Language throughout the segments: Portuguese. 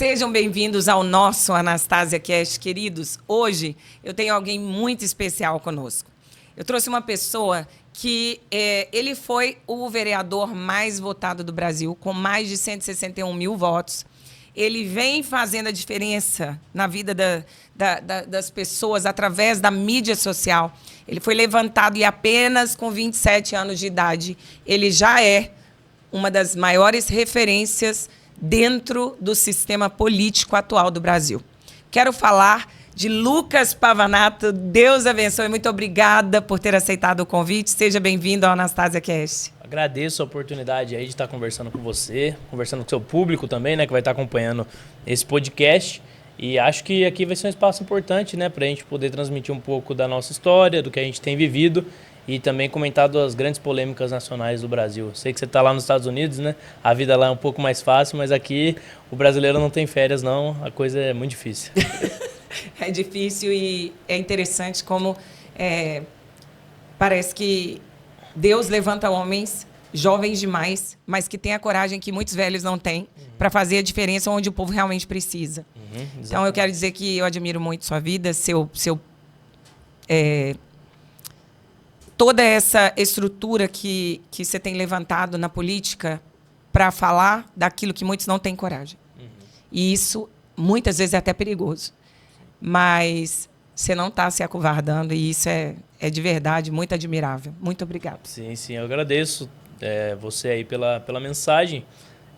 Sejam bem-vindos ao nosso Anastasia Cast, queridos. Hoje eu tenho alguém muito especial conosco. Eu trouxe uma pessoa que ele foi o vereador mais votado do Brasil, com mais de 161 mil votos. Ele vem fazendo a diferença na vida das pessoas através da mídia social. Ele foi levantado e apenas com 27 anos de idade, ele já é uma das maiores referências dentro do sistema político atual do Brasil. Quero falar de Lucas Pavanato. Deus abençoe. Muito obrigada por ter aceitado o convite. Seja bem-vindo ao Anastasia Cast. Agradeço a oportunidade aí de estar conversando com você, conversando com o seu público também, né, que vai estar acompanhando esse podcast. E acho que aqui vai ser um espaço importante, né, para a gente poder transmitir um pouco da nossa história, do que a gente tem vivido e também comentar das grandes polêmicas nacionais do Brasil. Sei que você está lá nos Estados Unidos, né? A vida lá é um pouco mais fácil, mas aqui o brasileiro não tem férias, não. A coisa é muito difícil. É difícil e é interessante como parece que Deus levanta homens jovens demais, mas que têm a coragem que muitos velhos não têm para fazer a diferença onde o povo realmente precisa. Então, eu quero dizer que eu admiro muito sua vida, toda essa estrutura que você tem levantado na política para falar daquilo que muitos não têm coragem. E isso, muitas vezes, é até perigoso. Mas você não está se acovardando e isso é de verdade muito admirável. Muito obrigada. Sim, eu agradeço você aí pela mensagem.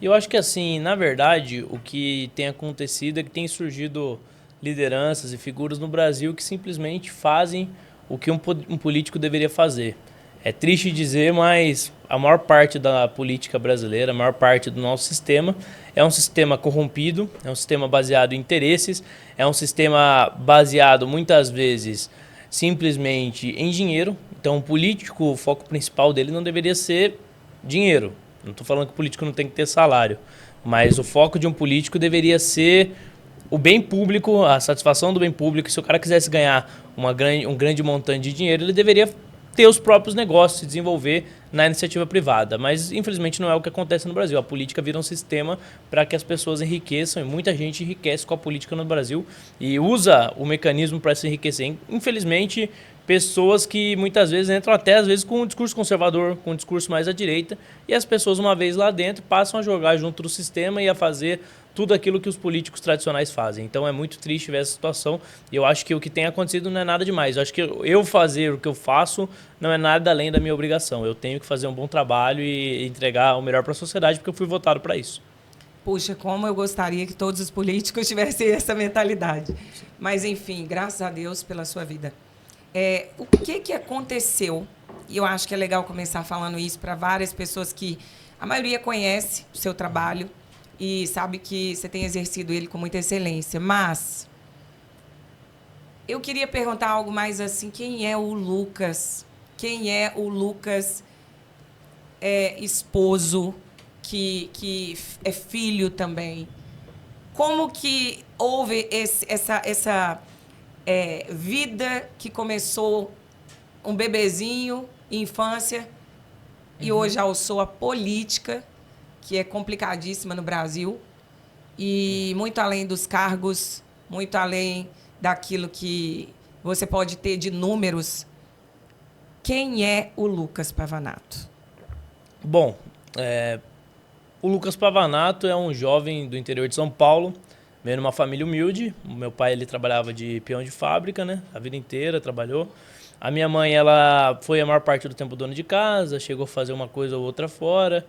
E eu acho que, assim, na verdade, o que tem acontecido é que tem surgido lideranças e figuras no Brasil que simplesmente fazem o que um político deveria fazer. É triste dizer, mas a maior parte da política brasileira, a maior parte do nosso sistema é um sistema corrompido, é um sistema baseado em interesses, é um sistema baseado muitas vezes simplesmente em dinheiro. Então o político, o foco principal dele não deveria ser dinheiro. Não estou falando que o político não tem que ter salário, mas o foco de um político deveria ser o bem público, a satisfação do bem público. Se o cara quisesse ganhar um grande montante de dinheiro, ele deveria ter os próprios negócios, se desenvolver na iniciativa privada. Mas, infelizmente, não é o que acontece no Brasil. A política vira um sistema para que as pessoas enriqueçam, e muita gente enriquece com a política no Brasil e usa o mecanismo para se enriquecer. Infelizmente, pessoas que muitas vezes entram até, às vezes, com um discurso conservador, com um discurso mais à direita, e as pessoas, uma vez lá dentro, passam a jogar junto do sistema e a fazer tudo aquilo que os políticos tradicionais fazem. Então é muito triste ver essa situação e eu acho que o que tem acontecido não é nada demais. Eu acho que eu fazer o que eu faço não é nada além da minha obrigação. Eu tenho que fazer um bom trabalho e entregar o melhor para a sociedade porque eu fui votado para isso. Puxa, como eu gostaria que todos os políticos tivessem essa mentalidade. Mas, enfim, graças a Deus pela sua vida. O que aconteceu? E eu acho que é legal começar falando isso para várias pessoas que a maioria conhece o seu trabalho e sabe que você tem exercido ele com muita excelência. Mas eu queria perguntar algo mais assim, quem é o Lucas? Quem é o Lucas esposo, que é filho também? Como que houve essa vida que começou um bebezinho, infância, e hoje alçou a política, que é complicadíssima no Brasil, e muito além dos cargos, muito além daquilo que você pode ter de números. Quem é o Lucas Pavanato? Bom, o Lucas Pavanato é um jovem do interior de São Paulo, veio numa família humilde. O meu pai, ele trabalhava de peão de fábrica, né? A vida inteira trabalhou. A minha mãe, ela foi a maior parte do tempo dona de casa, chegou a fazer uma coisa ou outra fora,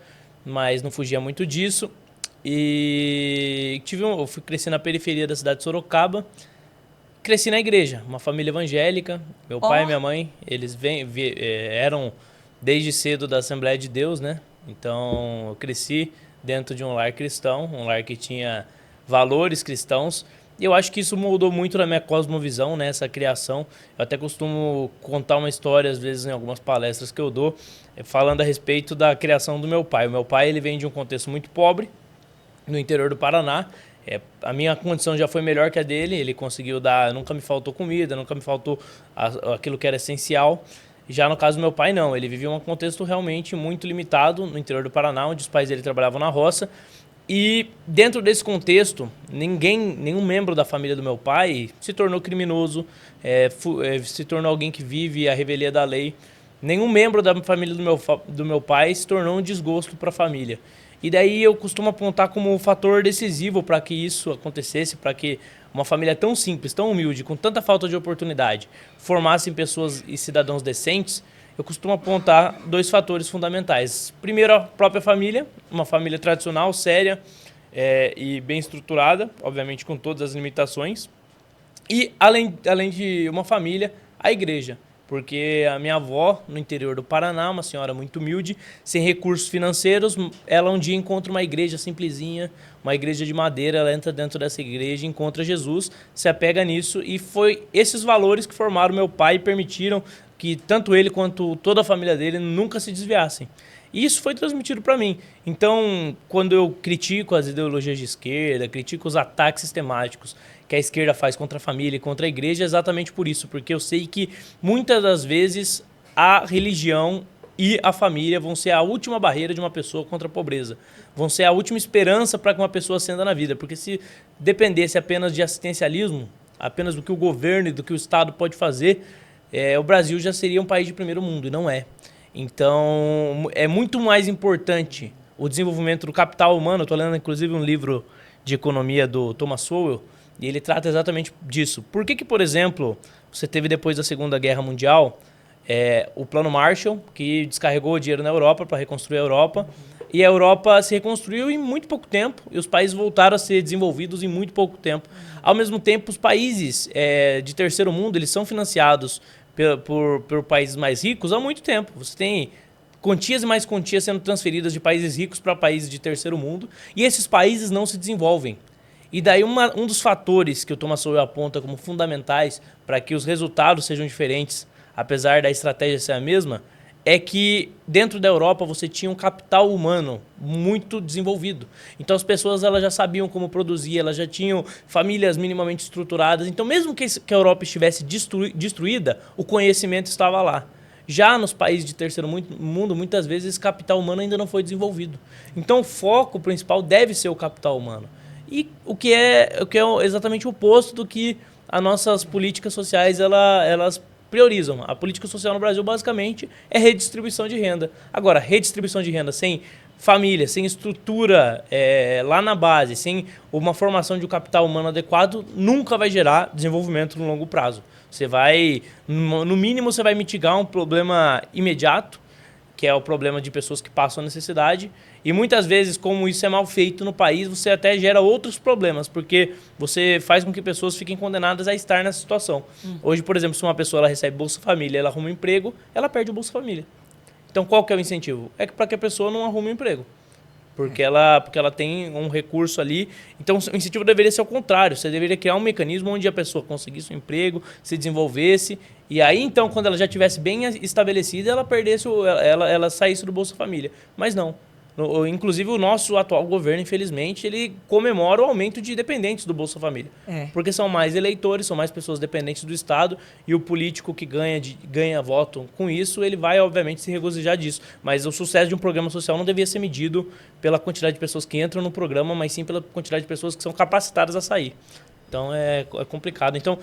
mas não fugia muito disso. E eu fui crescer na periferia da cidade de Sorocaba. Cresci na igreja, uma família evangélica. Meu pai e minha mãe, eles eram desde cedo da Assembleia de Deus, né? Então, eu cresci dentro de um lar cristão, um lar que tinha valores cristãos. E eu acho que isso moldou muito na minha cosmovisão, né? Essa criação. Eu até costumo contar uma história, às vezes, em algumas palestras que eu dou, falando a respeito da criação do meu pai. O meu pai, ele vem de um contexto muito pobre, no interior do Paraná. A minha condição já foi melhor que a dele, ele conseguiu dar, nunca me faltou comida, nunca me faltou aquilo que era essencial. Já no caso do meu pai, não, ele vivia um contexto realmente muito limitado no interior do Paraná, onde os pais dele trabalhavam na roça. E dentro desse contexto, nenhum membro da família do meu pai se tornou criminoso, se tornou alguém que vive à revelia da lei. Nenhum membro da família do meu pai se tornou um desgosto para a família. E daí eu costumo apontar como um fator decisivo para que isso acontecesse, para que uma família tão simples, tão humilde, com tanta falta de oportunidade, formassem pessoas e cidadãos decentes. Eu costumo apontar 2 fatores fundamentais. Primeiro, a própria família, uma família tradicional, séria e bem estruturada, obviamente com todas as limitações. E, além de uma família, a igreja. Porque a minha avó, no interior do Paraná, uma senhora muito humilde, sem recursos financeiros, ela um dia encontra uma igreja simplesinha, uma igreja de madeira, ela entra dentro dessa igreja, encontra Jesus, se apega nisso, e foi esses valores que formaram meu pai e permitiram que tanto ele quanto toda a família dele nunca se desviassem. E isso foi transmitido para mim. Então, quando eu critico as ideologias de esquerda, critico os ataques sistemáticos que a esquerda faz contra a família e contra a igreja, é exatamente por isso, porque eu sei que muitas das vezes a religião e a família vão ser a última barreira de uma pessoa contra a pobreza. Vão ser a última esperança para que uma pessoa ascenda na vida. Porque se dependesse apenas de assistencialismo, apenas do que o governo e do que o Estado pode fazer, o Brasil já seria um país de primeiro mundo, e não é. Então, é muito mais importante o desenvolvimento do capital humano. Estou lendo, inclusive, um livro de economia do Thomas Sowell, e ele trata exatamente disso. Por que, por exemplo, você teve depois da Segunda Guerra Mundial o Plano Marshall, que descarregou o dinheiro na Europa para reconstruir a Europa, e a Europa se reconstruiu em muito pouco tempo, e os países voltaram a ser desenvolvidos em muito pouco tempo. Ao mesmo tempo, os países de terceiro mundo, eles são financiados por países mais ricos há muito tempo. Você tem quantias e mais quantias sendo transferidas de países ricos para países de terceiro mundo, e esses países não se desenvolvem. E daí um dos fatores que o Thomas Sowell aponta como fundamentais para que os resultados sejam diferentes, apesar da estratégia ser a mesma, é que dentro da Europa você tinha um capital humano muito desenvolvido. Então as pessoas elas já sabiam como produzir, elas já tinham famílias minimamente estruturadas. Então mesmo que a Europa estivesse destruída, o conhecimento estava lá. Já nos países de terceiro mundo, muitas vezes esse capital humano ainda não foi desenvolvido. Então o foco principal deve ser o capital humano. E o que é exatamente o oposto do que as nossas políticas sociais elas priorizam. A política social no Brasil, basicamente, é redistribuição de renda. Agora, redistribuição de renda sem família, sem estrutura lá na base, sem uma formação de um capital humano adequado, nunca vai gerar desenvolvimento no longo prazo. Você vai, no mínimo, você vai mitigar um problema imediato, que é o problema de pessoas que passam necessidade. E muitas vezes, como isso é mal feito no país, você até gera outros problemas, porque você faz com que pessoas fiquem condenadas a estar nessa situação. Hoje, por exemplo, se uma pessoa ela recebe Bolsa Família, ela arruma um emprego, ela perde o Bolsa Família. Então, qual que é o incentivo? É para que a pessoa não arrume um emprego. Porque ela tem um recurso ali. Então, o incentivo deveria ser o contrário. Você deveria criar um mecanismo onde a pessoa conseguisse um emprego, se desenvolvesse. E aí, então, quando ela já estivesse bem estabelecida, ela perdesse, ela saísse do Bolsa Família. Mas não. Inclusive, o nosso atual governo, infelizmente, ele comemora o aumento de dependentes do Bolsa Família. Porque são mais eleitores, são mais pessoas dependentes do Estado, e o político que ganha voto com isso, ele vai, obviamente, se regozijar disso. Mas o sucesso de um programa social não devia ser medido pela quantidade de pessoas que entram no programa, mas sim pela quantidade de pessoas que são capacitadas a sair. Então, é complicado. Então,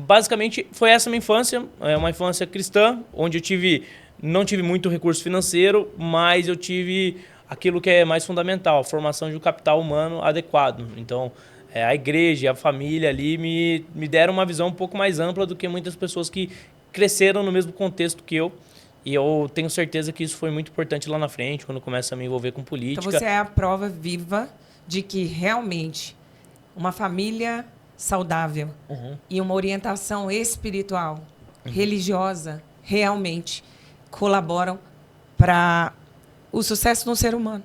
basicamente, foi essa minha infância, uma infância cristã, onde eu não tive muito recurso financeiro, mas eu tive aquilo que é mais fundamental, a formação de um capital humano adequado. Então, a igreja e a família ali me deram uma visão um pouco mais ampla do que muitas pessoas que cresceram no mesmo contexto que eu. E eu tenho certeza que isso foi muito importante lá na frente, quando começa a me envolver com política. Então, você é a prova viva de que realmente uma família saudável e uma orientação espiritual, religiosa, realmente colaboram para o sucesso de um ser humano.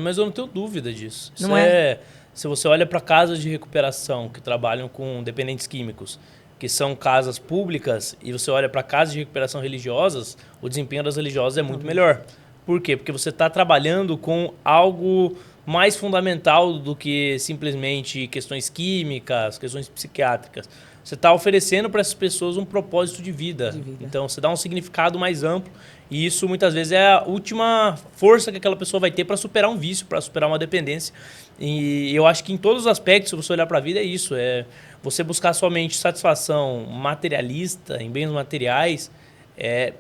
Mas eu não tenho dúvida disso. Não é? Se você olha para casas de recuperação que trabalham com dependentes químicos, que são casas públicas, e você olha para casas de recuperação religiosas, o desempenho das religiosas é muito melhor. Por quê? Porque você está trabalhando com algo mais fundamental do que simplesmente questões químicas, questões psiquiátricas. Você está oferecendo para essas pessoas um propósito de vida. Então, você dá um significado mais amplo. E isso, muitas vezes, é a última força que aquela pessoa vai ter para superar um vício, para superar uma dependência. E eu acho que em todos os aspectos, se você olhar para a vida, é isso. É você buscar somente satisfação materialista, em bens materiais, é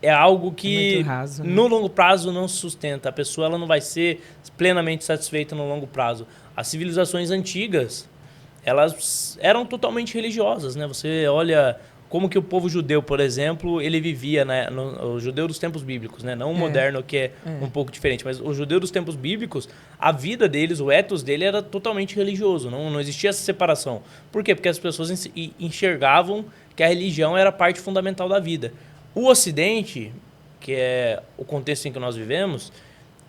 algo que, raso, né? no longo prazo, não se sustenta. A pessoa ela não vai ser plenamente satisfeita no longo prazo. As civilizações antigas, elas eram totalmente religiosas, né? Você olha como que o povo judeu, por exemplo, ele vivia, né? O judeu dos tempos bíblicos, né? Não o moderno, que é um pouco diferente, mas o judeu dos tempos bíblicos, a vida deles, o ethos dele era totalmente religioso, não existia essa separação. Por quê? Porque as pessoas enxergavam que a religião era parte fundamental da vida. O Ocidente, que é o contexto em que nós vivemos,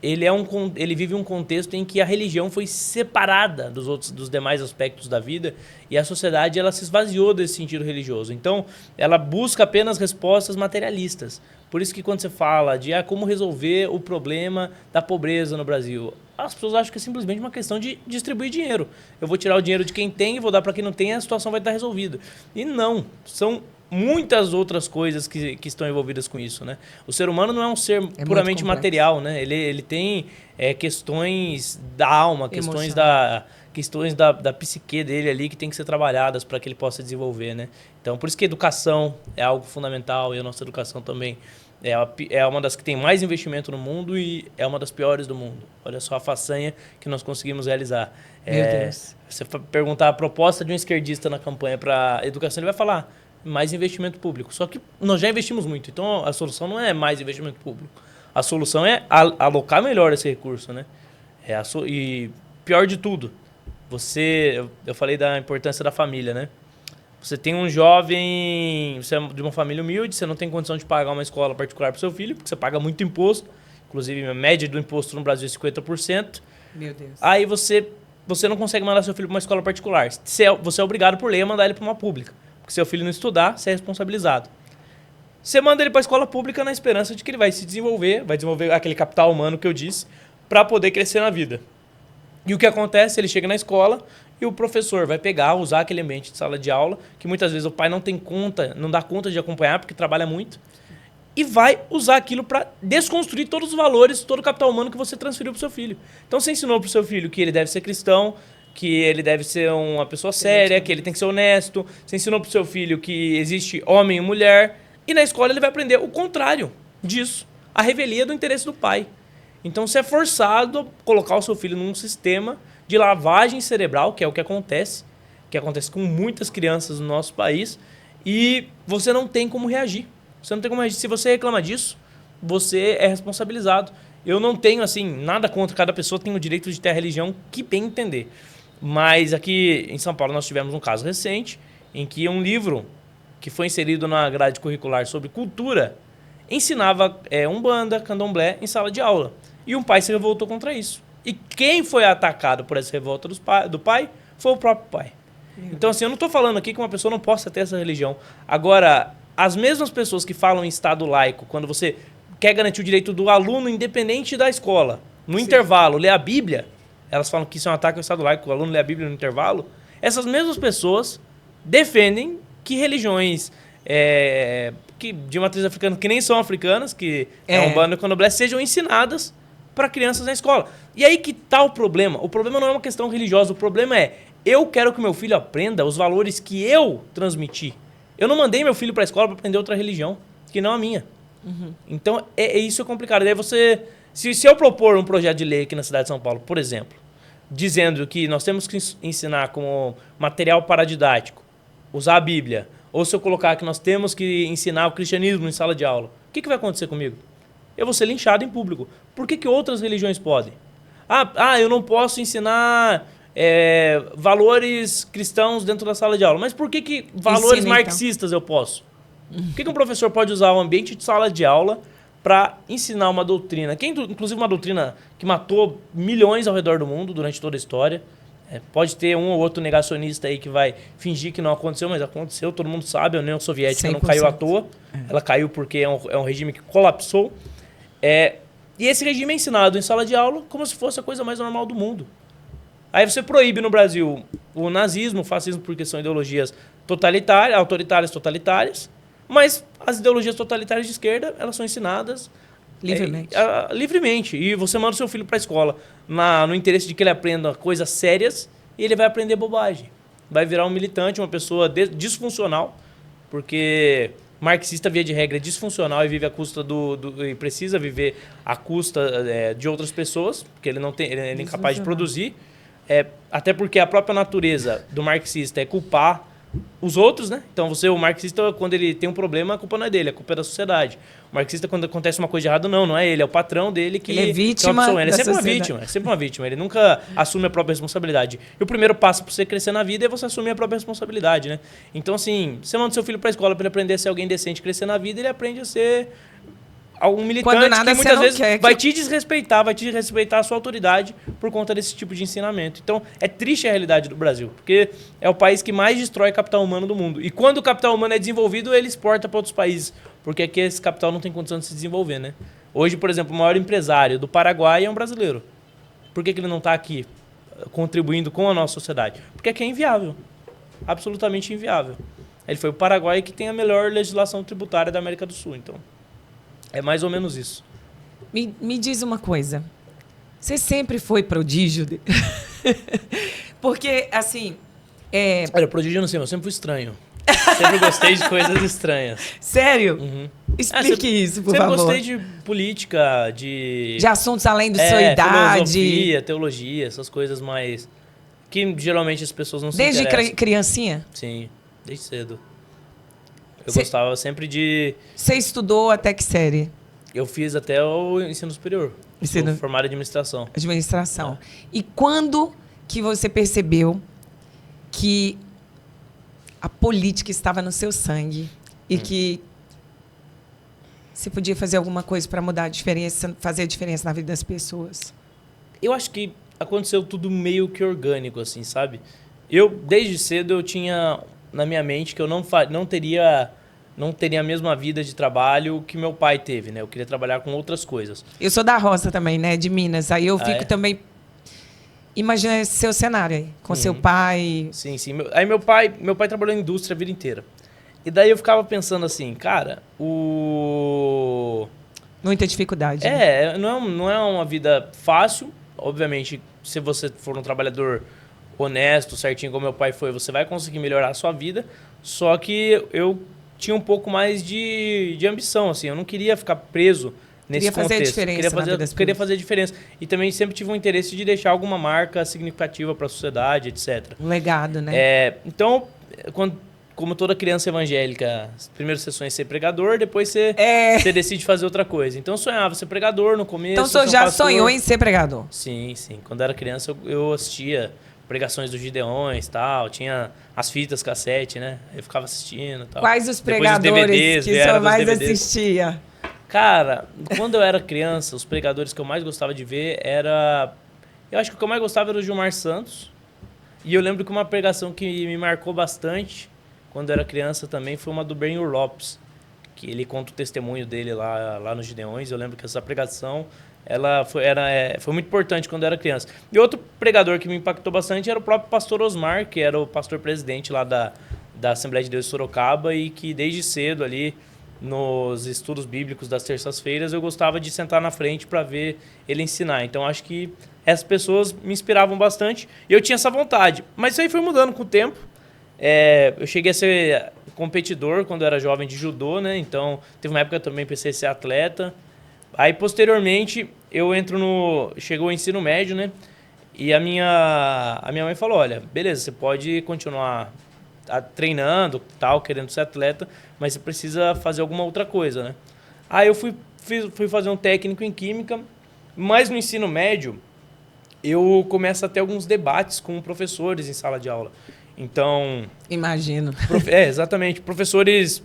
ele vive um contexto em que a religião foi separada dos demais aspectos da vida e a sociedade ela se esvaziou desse sentido religioso. Então, ela busca apenas respostas materialistas. Por isso que quando você fala de como resolver o problema da pobreza no Brasil, as pessoas acham que é simplesmente uma questão de distribuir dinheiro. Eu vou tirar o dinheiro de quem tem e vou dar para quem não tem e a situação vai estar resolvida. E não, são muitas outras coisas que estão envolvidas com isso, né? O ser humano não é um ser puramente material, né? Ele tem questões da alma, questões da psique dele ali que tem que ser trabalhadas para que ele possa desenvolver, né? Então, por isso que a educação é algo fundamental e a nossa educação também é uma das que tem mais investimento no mundo e é uma das piores do mundo. Olha só a façanha que nós conseguimos realizar. Meu Deus. Você perguntar a proposta de um esquerdista na campanha para educação, ele vai falar mais investimento público. Só que nós já investimos muito. Então, a solução não é mais investimento público. A solução é alocar melhor esse recurso, né? E pior de tudo, eu falei da importância da família, né? Você tem um jovem, você é de uma família humilde, você não tem condição de pagar uma escola particular para o seu filho, porque você paga muito imposto. Inclusive, a média do imposto no Brasil é 50%. Meu Deus. Aí você não consegue mandar seu filho para uma escola particular. Você é obrigado por lei a mandar ele para uma pública. Porque se seu filho não estudar, você é responsabilizado. Você manda ele para a escola pública na esperança de que ele vai se desenvolver, vai desenvolver aquele capital humano que eu disse, para poder crescer na vida. E o que acontece? Ele chega na escola e o professor vai usar aquele ambiente de sala de aula, que muitas vezes o pai não dá conta de acompanhar porque trabalha muito, e vai usar aquilo para desconstruir todos os valores, todo o capital humano que você transferiu para o seu filho. Então você ensinou para o seu filho que ele deve ser cristão, que ele deve ser uma pessoa séria, que ele tem que ser honesto. Você ensinou para o seu filho que existe homem e mulher. E na escola ele vai aprender o contrário disso. A revelia do interesse do pai. Então você é forçado a colocar o seu filho num sistema de lavagem cerebral, que é o que acontece com muitas crianças no nosso país. E você não tem como reagir. Você não tem como reagir. Se você reclama disso, você é responsabilizado. Eu não tenho, assim, nada contra. Cada pessoa tem o direito de ter a religião que bem entender. Mas aqui em São Paulo nós tivemos um caso recente em que um livro que foi inserido na grade curricular sobre cultura ensinava Umbanda, Candomblé em sala de aula. E um pai se revoltou contra isso. E quem foi atacado por essa revolta do pai foi o próprio pai. Então, assim, eu não estou falando aqui que uma pessoa não possa ter essa religião. Agora, as mesmas pessoas que falam em Estado laico, quando você quer garantir o direito do aluno independente da escola, no intervalo, ler a Bíblia, elas falam que isso é um ataque ao Estado laico, o aluno lê a Bíblia no intervalo. Essas mesmas pessoas defendem que religiões de matriz africana, que nem são africanas, que é Umbanda e Candomblé, sejam ensinadas para crianças na escola. E aí que está o problema. O problema não é uma questão religiosa, o problema é eu quero que meu filho aprenda os valores que eu transmiti. Eu não mandei meu filho para a escola para aprender outra religião, que não a minha. Uhum. Então, isso é complicado. Daí você... Se eu propor um projeto de lei aqui na cidade de São Paulo, por exemplo, dizendo que nós temos que ensinar como material paradidático, usar a Bíblia, ou se eu colocar que nós temos que ensinar o cristianismo em sala de aula, o que vai acontecer comigo? Eu vou ser linchado em público. Por que outras religiões podem? Eu não posso ensinar valores cristãos dentro da sala de aula. Mas por que valores marxistas eu posso? Por que um professor pode usar o ambiente de sala de aula para ensinar uma doutrina, inclusive uma doutrina que matou milhões ao redor do mundo durante toda a história? Pode ter um ou outro negacionista aí que vai fingir que não aconteceu, mas aconteceu, todo mundo sabe, a União Soviética 100%. Não caiu à toa, ela caiu porque é um regime que colapsou. E esse regime é ensinado em sala de aula como se fosse a coisa mais normal do mundo. Aí você proíbe no Brasil o nazismo, o fascismo, porque são ideologias autoritárias, mas as ideologias totalitárias de esquerda, elas são ensinadas Livremente. Livremente. E você manda o seu filho para a escola no interesse de que ele aprenda coisas sérias e ele vai aprender bobagem. Vai virar um militante, uma pessoa disfuncional, porque marxista, via de regra, é disfuncional e vive à custa e precisa viver à custa de outras pessoas, porque ele é incapaz de produzir. Até porque a própria natureza do marxista é culpar os outros, né? Então, o marxista, quando ele tem um problema, a culpa não é dele, a culpa é da sociedade. O marxista, quando acontece uma coisa errada, não é ele, é o patrão dele que... Ele é vítima ele é sempre uma vítima, ele nunca assume a própria responsabilidade. E o primeiro passo para você crescer na vida é você assumir a própria responsabilidade, né? Então, assim, você manda seu filho para a escola para ele aprender a ser alguém decente, crescer na vida, ele aprende a ser algum militante que muitas vezes vai te desrespeitar, vai te respeitar a sua autoridade por conta desse tipo de ensinamento. Então, é triste a realidade do Brasil, porque é o país que mais destrói capital humano do mundo. E quando o capital humano é desenvolvido, ele exporta para outros países, porque aqui esse capital não tem condição de se desenvolver, né? Hoje, por exemplo, o maior empresário do Paraguai é um brasileiro. Por que ele não está aqui contribuindo com a nossa sociedade? Porque aqui é inviável, absolutamente inviável. Ele foi o Paraguai que tem a melhor legislação tributária da América do Sul, então... É mais ou menos isso. Me diz uma coisa. Você sempre foi prodígio? Porque, assim... Olha, prodígio eu não sei, mas eu sempre fui estranho. Sempre gostei de coisas estranhas. Sério? Uhum. Explique isso, por favor. Sempre gostei de política, de assuntos além da sua idade. Filosofia, teologia, essas coisas mais... Que geralmente as pessoas não se interessam. Desde criancinha? Sim, desde cedo. Eu gostava sempre de... Você estudou até que série? Eu fiz até o ensino superior. Sou formado em administração. Administração. E quando que você percebeu que a política estava no seu sangue e que você podia fazer alguma coisa para mudar a diferença, fazer a diferença na vida das pessoas? Eu acho que aconteceu tudo meio que orgânico, assim, sabe? Eu, desde cedo, eu tinha... na minha mente que eu não teria a mesma vida de trabalho que meu pai teve, né? Eu queria trabalhar com outras coisas. Eu sou da roça também, né? De Minas. Aí eu fico também... Imagina esse seu cenário aí, com seu pai... Sim, sim. Aí meu pai trabalhou em indústria a vida inteira. E daí eu ficava pensando assim, cara, Muita dificuldade. Né? Não é uma vida fácil. Obviamente, se você for um trabalhador... honesto, certinho como meu pai foi, você vai conseguir melhorar a sua vida. Só que eu tinha um pouco mais de ambição, assim. Eu não queria ficar preso nesse contexto. Queria fazer a diferença. E também sempre tive um interesse de deixar alguma marca significativa para a sociedade, etc. Um legado, né? Então, como toda criança evangélica, as primeiras sessões ser pregador, depois você decide fazer outra coisa. Então eu sonhava ser pregador no começo. Então você já sonhou em ser pregador? Sim, sim. Quando eu era criança, eu assistia pregações dos Gideões, tal, tinha as fitas cassete, né? Eu ficava assistindo, tal. Quais os pregadores que você mais assistia? Cara, quando eu era criança, os pregadores que eu mais gostava de ver eu acho que o que eu mais gostava era o Gilmar Santos. E eu lembro que uma pregação que me marcou bastante, quando eu era criança também, foi uma do Benhur Lopes, que ele conta o testemunho dele lá nos Gideões. Eu lembro que essa pregação foi muito importante quando eu era criança. E outro pregador que me impactou bastante era o próprio pastor Osmar, que era o pastor presidente lá da Assembleia de Deus de Sorocaba, e que desde cedo ali nos estudos bíblicos das terças-feiras eu gostava de sentar na frente para ver ele ensinar. Então acho que essas pessoas me inspiravam bastante e eu tinha essa vontade. Mas isso aí foi mudando com o tempo. Eu cheguei a ser competidor quando eu era jovem de judô, né? Então teve uma época que eu também pensei em ser atleta. Aí, posteriormente, chegou o ensino médio, né? E a minha mãe falou, olha, beleza, você pode continuar treinando, tal, querendo ser atleta, mas você precisa fazer alguma outra coisa, né? Aí eu fui fazer um técnico em Química, mas no ensino médio, eu começo a ter alguns debates com professores em sala de aula. Então... Imagino. Exatamente. Professores...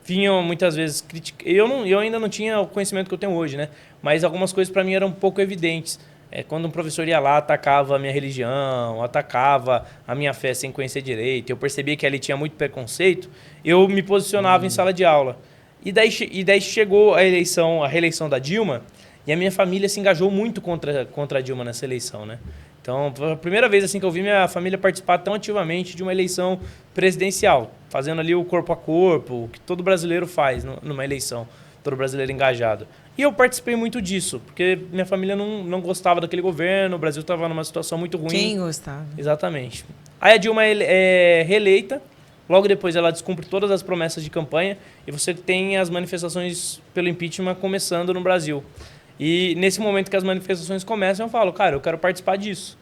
vinham muitas vezes criticar. Eu ainda não tinha o conhecimento que eu tenho hoje, né? Mas algumas coisas para mim eram um pouco evidentes. Quando um professor ia lá, atacava a minha religião, atacava a minha fé sem conhecer direito, eu percebia que ali tinha muito preconceito, eu me posicionava em sala de aula. E daí chegou a reeleição da Dilma, e a minha família se engajou muito contra a Dilma nessa eleição, né? Então, foi a primeira vez assim que eu vi minha família participar tão ativamente de uma eleição presidencial, fazendo ali o corpo a corpo, o que todo brasileiro faz numa eleição, todo brasileiro engajado. E eu participei muito disso, porque minha família não gostava daquele governo, o Brasil estava numa situação muito ruim. Quem gostava? Exatamente. Aí a Dilma é reeleita, logo depois ela descumpre todas as promessas de campanha e você tem as manifestações pelo impeachment começando no Brasil. E nesse momento que as manifestações começam, eu falo, cara, eu quero participar disso.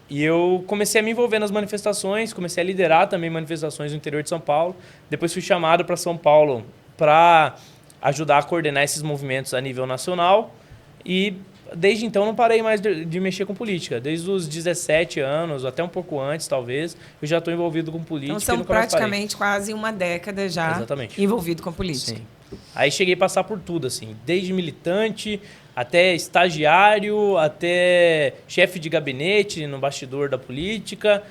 E eu comecei a me envolver nas manifestações, comecei a liderar também manifestações no interior de São Paulo. Depois fui chamado para São Paulo para ajudar a coordenar esses movimentos a nível nacional. E desde então não parei mais de mexer com política. Desde os 17 anos, até um pouco antes talvez, eu já estou envolvido com política. Então são praticamente quase uma década já Exatamente. envolvido com política. Sim. Aí cheguei a passar por tudo, assim, desde militante, até estagiário, até chefe de gabinete no bastidor da política,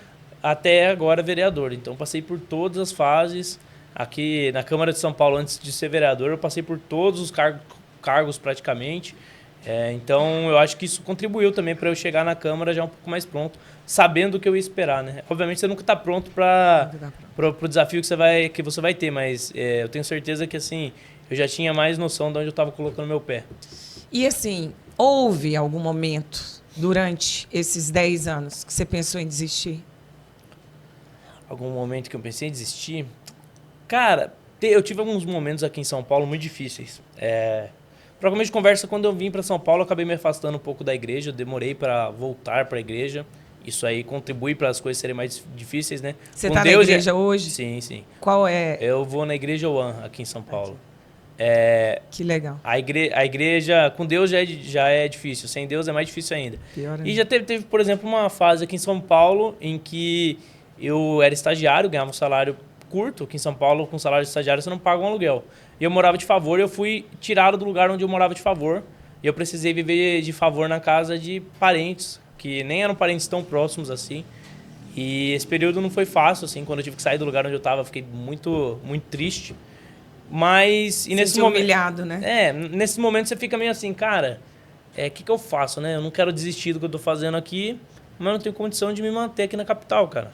até agora vereador. Então passei por todas as fases. Aqui na Câmara de São Paulo, antes de ser vereador, eu passei por todos os cargos praticamente. Então eu acho que isso contribuiu também para eu chegar na Câmara já um pouco mais pronto, sabendo o que eu ia esperar, né? Obviamente você nunca está pronto para o desafio que você vai ter, mas eu tenho certeza que assim eu já tinha mais noção de onde eu estava colocando meu pé. E assim, houve algum momento durante esses 10 anos que você pensou em desistir? Algum momento que eu pensei em desistir? Cara, eu tive alguns momentos aqui em São Paulo muito difíceis. Para começo de conversa, quando eu vim para São Paulo, eu acabei me afastando um pouco da igreja, eu demorei para voltar para a igreja. Isso aí contribui para as coisas serem mais difíceis, né? Você está na igreja hoje? Sim, sim. Qual é? Eu vou na Igreja One, aqui em São Paulo. Que legal. A igreja com Deus já é difícil, sem Deus é mais difícil ainda. Pior ainda. E já teve, por exemplo, uma fase aqui em São Paulo em que eu era estagiário, ganhava um salário curto. Aqui em São Paulo, com salário de estagiário, você não paga um aluguel. E eu morava de favor, eu fui tirado do lugar onde eu morava de favor. E eu precisei viver de favor na casa de parentes, que nem eram parentes tão próximos assim. E esse período não foi fácil, assim, quando eu tive que sair do lugar onde eu estava, fiquei muito, muito triste. Mas... E nesse momento, humilhado, né? nesse momento você fica meio assim, cara, que eu faço, né? Eu não quero desistir do que eu tô fazendo aqui, mas não tenho condição de me manter aqui na capital, cara.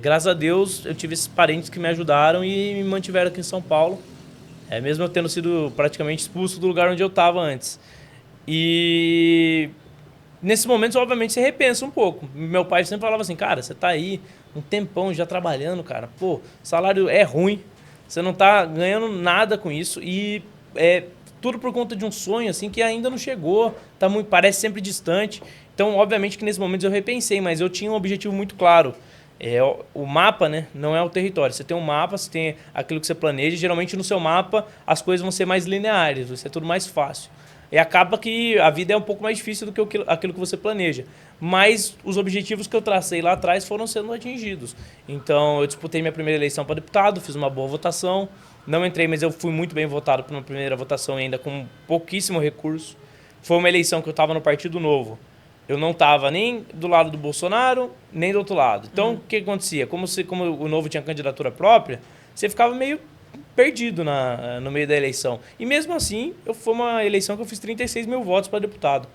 Graças a Deus, eu tive esses parentes que me ajudaram e me mantiveram aqui em São Paulo. Mesmo eu tendo sido praticamente expulso do lugar onde eu estava antes. E nesses momentos, obviamente, você repensa um pouco. Meu pai sempre falava assim, cara, você tá aí um tempão já trabalhando, cara. Pô, salário é ruim, você não tá ganhando nada com isso. E tudo por conta de um sonho, assim, que ainda não chegou, parece sempre distante. Então, obviamente que nesses momentos eu repensei, mas eu tinha um objetivo muito claro. O mapa, né, não é o território. Você tem um mapa, você tem aquilo que você planeja. Geralmente no seu mapa as coisas vão ser mais lineares, vai ser tudo mais fácil. E acaba que a vida é um pouco mais difícil do que aquilo que você planeja. Mas os objetivos que eu tracei lá atrás foram sendo atingidos. Então eu disputei minha primeira eleição para deputado, fiz uma boa votação. Não entrei, mas eu fui muito bem votado para uma primeira votação ainda com pouquíssimo recurso. Foi uma eleição que eu estava no Partido Novo. Eu não estava nem do lado do Bolsonaro, nem do outro lado. Então, o que acontecia? Como o Novo tinha candidatura própria, você ficava meio perdido no meio da eleição. E mesmo assim, foi uma eleição que eu fiz 36 mil votos para deputado.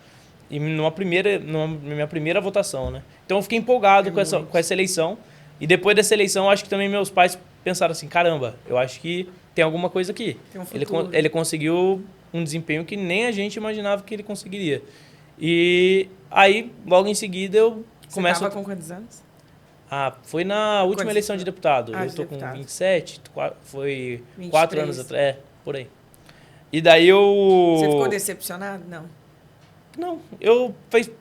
E numa minha primeira votação, né? Então, eu fiquei empolgado com essa eleição. E depois dessa eleição, eu acho que também meus pais pensaram assim, caramba, eu acho que tem alguma coisa aqui. Tem um futuro. Ele conseguiu um desempenho que nem a gente imaginava que ele conseguiria. E aí, logo em seguida, eu começo... Você estava com quantos anos? Foi na última eleição de deputado. Eu estou com 27, foi 23. 4 anos atrás, por aí. E daí eu... Você ficou decepcionado? Não. Não,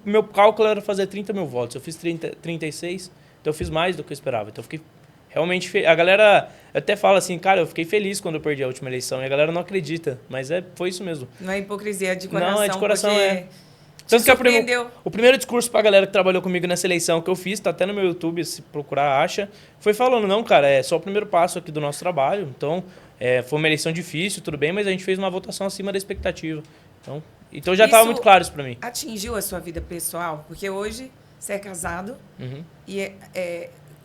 meu cálculo era fazer 30 mil votos. Eu fiz 36, então eu fiz mais do que eu esperava. Então eu fiquei realmente... A galera até fala assim, cara, eu fiquei feliz quando eu perdi a última eleição. E a galera não acredita, mas foi isso mesmo. Não é hipocrisia, é de coração. Não, é de coração, porque... Tanto que o primeiro discurso pra galera que trabalhou comigo nessa eleição que eu fiz, tá até no meu YouTube, se procurar, acha, foi falando, não, cara, é só o primeiro passo aqui do nosso trabalho. Então, foi uma eleição difícil, tudo bem, mas a gente fez uma votação acima da expectativa. Então já estava muito claro isso pra mim. Atingiu a sua vida pessoal? Porque hoje você é casado e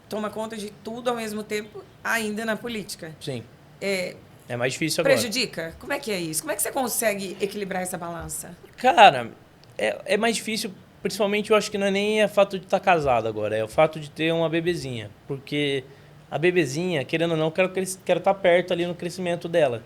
toma conta de tudo ao mesmo tempo, ainda na política. Sim. É mais difícil agora. Prejudica? Como é que é isso? Como é que você consegue equilibrar essa balança? Cara... É mais difícil principalmente eu acho que não é nem o fato de estar casado agora, é o fato de ter uma bebezinha. Porque a bebezinha, querendo ou não, quero estar perto ali no crescimento dela.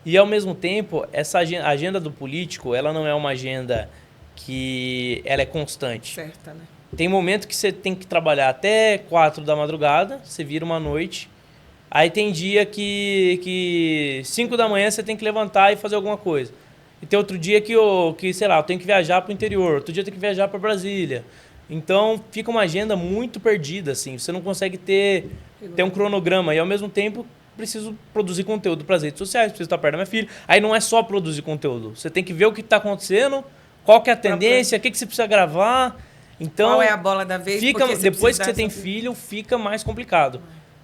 E ao mesmo tempo, essa agenda do político, ela não é uma agenda que ela é constante. Certa, né? Tem momento que você tem que trabalhar até 4 da madrugada, você vira uma noite. Aí tem dia que 5 da manhã você tem que levantar e fazer alguma coisa. E tem outro dia que sei lá, eu tenho que viajar para o interior, outro dia eu tenho que viajar para Brasília. Então fica uma agenda muito perdida, assim. Você não consegue ter um cronograma e ao mesmo tempo preciso produzir conteúdo para as redes sociais, preciso estar perto da minha filha. Aí não é só produzir conteúdo, você tem que ver o que está acontecendo, qual que é a tendência, o que você precisa gravar. Então, qual é a bola da vez? Depois que você tem filho, fica mais complicado.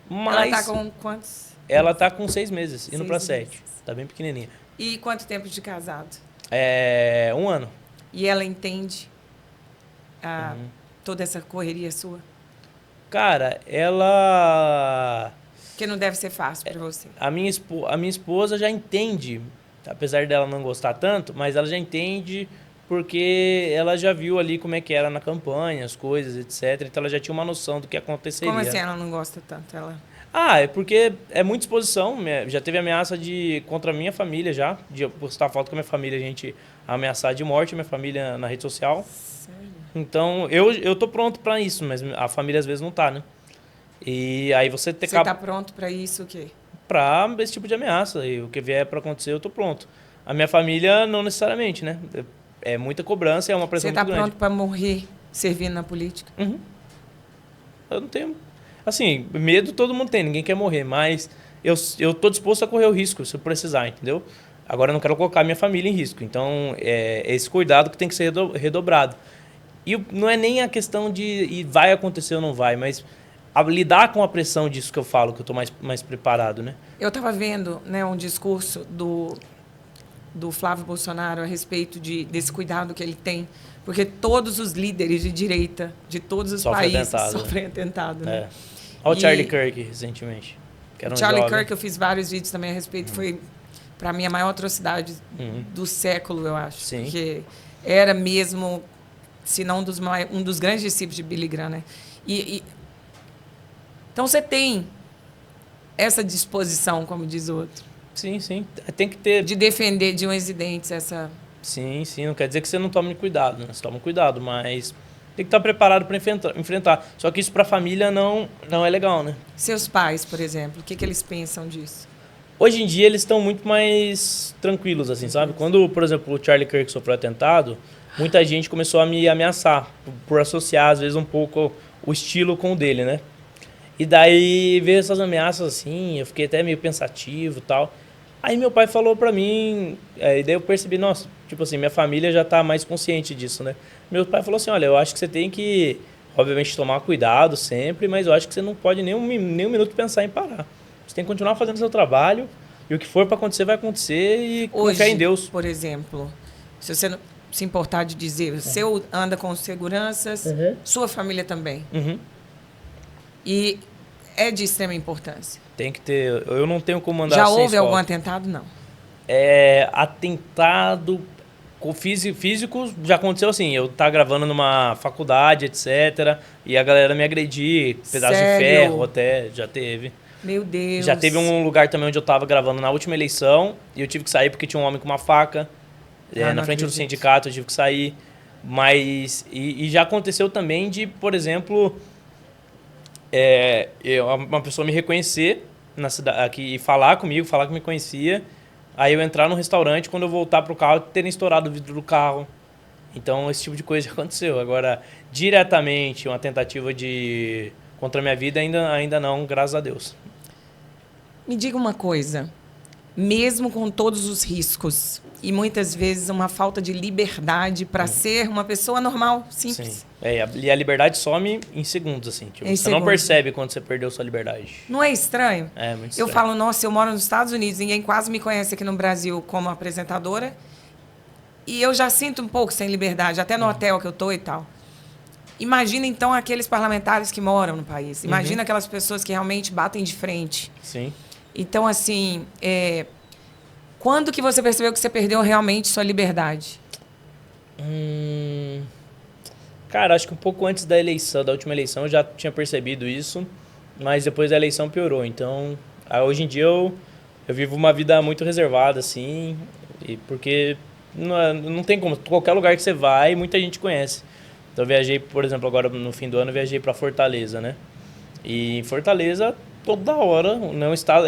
Mas ela tá com quantos? Ela tá com 6 meses, indo para 7. Tá bem pequenininha. E quanto tempo de casado? 1 ano. E ela entende toda essa correria sua? Cara, ela... Que não deve ser fácil para você. A minha esposa já entende, apesar dela não gostar tanto, mas ela já entende porque ela já viu ali como é que era na campanha, as coisas, etc. Então ela já tinha uma noção do que aconteceria. Como assim ela não gosta tanto? É porque é muita exposição. Já teve ameaça contra a minha família já. De eu postar foto com a minha família, a gente ameaçar de morte a minha família na rede social. Sério? Então eu tô pronto para isso, mas a família às vezes não tá, né? E aí você tá pronto para isso o quê? Pra esse tipo de ameaça. E o que vier para acontecer, eu tô pronto. A minha família não necessariamente, né? É muita cobrança, é uma pressão muito grande. Você tá pronto para morrer servindo na política? Uhum. Eu não tenho... Assim, medo todo mundo tem, ninguém quer morrer, mas eu tô disposto a correr o risco se eu precisar, entendeu? Agora eu não quero colocar minha família em risco, então é esse cuidado que tem que ser redobrado. E não é nem a questão de vai acontecer ou não vai, mas lidar com a pressão disso que eu falo, que eu tô mais preparado, né? Eu estava vendo, né, um discurso do Flávio Bolsonaro a respeito desse cuidado que ele tem, porque todos os líderes de direita de todos os países sofrem atentado. Né? Olha o Charlie Kirk recentemente. Que era Charlie Kirk, eu fiz vários vídeos também a respeito, foi, para mim, a maior atrocidade do século, eu acho. Sim. Porque era mesmo, se não um dos grandes discípulos de Billy Graham. Né? Então você tem essa disposição, como diz o outro. Sim, sim. Tem que ter... De defender de unhas e dentes essa... Sim, sim. Não quer dizer que você não tome cuidado, né? Você toma cuidado, mas tem que estar preparado para enfrentar. Só que isso para a família não é legal, né? Seus pais, por exemplo, o que eles pensam disso? Hoje em dia eles estão muito mais tranquilos, assim, sabe? Quando, por exemplo, o Charlie Kirk sofreu atentado, muita gente começou a me ameaçar por associar, às vezes, um pouco o estilo com o dele, né? E daí veio essas ameaças assim, eu fiquei até meio pensativo e tal. Aí meu pai falou pra mim, e daí eu percebi, nossa, tipo assim, minha família já tá mais consciente disso, né? Meu pai falou assim, olha, eu acho que você tem que, obviamente, tomar cuidado sempre, mas eu acho que você não pode nem um minuto pensar em parar. Você tem que continuar fazendo seu trabalho, e o que for pra acontecer, vai acontecer, e confiar em Deus. Por exemplo, se você não se importar de dizer, você anda com seguranças, sua família também. E é de extrema importância. Tem que ter. Eu não tenho como andar Já sem houve algum escolta. atentado? Não. Atentado físico já aconteceu assim. Eu tava gravando numa faculdade, etc. E a galera me agredir, pedaço de ferro até, já teve. Meu Deus. Já teve um lugar também onde eu tava gravando na última eleição e eu tive que sair porque tinha um homem com uma faca na frente do sindicato, eu tive que sair. Mas. E já aconteceu também de, por exemplo. Uma pessoa me reconhecer na cidade aqui e falar comigo, falar que me conhecia, aí eu entrar no restaurante, quando eu voltar pro carro, terem estourado o vidro do carro. Então, esse tipo de coisa já aconteceu. Agora, diretamente, uma tentativa contra a minha vida, ainda não, graças a Deus. Me diga uma coisa, mesmo com todos os riscos e muitas vezes uma falta de liberdade para ser uma pessoa normal, simples. Sim. E a liberdade some em segundos, assim. Tipo, você não percebe quando você perdeu sua liberdade. Não é estranho? É, muito estranho. Eu falo, nossa, eu moro nos Estados Unidos, ninguém quase me conhece aqui no Brasil como apresentadora. E eu já sinto um pouco sem liberdade, até no hotel que eu tô e tal. Imagina, então, aqueles parlamentares que moram no país. Imagina aquelas pessoas que realmente batem de frente. Sim. Então, assim, quando que você percebeu que você perdeu realmente sua liberdade? Cara, acho que um pouco antes da eleição, da última eleição, eu já tinha percebido isso, mas depois da eleição piorou. Então, hoje em dia eu vivo uma vida muito reservada, assim, porque não tem como. Qualquer lugar que você vai, muita gente conhece. Então, eu viajei, por exemplo, agora no fim do ano, eu viajei para Fortaleza, né? E em Fortaleza, toda hora, não está,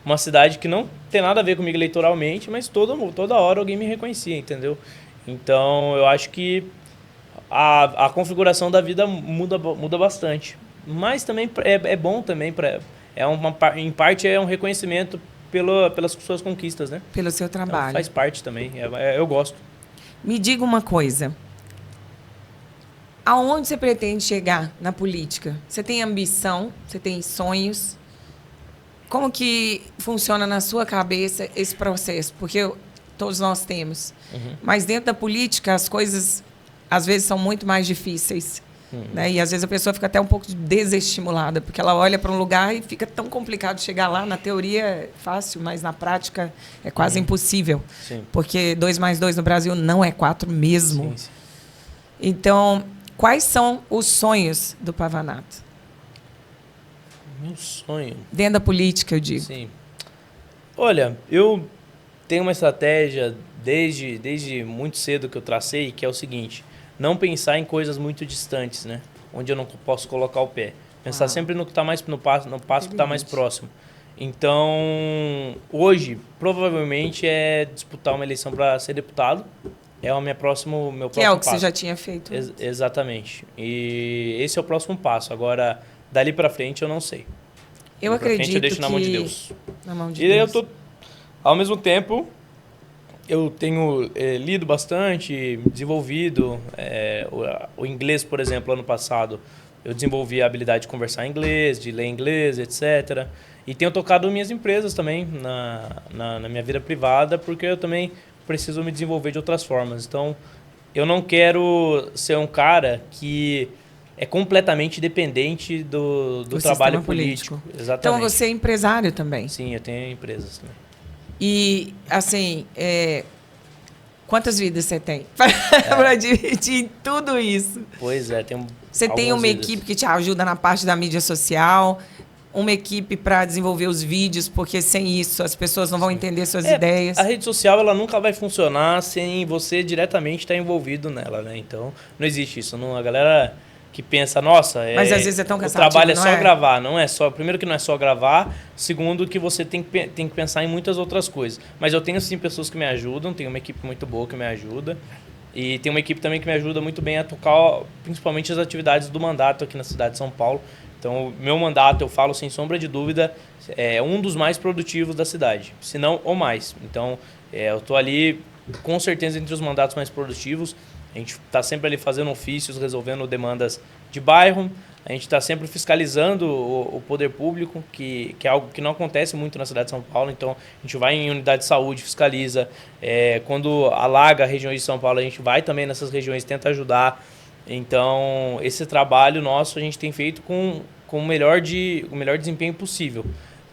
uma cidade que não tem nada a ver comigo eleitoralmente, mas toda hora alguém me reconhecia, entendeu? Então, eu acho que a configuração da vida muda bastante. Mas também é bom também, em parte é um reconhecimento pelas suas conquistas, né? Pelo seu Então, trabalho. faz parte também, eu gosto. Me diga uma coisa. Aonde você pretende chegar na política? Você tem ambição? Você tem sonhos? Como que funciona na sua cabeça esse processo? Porque todos nós temos. Mas dentro da política, as coisas, às vezes, são muito mais difíceis. Né? E, às vezes, a pessoa fica até um pouco desestimulada, porque ela olha para um lugar e fica tão complicado chegar lá. Na teoria é fácil, mas na prática é quase impossível. Sim. Porque 2 mais 2 no Brasil não é 4 mesmo. Sim. Então, quais são os sonhos do Pavanato? Meu sonho. Dentro da política, eu digo. Sim. Olha, eu tenho uma estratégia desde muito cedo que eu tracei, que é o seguinte: não pensar em coisas muito distantes, né? Onde eu não posso colocar o pé. Pensar sempre no que está no passo que está mais próximo. Então, hoje, provavelmente é disputar uma eleição para ser deputado. É o meu próximo passo. Que é o que você já tinha feito. Exatamente. E esse é o próximo passo. Agora, dali para frente, eu não sei. Eu acredito eu deixo na mão de Deus. Na mão de E Deus. Ao mesmo tempo, eu tenho lido bastante, desenvolvido o inglês, por exemplo, ano passado. Eu desenvolvi a habilidade de conversar em inglês, de ler inglês, etc. E tenho tocado minhas empresas também na minha vida privada, porque eu também preciso me desenvolver de outras formas. Então, eu não quero ser um cara que é completamente dependente do trabalho político. Exatamente. Então, você é empresário também? Sim, eu tenho empresas também. E, assim, quantas vidas você tem para dividir tudo isso? Pois é, tem Você tem uma equipe que te ajuda na parte da mídia social, uma equipe para desenvolver os vídeos, porque sem isso as pessoas não vão entender suas ideias. A rede social ela nunca vai funcionar sem você diretamente estar envolvido nela, né? Então, não existe isso. A galera que pensa, nossa, mas às vezes é tão cansativo, o trabalho é só gravar, não é só. Primeiro que não é só gravar, segundo que você tem que pensar em muitas outras coisas. Mas eu tenho sim pessoas que me ajudam, tenho uma equipe muito boa que me ajuda e tem uma equipe também que me ajuda muito bem a tocar, principalmente as atividades do mandato aqui na cidade de São Paulo. Então, o meu mandato, eu falo sem sombra de dúvida, é um dos mais produtivos da cidade, se não o mais. Então, eu estou ali com certeza entre os mandatos mais produtivos. A gente está sempre ali fazendo ofícios, resolvendo demandas de bairro. A gente está sempre fiscalizando o poder público, que é algo que não acontece muito na cidade de São Paulo. Então, a gente vai em unidade de saúde, fiscaliza. Quando alaga regiões de São Paulo, a gente vai também nessas regiões, tenta ajudar. Então, esse trabalho nosso a gente tem feito com o melhor desempenho possível.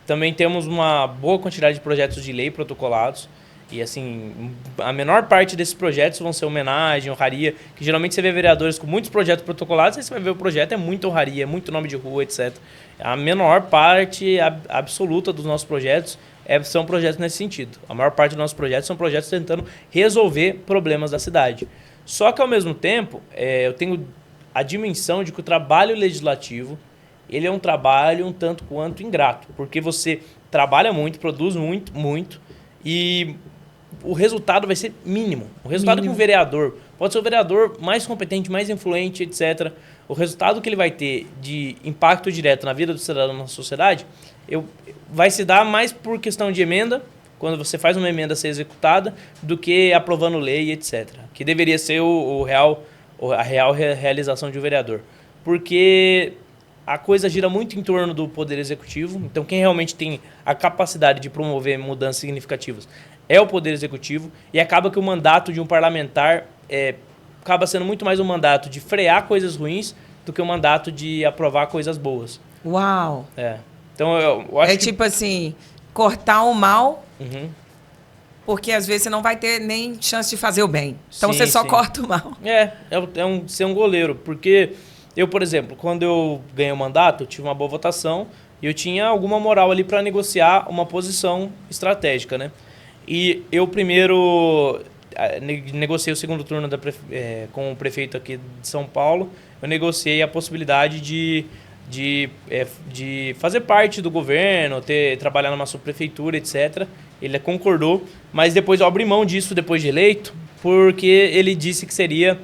Também temos uma boa quantidade de projetos de lei protocolados. E, assim, a menor parte desses projetos vão ser homenagem, honraria, que geralmente você vê vereadores com muitos projetos protocolados, aí você vai ver o projeto, é muita honraria, é muito nome de rua, etc. A menor parte absoluta dos nossos projetos são projetos nesse sentido. A maior parte dos nossos projetos são projetos tentando resolver problemas da cidade. Só que, ao mesmo tempo, eu tenho a dimensão de que o trabalho legislativo ele é um trabalho um tanto quanto ingrato, porque você trabalha muito, produz muito, muito, e o resultado vai ser mínimo. O resultado que um vereador, pode ser o vereador mais competente, mais influente, etc. O resultado que ele vai ter de impacto direto na vida do cidadão na sociedade vai se dar mais por questão de emenda, quando você faz uma emenda ser executada, do que aprovando lei, etc. Que deveria ser a real realização de um vereador. Porque a coisa gira muito em torno do poder executivo. Então, quem realmente tem a capacidade de promover mudanças significativas é o poder executivo. E acaba que o mandato de um parlamentar acaba sendo muito mais um mandato de frear coisas ruins do que um mandato de aprovar coisas boas. Uau! Então, eu acho que... tipo assim, cortar o mal porque às vezes você não vai ter nem chance de fazer o bem. Então Sim, você só sim. corta o mal. Ser um goleiro, porque eu, por exemplo, quando eu ganhei o mandato, eu tive uma boa votação e eu tinha alguma moral ali para negociar uma posição estratégica, né? E eu primeiro negociei o segundo turno com o prefeito aqui de São Paulo, eu negociei a possibilidade de fazer parte do governo, trabalhar numa subprefeitura, etc. Ele concordou, mas depois eu abri mão disso depois de eleito, porque ele disse que seria...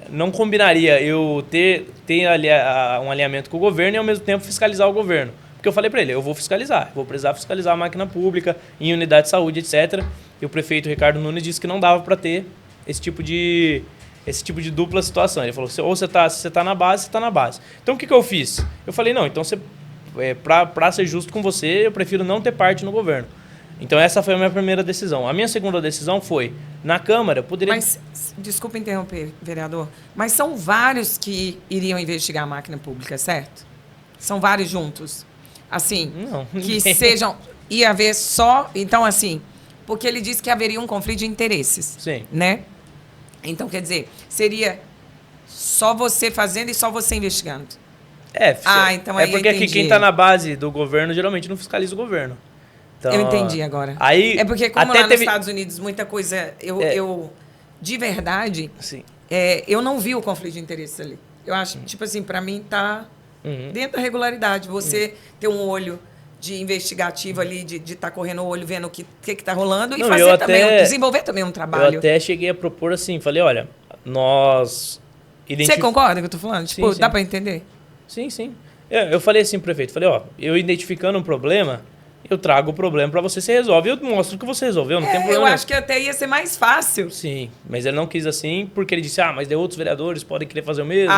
não combinaria eu ter um alinhamento com o governo e ao mesmo tempo fiscalizar o governo. Porque eu falei para ele, eu vou fiscalizar, vou precisar fiscalizar a máquina pública, em unidade de saúde, etc. E o prefeito Ricardo Nunes disse que não dava para ter esse tipo de dupla situação. Ele falou, ou se você tá na base, você tá na base. Então o que eu fiz? Eu falei, não, então para ser justo com você, eu prefiro não ter parte no governo. Então essa foi a minha primeira decisão. A minha segunda decisão foi, na Câmara, poderia... Mas, desculpa interromper, vereador, mas são vários que iriam investigar a máquina pública, certo? São vários juntos. Assim, Não, que sejam... Ia haver só... Então, assim, porque ele disse que haveria um conflito de interesses. Sim. Né? Então, quer dizer, seria só você fazendo e só você investigando. Então aí porque eu aqui entendi. quem está na base do governo geralmente não fiscaliza o governo. Então, Eu entendi agora. Aí, é porque como até lá nos Estados Unidos muita coisa... Eu de verdade, Sim. Eu não vi o conflito de interesses ali. Eu acho, tipo assim, para mim tá dentro da regularidade. Você ter um olho de investigativo ali, de estar correndo o olho, vendo o que está rolando e Não, fazer também, desenvolver também um trabalho. Eu até cheguei a propor assim, falei, olha, nós... Você concorda com o que eu tô falando? Tipo, sim. dá para entender? Sim, sim. Eu falei assim pro prefeito, falei, eu identificando um problema, eu trago o problema para você resolve. Eu mostro que você resolveu, não tem problema Eu nenhum. acho que até ia ser mais fácil. Sim, mas ele não quis assim, porque ele disse, mas daí outros vereadores podem querer fazer o mesmo.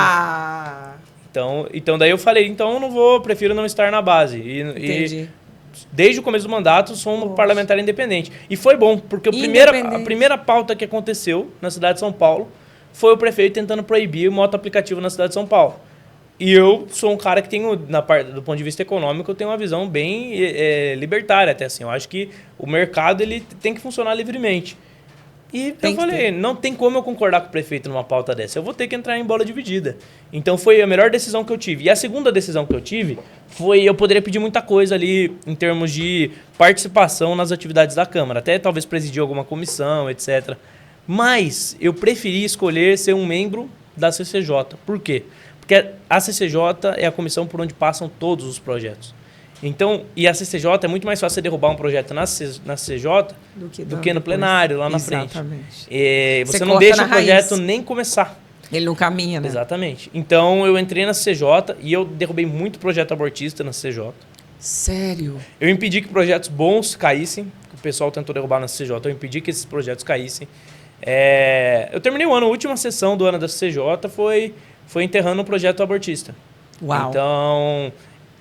Então daí eu falei, então eu não vou, prefiro não estar na base. Entendi. Desde o começo do mandato, sou um parlamentar independente. E foi bom, porque a primeira pauta que aconteceu na cidade de São Paulo foi o prefeito tentando proibir o moto aplicativo na cidade de São Paulo. E eu sou um cara que tenho, do ponto de vista econômico, eu tenho uma visão bem libertária até assim. Eu acho que o mercado ele tem que funcionar livremente. E eu falei, não tem como eu concordar com o prefeito numa pauta dessa. Eu vou ter que entrar em bola dividida. Então foi a melhor decisão que eu tive. E a segunda decisão que eu tive foi, eu poderia pedir muita coisa ali em termos de participação nas atividades da Câmara. Até talvez presidir alguma comissão, etc. Mas eu preferi escolher ser um membro da CCJ. Por quê? Porque a CCJ é a comissão por onde passam todos os projetos. Então, e a CCJ é muito mais fácil você derrubar um projeto na CCJ do que no plenário, lá na frente. Exatamente. Você não deixa o projeto nem começar. Ele não caminha, né? Exatamente. Então, eu entrei na CCJ e eu derrubei muito projeto abortista na CCJ. Sério? Eu impedi que projetos bons caíssem, que o pessoal tentou derrubar na CCJ, eu impedi que esses projetos caíssem. Eu terminei o ano, a última sessão do ano da CCJ foi enterrando um projeto abortista. Uau. Então...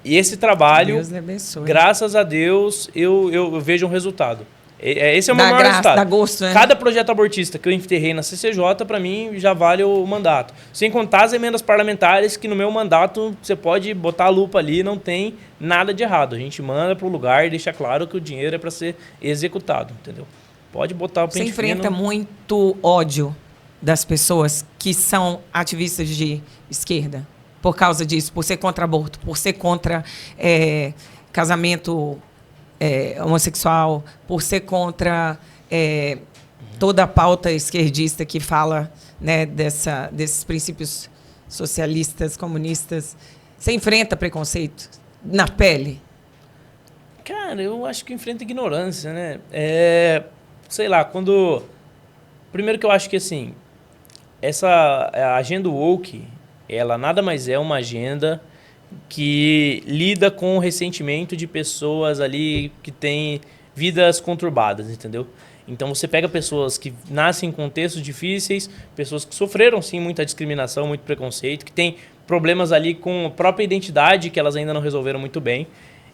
E esse trabalho, Deus abençoe. Graças a Deus, eu vejo um resultado. Esse é o meu maior resultado. Dá gosto, né? Cada projeto abortista que eu enterrei na CCJ, para mim, já vale o mandato. Sem contar as emendas parlamentares, que no meu mandato você pode botar a lupa ali, não tem nada de errado. A gente manda para o lugar e deixa claro que o dinheiro é para ser executado, entendeu? Pode botar o pente fino. Você enfrenta muito ódio das pessoas que são ativistas de esquerda? Por causa disso, por ser contra aborto, por ser contra casamento homossexual, por ser contra toda a pauta esquerdista que fala, né, desses princípios socialistas, comunistas. Você enfrenta preconceito na pele? Cara, eu acho que enfrenta ignorância, né? Sei lá, primeiro que eu acho que, assim, essa agenda woke... ela nada mais é uma agenda que lida com o ressentimento de pessoas ali que têm vidas conturbadas, entendeu? Então você pega pessoas que nascem em contextos difíceis, pessoas que sofreram sim muita discriminação, muito preconceito, que têm problemas ali com a própria identidade que elas ainda não resolveram muito bem.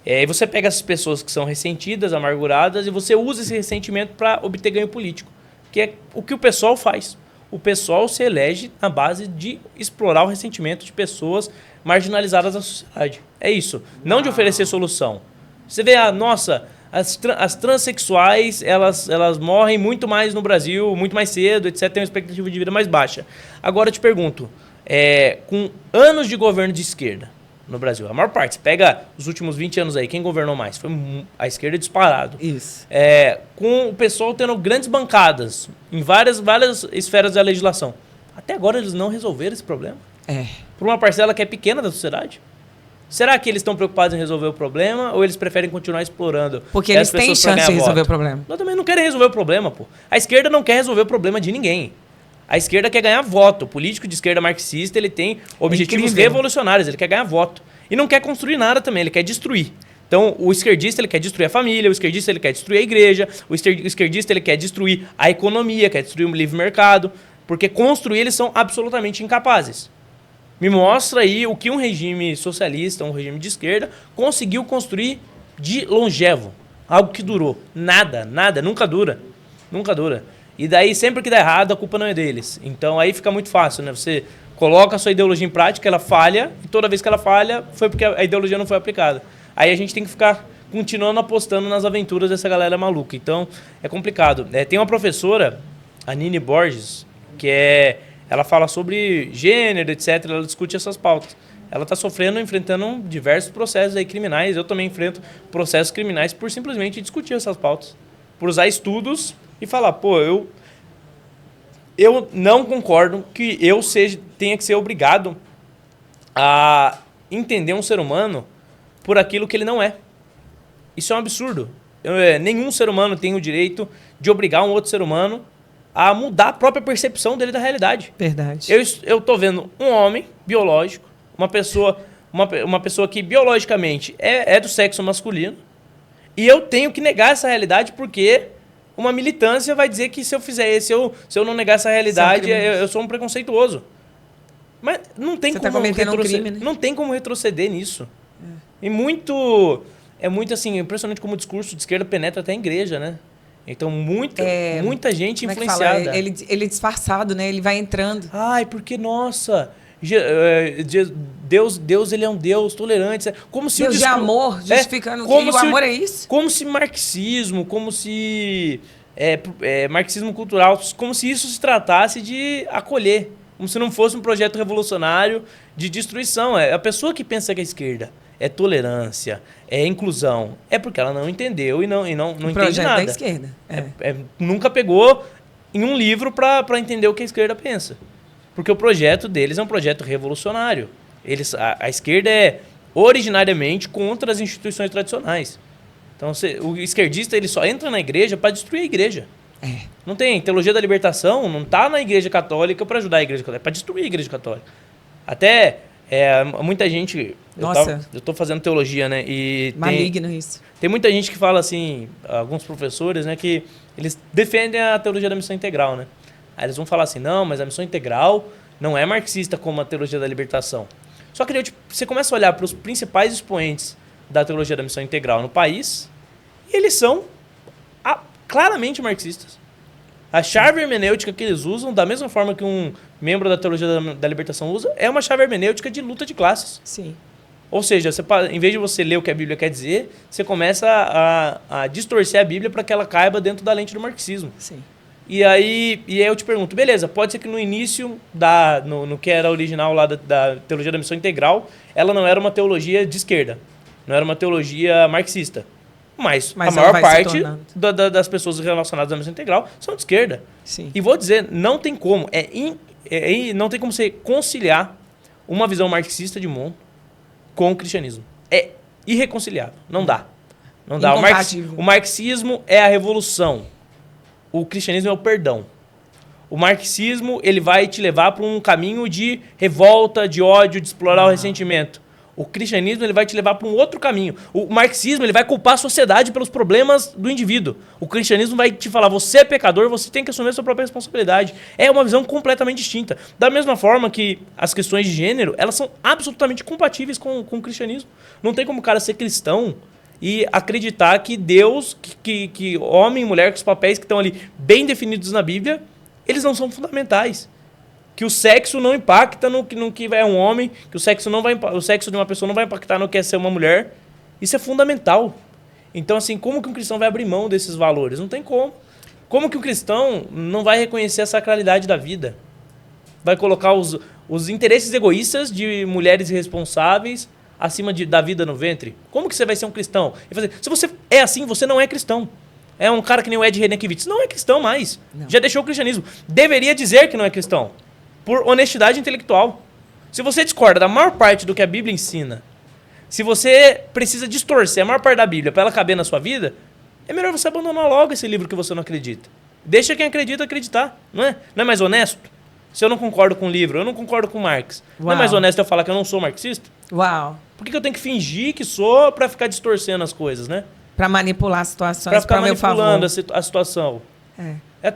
E você pega essas pessoas que são ressentidas, amarguradas, e você usa esse ressentimento para obter ganho político, que é o que o pessoal faz. O pessoal se elege na base de explorar o ressentimento de pessoas marginalizadas da sociedade. É isso. Não de oferecer solução. Você vê, As transexuais, elas morrem muito mais no Brasil, muito mais cedo, etc. Tem uma expectativa de vida mais baixa. Agora eu te pergunto, com anos de governo de esquerda no Brasil, a maior parte, você pega os últimos 20 anos aí, quem governou mais? Foi a esquerda disparado. Isso. Com o pessoal tendo grandes bancadas em várias esferas da legislação. Até agora eles não resolveram esse problema. Por uma parcela que é pequena da sociedade. Será que eles estão preocupados em resolver o problema ou eles preferem continuar explorando? Porque eles têm chance de resolver o problema. Nós também não querem resolver o problema, pô. A esquerda não quer resolver o problema de ninguém. A esquerda quer ganhar voto. O político de esquerda marxista, ele tem objetivos revolucionários, ele quer ganhar voto. E não quer construir nada também, ele quer destruir. Então, o esquerdista, ele quer destruir a família, o esquerdista, ele quer destruir a igreja, o esquerdista, ele quer destruir a economia, quer destruir o livre mercado, porque construir eles são absolutamente incapazes. Me mostra aí o que um regime socialista, um regime de esquerda, conseguiu construir de longevo. Algo que durou. Nada, nunca dura. Nunca dura. E daí, sempre que dá errado, a culpa não é deles. Então, aí fica muito fácil, né? Você coloca a sua ideologia em prática, ela falha, e toda vez que ela falha, foi porque a ideologia não foi aplicada. Aí a gente tem que ficar continuando apostando nas aventuras dessa galera maluca. Então, é complicado. Tem uma professora, a Nini Borges, ela fala sobre gênero, etc. Ela discute essas pautas. Ela está enfrentando diversos processos aí criminais. Eu também enfrento processos criminais por simplesmente discutir essas pautas. Por usar estudos e falar, pô, eu não concordo que eu tenha que ser obrigado a entender um ser humano por aquilo que ele não é. Isso é um absurdo. Nenhum ser humano tem o direito de obrigar um outro ser humano a mudar a própria percepção dele da realidade. Verdade. Eu tô vendo um homem biológico, uma pessoa que biologicamente é do sexo masculino, e eu tenho que negar essa realidade porque uma militância vai dizer que se eu não negar essa realidade, eu sou um preconceituoso. Mas não tem como cometendo um crime, né? Não tem como retroceder nisso. É muito assim, impressionante como o discurso de esquerda penetra até a igreja, né? Então, muita gente influenciada. Ele disfarçado, né? Ele vai entrando. Ai, porque, nossa, Deus ele é um Deus tolerante. Como se Deus de amor, justificando como o amor é isso? Como se marxismo, marxismo cultural, como se isso se tratasse de acolher. Como se não fosse um projeto revolucionário de destruição. A pessoa que pensa que a esquerda é tolerância, é inclusão, é porque ela não entendeu e não entende projeto nada. Da esquerda. Nunca pegou em um livro para entender o que a esquerda pensa. Porque o projeto deles é um projeto revolucionário. A esquerda é originariamente contra as instituições tradicionais. Então, o esquerdista ele só entra na igreja para destruir a igreja. Não tem teologia da libertação, não está na igreja católica para ajudar a igreja católica, é para destruir a igreja católica. Até muita gente... Eu estou fazendo teologia, né? Maligno isso. Tem muita gente que fala assim, alguns professores, né, que eles defendem a teologia da missão integral, né? Aí eles vão falar assim, não, mas a missão integral não é marxista como a teologia da libertação. Só que você começa a olhar para os principais expoentes da teologia da missão integral no país, e eles são claramente marxistas. A chave hermenêutica que eles usam, da mesma forma que um membro da teologia da libertação usa, é uma chave hermenêutica de luta de classes. Sim. Ou seja, em vez de você ler o que a Bíblia quer dizer, você começa a distorcer a Bíblia para que ela caiba dentro da lente do marxismo. Sim. E aí eu te pergunto, beleza, pode ser que no início, no que era original lá da teologia da missão integral, ela não era uma teologia de esquerda, não era uma teologia marxista. Mas a maior parte das pessoas relacionadas à missão integral são de esquerda. Sim. E vou dizer, não tem como, não tem como você conciliar uma visão marxista de mundo com o cristianismo. É irreconciliável, não dá. Não dá. O marxismo é a revolução. O cristianismo é o perdão. O marxismo ele vai te levar para um caminho de revolta, de ódio, de explorar o ressentimento. O cristianismo ele vai te levar para um outro caminho. O marxismo ele vai culpar a sociedade pelos problemas do indivíduo. O cristianismo vai te falar, você é pecador, você tem que assumir a sua própria responsabilidade. É uma visão completamente distinta. Da mesma forma que as questões de gênero, elas são absolutamente compatíveis com o cristianismo. Não tem como o cara ser cristão e acreditar que Deus, que homem e mulher, que os papéis que estão ali bem definidos na Bíblia, eles não são fundamentais. Que o sexo não impacta no que é um homem, que o sexo de uma pessoa não vai impactar no que é ser uma mulher. Isso é fundamental. Então, assim, como que um cristão vai abrir mão desses valores? Não tem como. Como que um cristão não vai reconhecer a sacralidade da vida? Vai colocar os interesses egoístas de mulheres irresponsáveis acima da vida no ventre? Como que você vai ser um cristão? Se você é assim, você não é cristão. É um cara que nem o Ed Renekiewicz. Não é cristão mais. Não. Já deixou o cristianismo. Deveria dizer que não é cristão. Por honestidade intelectual. Se você discorda da maior parte do que a Bíblia ensina, se você precisa distorcer a maior parte da Bíblia para ela caber na sua vida, é melhor você abandonar logo esse livro que você não acredita. Deixa quem acredita acreditar. Não é? Não é mais honesto? Se eu não concordo com o livro, eu não concordo com Marx. Uau. Não é mais honesto eu falar que eu não sou marxista? Uau. Por que eu tenho que fingir que sou para ficar distorcendo as coisas, né? Para manipular situações para ficar manipulando a situação. É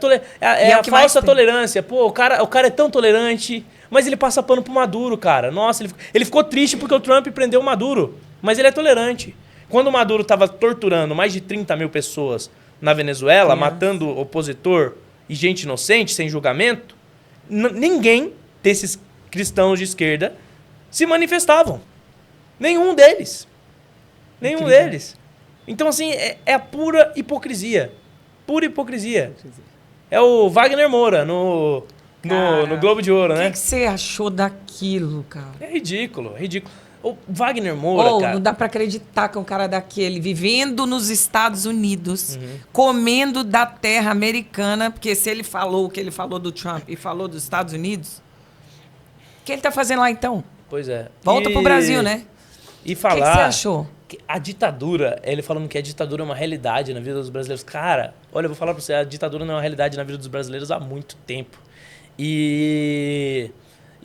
a falsa tolerância. Pô, o cara é tão tolerante, mas ele passa pano pro Maduro, cara. Nossa, ele ficou triste porque o Trump prendeu o Maduro. Mas ele é tolerante. Quando o Maduro estava torturando mais de 30 mil pessoas na Venezuela, matando opositor e gente inocente, sem julgamento, ninguém desses cristãos de esquerda se manifestavam. Nenhum deles. Nenhum deles. Então, assim, é a pura hipocrisia. Pura hipocrisia. É o Wagner Moura no Globo de Ouro, né? O que você achou daquilo, cara? É ridículo, é ridículo. O Wagner Moura, cara... Não dá pra acreditar que um cara daquele, vivendo nos Estados Unidos, comendo da terra americana, porque se ele falou o que ele falou do Trump e falou dos Estados Unidos, o que ele tá fazendo lá, então? Pois é. Volta pro Brasil, né? E falar... O que você achou? A ditadura, ele falando que a ditadura é uma realidade na vida dos brasileiros. Cara, olha, eu vou falar pra você, a ditadura não é uma realidade na vida dos brasileiros há muito tempo. E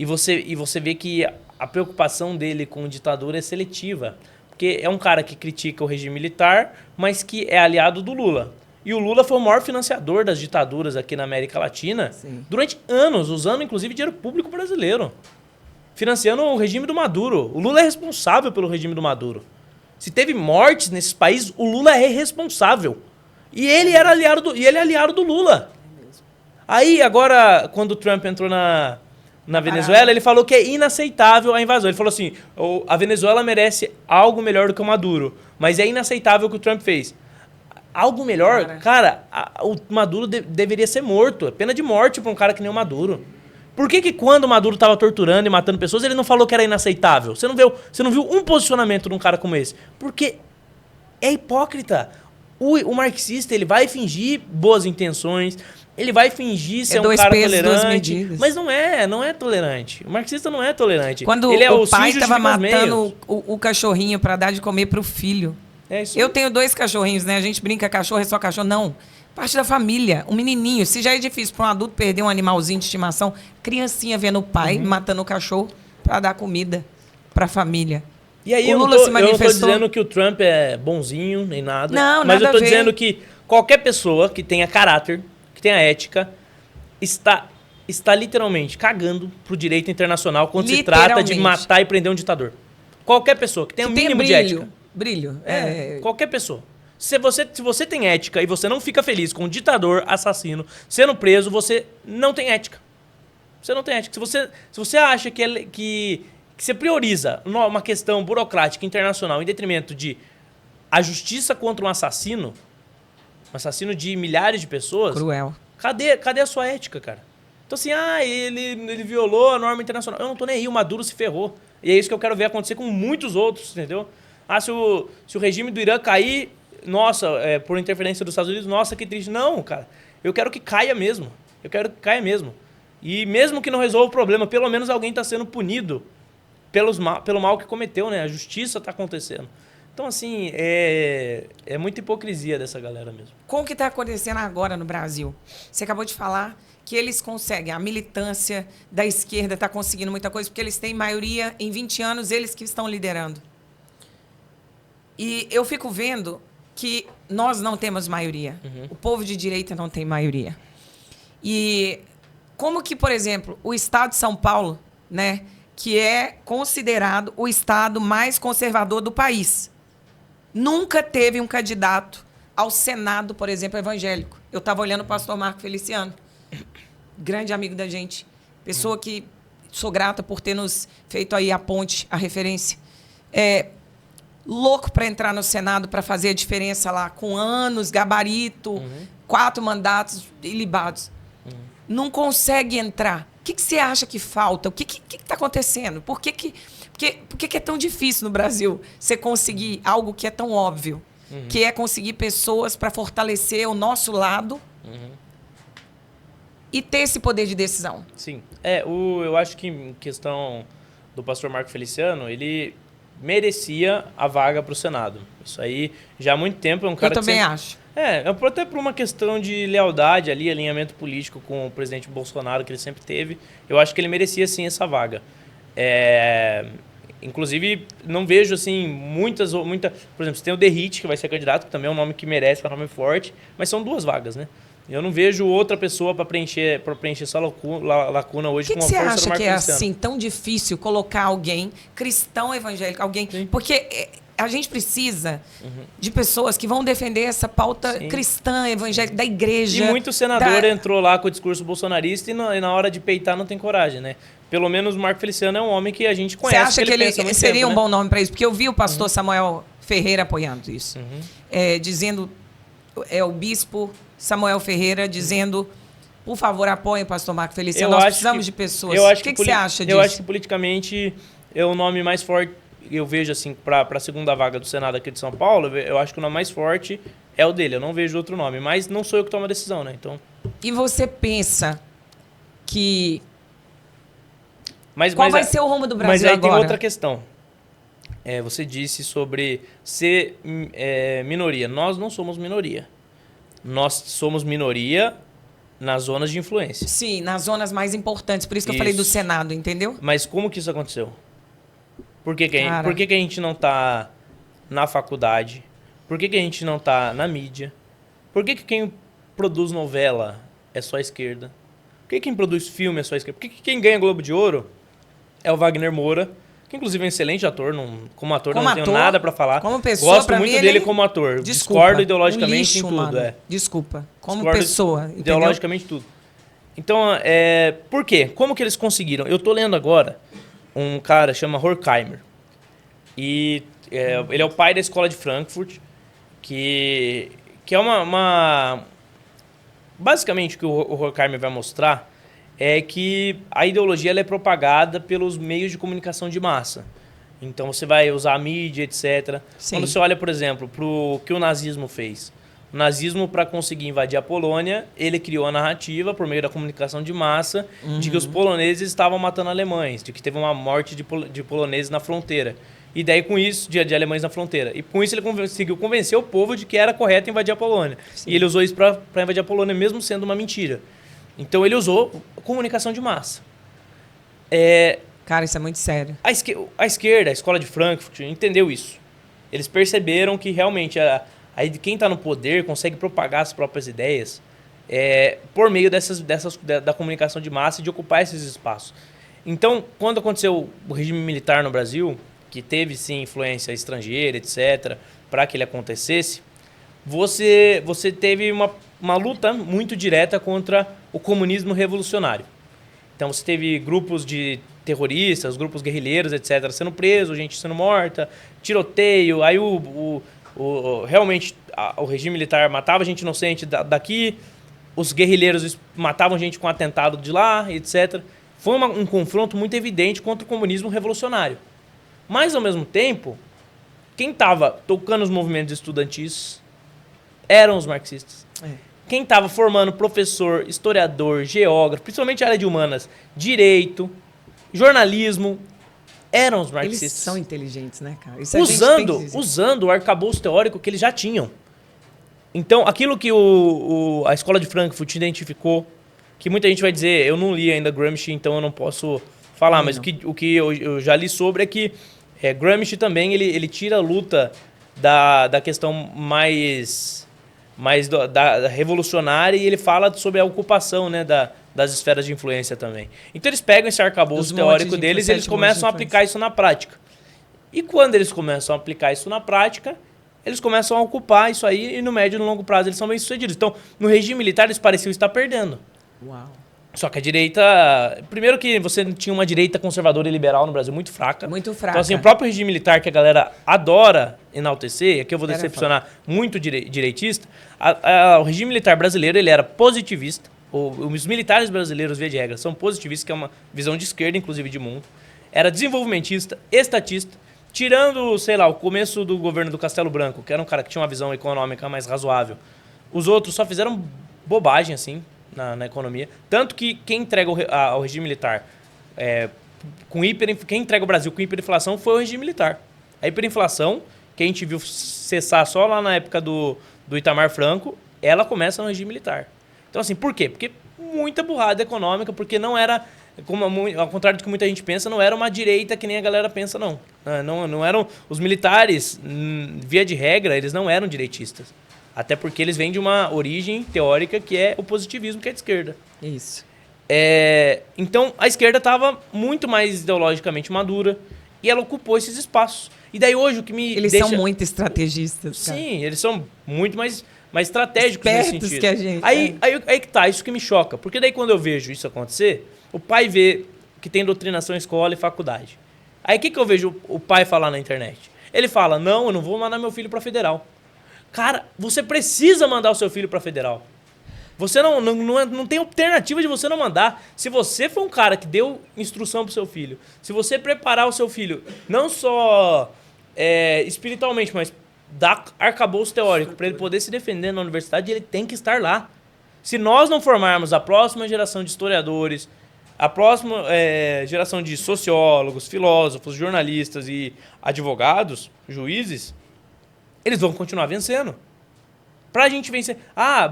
você vê que a preocupação dele com ditadura é seletiva. Porque é um cara que critica o regime militar, mas que é aliado do Lula. E o Lula foi o maior financiador das ditaduras aqui na América Latina. Sim. Durante anos, usando inclusive dinheiro público brasileiro. Financiando o regime do Maduro. O Lula é responsável pelo regime do Maduro. Se teve mortes nesses países, o Lula é responsável. E ele era aliado do Lula. Aí, agora, quando o Trump entrou na Venezuela, ele falou que é inaceitável a invasão. Ele falou assim, a Venezuela merece algo melhor do que o Maduro, mas é inaceitável o que o Trump fez. Algo melhor? Cara, o Maduro deveria ser morto. É pena de morte para um cara que nem o Maduro. Por que quando o Maduro estava torturando e matando pessoas, ele não falou que era inaceitável? Você não viu um posicionamento de um cara como esse? Porque é hipócrita. O marxista, ele vai fingir boas intenções, ele vai fingir ser um cara tolerante, mas não é tolerante. O marxista não é tolerante. Quando ele o pai estava matando o cachorrinho para dar de comer para o filho. É isso. Eu tenho 2 cachorrinhos, né? A gente brinca, cachorro é só cachorro. Não. Parte da família, um menininho. Se já é difícil para um adulto perder um animalzinho de estimação, criancinha vendo o pai matando o cachorro para dar comida para a família. E aí eu não tô dizendo que o Trump é bonzinho, nem nada. Não, mas nada eu tô a ver. dizendo que qualquer pessoa que tenha caráter, que tenha ética, está literalmente cagando pro direito internacional quando se trata de matar e prender um ditador. Qualquer pessoa que tenha um mínimo de ética. Brilho. Qualquer pessoa. Se você tem ética e você não fica feliz com um ditador, assassino, sendo preso, você não tem ética. Você não tem ética. Se você acha que você prioriza uma questão burocrática internacional em detrimento de a justiça contra um assassino de milhares de pessoas... Cruel. Cadê a sua ética, cara? Então assim, ele violou a norma internacional. Eu não tô nem aí, o Maduro se ferrou. E é isso que eu quero ver acontecer com muitos outros, entendeu? Se o regime do Irã cair... Nossa, por interferência dos Estados Unidos, nossa, que triste. Não, cara. Eu quero que caia mesmo. E mesmo que não resolva o problema, pelo menos alguém está sendo punido pelo mal que cometeu, né? A justiça está acontecendo. Então, assim, é muita hipocrisia dessa galera mesmo. Com o que está acontecendo agora no Brasil? Você acabou de falar que eles conseguem, a militância da esquerda está conseguindo muita coisa, porque eles têm maioria em 20 anos, eles que estão liderando. E eu fico vendo que nós não temos maioria. O povo de direita não tem maioria. E como que, por exemplo, o estado de São Paulo, né, que é considerado o estado mais conservador do país, nunca teve um candidato ao Senado, por exemplo, evangélico. Eu estava olhando o pastor Marco Feliciano, grande amigo da gente, pessoa que sou grata por ter nos feito aí a ponte, a referência. louco para entrar no Senado para fazer a diferença lá, com anos, gabarito, 4 mandatos ilibados. Não consegue entrar. O que você acha que falta? O que está acontecendo? Por que é tão difícil no Brasil você conseguir algo que é tão óbvio? Que é conseguir pessoas para fortalecer o nosso lado e ter esse poder de decisão. Sim. Eu acho que em questão do pastor Marco Feliciano, ele merecia a vaga para o Senado. Isso aí, já há muito tempo, é um cara Eu também acho. Até por uma questão de lealdade ali, alinhamento político com o presidente Bolsonaro, que ele sempre teve, eu acho que ele merecia, sim, essa vaga. Inclusive, não vejo, assim, muita... Por exemplo, você tem o Derrite, que vai ser candidato, que também é um nome que merece, é um nome forte, mas são 2 vagas, né? Eu não vejo outra pessoa para preencher essa lacuna hoje com uma força do Marco Feliciano. Por que você acha que é assim tão difícil colocar alguém cristão evangélico, alguém... Sim. Porque a gente precisa de pessoas que vão defender essa pauta cristã, evangélica, da igreja. E muito senador entrou lá com o discurso bolsonarista e na hora de peitar não tem coragem, né? Pelo menos o Marco Feliciano é um homem que a gente conhece. Você acha que ele seria um bom nome para isso? Porque eu vi o pastor Samuel Ferreira apoiando isso. Dizendo... o bispo Samuel Ferreira dizendo, por favor, apoiem o pastor Marco Feliciano. Nós precisamos de pessoas. O que você acha disso? Eu acho que politicamente é o nome mais forte, eu vejo assim, para a segunda vaga do Senado aqui de São Paulo, eu acho que o nome mais forte é o dele. Eu não vejo outro nome, mas não sou eu que tomo a decisão, né? Então... E você pensa que... Qual vai ser o rumo do Brasil agora? Mas aí tem outra questão. Você disse sobre ser minoria. Nós não somos minoria. Nós somos minoria nas zonas de influência. Sim, nas zonas mais importantes. Por isso que eu falei do Senado, entendeu? Mas como que isso aconteceu? Por que a gente não está na faculdade? Por que a gente não está na mídia? Por que quem produz novela é só a esquerda? Por que quem produz filme é só a esquerda? Por que quem ganha Globo de Ouro é o Wagner Moura? Que inclusive é um excelente ator, como ator não tenho nada para falar. Como pessoa, gosto muito dele como ator. Discordo ideologicamente em tudo. Mano. Desculpa. Como pessoa, ideologicamente tudo. Então, por quê? Como que eles conseguiram? Eu tô lendo agora um cara chama Horkheimer. E ele é o pai da escola de Frankfurt, que é basicamente o que o Horkheimer vai mostrar é que a ideologia ela é propagada pelos meios de comunicação de massa. Então, você vai usar a mídia, etc. Sim. Quando você olha, por exemplo, para o que o nazismo fez. O nazismo, para conseguir invadir a Polônia, ele criou a narrativa, por meio da comunicação de massa, de que os poloneses estavam matando alemães, de que teve uma morte de poloneses na fronteira. E daí, com isso, de alemães na fronteira. E com isso, ele conseguiu convencer o povo de que era correto invadir a Polônia. Sim. E ele usou isso para invadir a Polônia, mesmo sendo uma mentira. Então, ele usou comunicação de massa. Cara, isso é muito sério. A esquerda, a escola de Frankfurt, entendeu isso. Eles perceberam que, realmente, quem está no poder consegue propagar as próprias ideias por meio da comunicação de massa e de ocupar esses espaços. Então, quando aconteceu o regime militar no Brasil, que teve, sim, influência estrangeira, etc., para que ele acontecesse, você teve uma luta muito direta contra o comunismo revolucionário. Então, você teve grupos de terroristas, grupos guerrilheiros, etc., sendo presos, gente sendo morta, tiroteio. Aí, realmente, o regime militar matava gente inocente daqui, os guerrilheiros matavam gente com atentado de lá, etc. Foi um confronto muito evidente contra o comunismo revolucionário. Mas, ao mesmo tempo, quem estava tocando os movimentos estudantis eram os marxistas. Quem estava formando professor, historiador, geógrafo, principalmente a área de humanas, direito, jornalismo, eram os marxistas. Eles são inteligentes, né, cara? Isso usando o arcabouço teórico que eles já tinham. Então, aquilo que a escola de Frankfurt identificou, que muita gente vai dizer, eu não li ainda Gramsci, então eu não posso falar, mas o que eu já li sobre é que Gramsci também ele tira a luta da questão mais da revolucionária e ele fala sobre a ocupação, né, das esferas de influência também. Então eles pegam esse arcabouço teórico deles e eles começam a aplicar isso na prática. E quando eles começam a aplicar isso na prática, eles começam a ocupar isso aí e no médio e no longo prazo eles são bem-sucedidos. Então, no regime militar eles pareciam estar perdendo. Uau. Só que a direita... Primeiro que você tinha uma direita conservadora e liberal no Brasil muito fraca. Muito fraca. Então, assim, o próprio regime militar que a galera adora enaltecer, e aqui eu vou decepcionar muito direitista, o regime militar brasileiro, ele era positivista. Os militares brasileiros, via de regra, são positivistas, que é uma visão de esquerda, inclusive, de mundo. Era desenvolvimentista, estatista, tirando, sei lá, o começo do governo do Castelo Branco, que era um cara que tinha uma visão econômica mais razoável. Os outros só fizeram bobagem, assim, na economia. Tanto que quem entrega ao regime militar, quem entrega o Brasil com hiperinflação foi o regime militar. A hiperinflação, que a gente viu cessar só lá na época do Itamar Franco, ela começa no regime militar. Então, assim, por quê? Porque muita burrada econômica, porque não era, ao contrário do que muita gente pensa, não era uma direita que nem a galera pensa, não. Não eram os militares, via de regra, eles não eram direitistas. Até porque eles vêm de uma origem teórica que é o positivismo, que é de esquerda. Isso. Então, a esquerda estava muito mais ideologicamente madura e ela ocupou esses espaços. E daí hoje o que me Eles são muito estrategistas, cara. Sim, eles são muito mais estratégicos espertos nesse sentido. Que a gente. Aí que tá, isso que me choca. Porque daí quando eu vejo isso acontecer, o pai vê que tem doutrinação em escola e faculdade. Aí o que eu vejo o pai falar na internet? Ele fala, não, eu não vou mandar meu filho pra federal. Cara, você precisa mandar o seu filho pra federal. Você não tem alternativa de você não mandar. Se você for um cara que deu instrução pro seu filho, se você preparar o seu filho, não só espiritualmente, mas dar arcabouço teórico para ele poder se defender na universidade, ele tem que estar lá. Se nós não formarmos a próxima geração de historiadores, a próxima geração de sociólogos, filósofos, jornalistas e advogados, juízes, eles vão continuar vencendo. Pra gente vencer...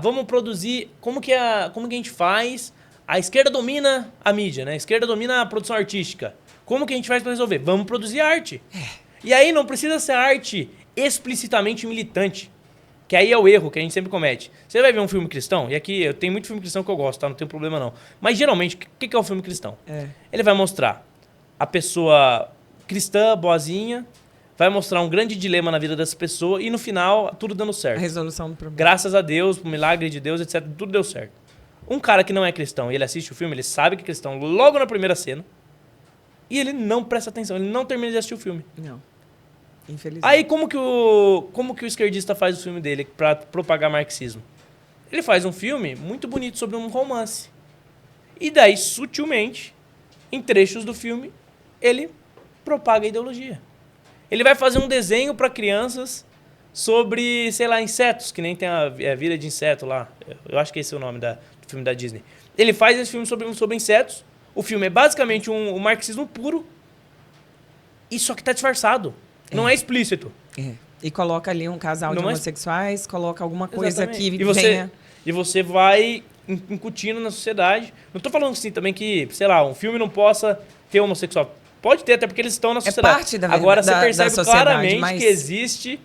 vamos produzir... Como que a gente faz? A esquerda domina a mídia, né? A esquerda domina a produção artística. Como que a gente faz pra resolver? Vamos produzir arte. E aí não precisa ser arte explicitamente militante. Que aí é o erro que a gente sempre comete. Você vai ver um filme cristão, e aqui eu tenho muito filme cristão que eu gosto, tá? Não tem problema não. Mas geralmente, o que é o filme cristão? Ele vai mostrar a pessoa cristã, boazinha, vai mostrar um grande dilema na vida dessa pessoa e no final, tudo dando certo. A resolução do problema. Graças a Deus, o milagre de Deus, etc. Tudo deu certo. Um cara que não é cristão e ele assiste o filme, ele sabe que é cristão logo na primeira cena e ele não presta atenção, ele não termina de assistir o filme. Não. Infelizmente. Aí como que o esquerdista faz o filme dele pra propagar marxismo? Ele faz um filme muito bonito sobre um romance. E daí, sutilmente, em trechos do filme, ele propaga a ideologia. Ele vai fazer um desenho para crianças sobre, sei lá, insetos, que nem tem a vida de inseto lá. Eu acho que esse é o nome do filme da Disney. Ele faz esse filme sobre insetos. O filme é basicamente um marxismo puro. E só que tá disfarçado. Não é explícito. E coloca ali um casal de homossexuais, coloca alguma coisa que E você vai incutindo na sociedade. Não tô falando assim também que, sei lá, um filme não possa ter homossexual. Pode ter, até porque eles estão na sociedade. Parte da Agora você percebe claramente que existe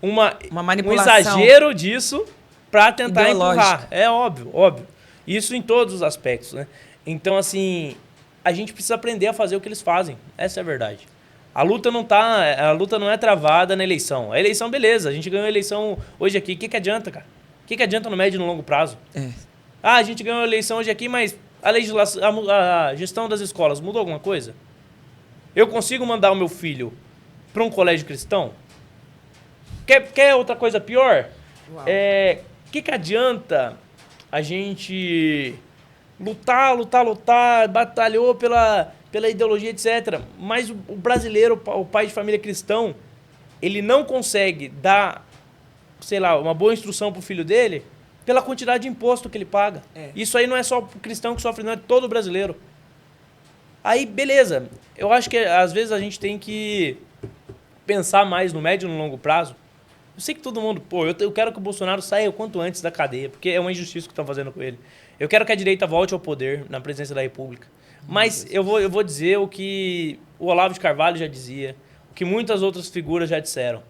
um exagero disso para tentar empurrar. É óbvio, óbvio. Isso em todos os aspectos, né? Então, assim, a gente precisa aprender a fazer o que eles fazem. Essa é a verdade. A luta não é travada na eleição. A eleição, beleza. A gente ganhou a eleição hoje aqui. O que adianta, cara? O que adianta no médio e no longo prazo? A gente ganhou a eleição hoje aqui, mas a gestão das escolas mudou alguma coisa? Eu consigo mandar o meu filho para um colégio cristão? Quer outra coisa pior? O que adianta a gente lutar, batalhou pela ideologia, etc. Mas o brasileiro, o pai de família cristão, ele não consegue dar, sei lá, uma boa instrução pro filho dele pela quantidade de imposto que ele paga. Isso aí não é só o cristão que sofre, não, é todo brasileiro. Aí, beleza. Eu acho que às vezes a gente tem que pensar mais no médio e no longo prazo. Eu sei que todo mundo... eu quero que o Bolsonaro saia o quanto antes da cadeia, porque é uma injustiça que estão fazendo com ele. Eu quero que a direita volte ao poder na presidência da República. Mas eu vou dizer o que o Olavo de Carvalho já dizia, o que muitas outras figuras já disseram.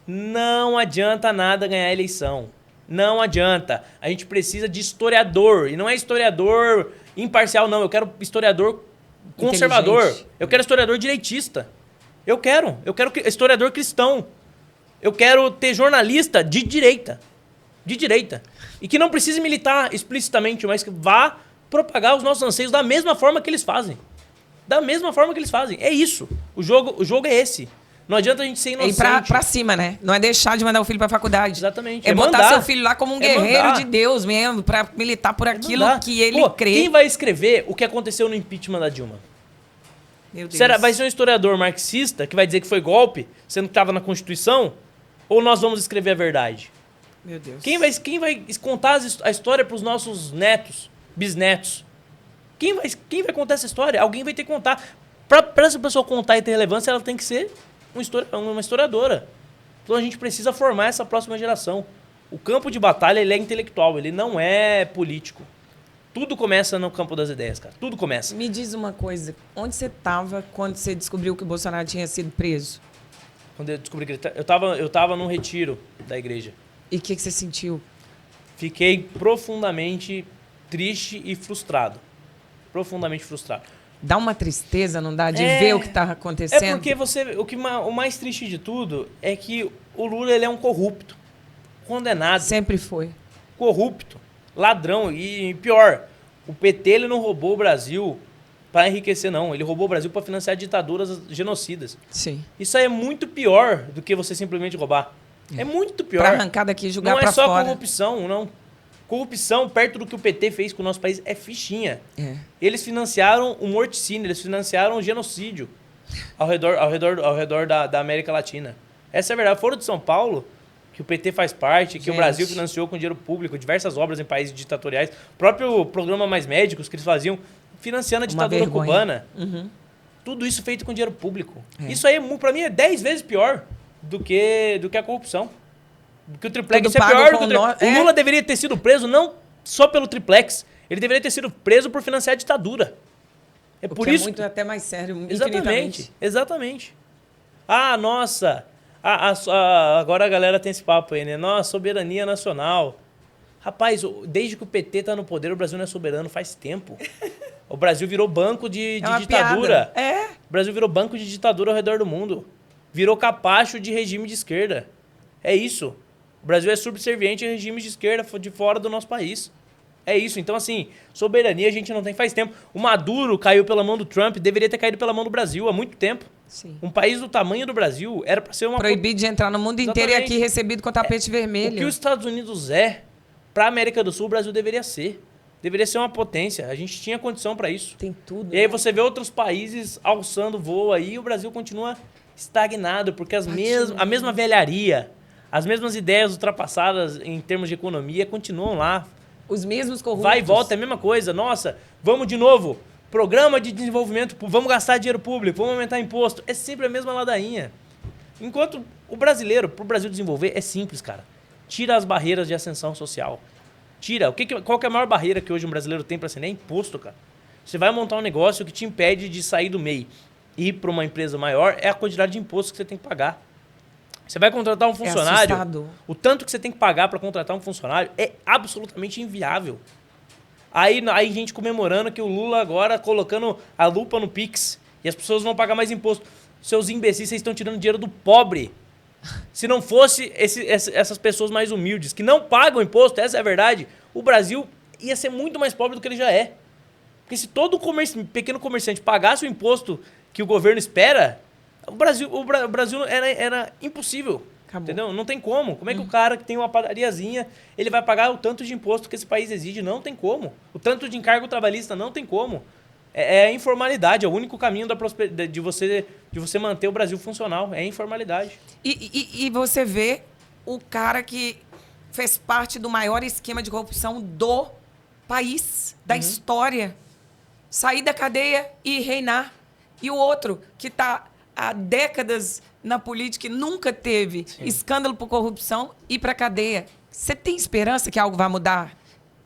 Não adianta nada ganhar a eleição. Não adianta. A gente precisa de historiador. E não é historiador imparcial, não. Eu quero historiador conservador. Eu quero historiador direitista. Eu quero historiador cristão. Eu quero ter jornalista de direita. De direita. E que não precise militar explicitamente, mas que vá propagar os nossos anseios da mesma forma que eles fazem. Da mesma forma que eles fazem. É isso. O jogo é esse. Não adianta a gente ser inocente. É ir pra cima, né? Não é deixar de mandar o filho pra faculdade. Exatamente. É botar seu filho lá como um guerreiro mandar. de Deus mesmo, pra militar por aquilo que ele crê. Quem vai escrever o que aconteceu no impeachment da Dilma? Meu Deus. Será, vai ser um historiador marxista que vai dizer que foi golpe, sendo que estava na Constituição? Ou nós vamos escrever a verdade? Meu Deus. Quem vai contar a história para os nossos netos, bisnetos? Quem vai contar essa história? Alguém vai ter que contar. Para essa pessoa contar e ter relevância, ela tem que ser uma historiadora. Então a gente precisa formar essa próxima geração. O campo de batalha ele é intelectual, ele não é político. Tudo começa no campo das ideias, cara. Tudo começa. Me diz uma coisa. Onde você estava quando você descobriu que o Bolsonaro tinha sido preso? Quando eu descobri que eu tava num retiro da igreja. E o que você sentiu? Fiquei profundamente triste e frustrado. Profundamente frustrado. Dá uma tristeza, não dá? De ver o que está acontecendo? É porque o mais triste de tudo é que o Lula ele é um corrupto. Condenado. Sempre foi. Corrupto. Ladrão. E pior, o PT ele não roubou o Brasil para enriquecer, não. Ele roubou o Brasil para financiar ditaduras genocidas. Sim. Isso aí é muito pior do que você simplesmente roubar. É muito pior. Para arrancar daqui e jogar para Não fora. é só corrupção, não. Corrupção, perto do que o PT fez com o nosso país, é fichinha. É. Eles financiaram o morticínio, eles financiaram o genocídio ao redor da América Latina. Essa é a verdade. Fora de São Paulo, que o PT faz parte, que o Brasil financiou com dinheiro público diversas obras em países ditatoriais, o próprio programa Mais Médicos que eles faziam, financiando a ditadura cubana. Uhum. Tudo isso feito com dinheiro público. É. Isso aí, pra mim, é 10 vezes pior do que a corrupção. Porque o triplex isso é pior do que o Lula deveria ter sido preso não só pelo triplex, ele deveria ter sido preso por financiar a ditadura. É por isso. É muito até mais sério, Exatamente. Ah, nossa. Agora a galera tem esse papo aí, né? Nossa, soberania nacional. Rapaz, desde que o PT tá no poder, o Brasil não é soberano faz tempo. O Brasil virou banco de ditadura. Piada. É. O Brasil virou banco de ditadura ao redor do mundo. Virou capacho de regime de esquerda. É isso. O Brasil é subserviente a regimes de esquerda de fora do nosso país. É isso. Então, assim, soberania a gente não tem faz tempo. O Maduro caiu pela mão do Trump, deveria ter caído pela mão do Brasil há muito tempo. Sim. Um país do tamanho do Brasil era para ser uma... Proibido de entrar no mundo inteiro e aqui recebido com tapete vermelho. O que os Estados Unidos para a América do Sul, o Brasil deveria ser. Deveria ser uma potência. A gente tinha condição para isso. Tem tudo. E aí você vê outros países alçando voo aí e o Brasil continua estagnado, porque a mesma velharia... As mesmas ideias ultrapassadas em termos de economia continuam lá. Os mesmos corruptos. Vai e volta, é a mesma coisa. Nossa, vamos de novo. Programa de desenvolvimento, vamos gastar dinheiro público, vamos aumentar imposto. É sempre a mesma ladainha. Enquanto o brasileiro, para o Brasil desenvolver, é simples, cara. Tira as barreiras de ascensão social. Tira. Qual que é a maior barreira que hoje um brasileiro tem para ascender? É imposto, cara. Você vai montar um negócio que te impede de sair do MEI e ir para uma empresa maior, é a quantidade de imposto que você tem que pagar. Você vai contratar um funcionário, o tanto que você tem que pagar para contratar um funcionário é absolutamente inviável. Aí gente comemorando que o Lula agora colocando a lupa no Pix e as pessoas vão pagar mais imposto. Seus imbecis, vocês estão tirando dinheiro do pobre. Se não fosse essas pessoas mais humildes que não pagam imposto, essa é a verdade, o Brasil ia ser muito mais pobre do que ele já é. Porque se todo pequeno comerciante pagasse o imposto que o governo espera... O Brasil era impossível. Acabou. Entendeu? Não tem como. Como é que o cara que tem uma padariazinha, ele vai pagar o tanto de imposto que esse país exige? Não tem como. O tanto de encargo trabalhista, não tem como. É a informalidade, é o único caminho de você manter o Brasil funcional. É a informalidade. E você vê o cara que fez parte do maior esquema de corrupção do país, da história, sair da cadeia e reinar. E o outro que está há décadas na política e nunca teve escândalo por corrupção e para cadeia. Você tem esperança que algo vai mudar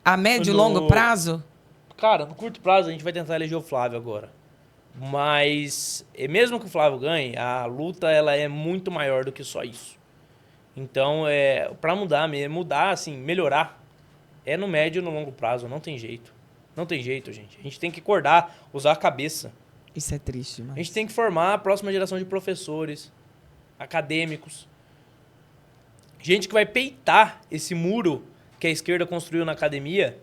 a médio e longo prazo? Cara, no curto prazo a gente vai tentar eleger o Flávio agora. Mas mesmo que o Flávio ganhe, a luta ela é muito maior do que só isso. Então, para mudar assim, melhorar, é no médio e no longo prazo, não tem jeito. Não tem jeito, gente. A gente tem que acordar, usar a cabeça. Isso é triste, mas... A gente tem que formar a próxima geração de professores, acadêmicos. Gente que vai peitar esse muro que a esquerda construiu na academia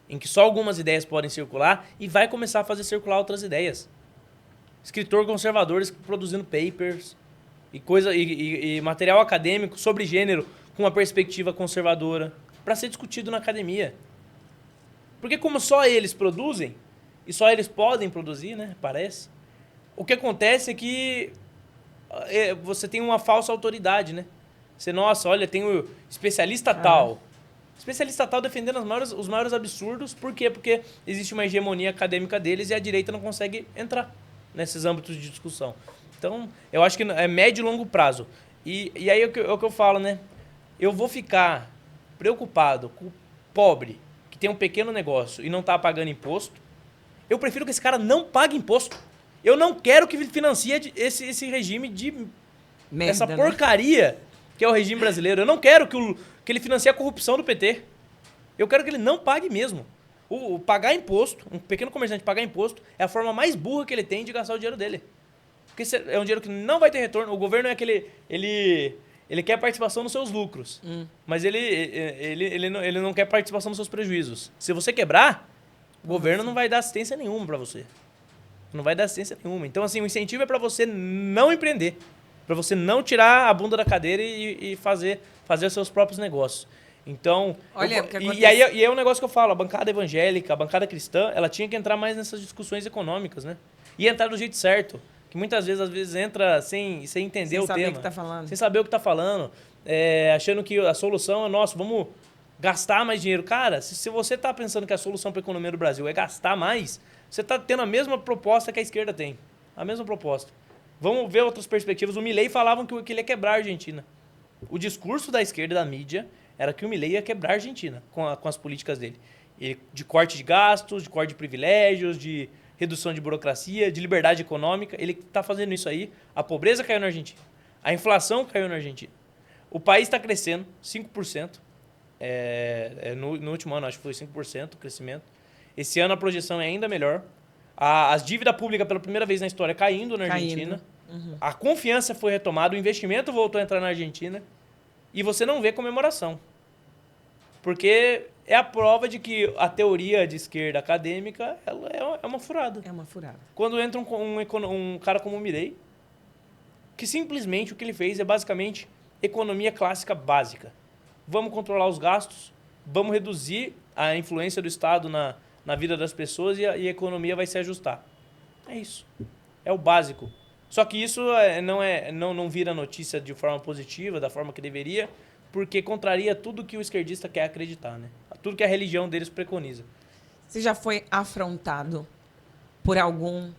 em que só algumas ideias podem circular e vai começar a fazer circular outras ideias. Escritor conservadores produzindo papers e material acadêmico sobre gênero com uma perspectiva conservadora para ser discutido na academia. Porque como só eles produzem, e só eles podem produzir, né? Parece. O que acontece é que você tem uma falsa autoridade, né? Você, nossa, olha, tem o especialista tal. Especialista tal defendendo os maiores absurdos. Por quê? Porque existe uma hegemonia acadêmica deles e a direita não consegue entrar nesses âmbitos de discussão. Então, eu acho que é médio e longo prazo. E aí é o que eu falo, né? Eu vou ficar preocupado com o pobre que tem um pequeno negócio e não está pagando imposto. Eu prefiro que esse cara não pague imposto. Eu não quero que ele financie esse regime de... Merda, essa né? porcaria que é o regime brasileiro. Eu não quero que ele financie a corrupção do PT. Eu quero que ele não pague mesmo. O pagar imposto, um pequeno comerciante pagar imposto, é a forma mais burra que ele tem de gastar o dinheiro dele. Porque é um dinheiro que não vai ter retorno. O governo é aquele... Ele quer participação nos seus lucros. Mas ele não quer participação nos seus prejuízos. Se você quebrar, o governo não vai dar assistência nenhuma para você. Não vai dar assistência nenhuma. Então, assim, o incentivo é para você não empreender. Para você não tirar a bunda da cadeira e fazer os seus próprios negócios. Então, Olha, e aí é um negócio que eu falo, a bancada evangélica, a bancada cristã, ela tinha que entrar mais nessas discussões econômicas, né? E entrar do jeito certo. Que muitas vezes, às vezes, entra sem entender o tema. Sem saber o que tá falando. Sem saber o que tá falando. Achando que a solução é, nossa, vamos gastar mais dinheiro. Cara, se você tá pensando que a solução para a economia do Brasil é gastar mais, você tá tendo a mesma proposta que a esquerda tem. A mesma proposta. Vamos ver outras perspectivas. O Milei falavam que ele ia quebrar a Argentina. O discurso da esquerda e da mídia era que o Milei ia quebrar a Argentina com as políticas dele. De corte de gastos, de corte de privilégios, de redução de burocracia, de liberdade econômica. Ele está fazendo isso aí. A pobreza caiu na Argentina. A inflação caiu na Argentina. O país está crescendo 5%. No último ano, acho que foi 5% o crescimento. Esse ano a projeção é ainda melhor. As dívidas públicas, pela primeira vez na história, caindo na Argentina. A confiança foi retomada, o investimento voltou a entrar na Argentina. E você não vê comemoração. Porque é a prova de que a teoria de esquerda acadêmica ela é uma furada. É uma furada. Quando entra um cara como o Milei, que simplesmente o que ele fez é basicamente economia clássica básica. Vamos controlar os gastos, vamos reduzir a influência do Estado na vida das pessoas e a economia vai se ajustar. É isso. É o básico. Só que isso não vira notícia de forma positiva, da forma que deveria, porque contraria tudo que o esquerdista quer acreditar, né? Tudo que a religião deles preconiza. Você já foi afrontado por algum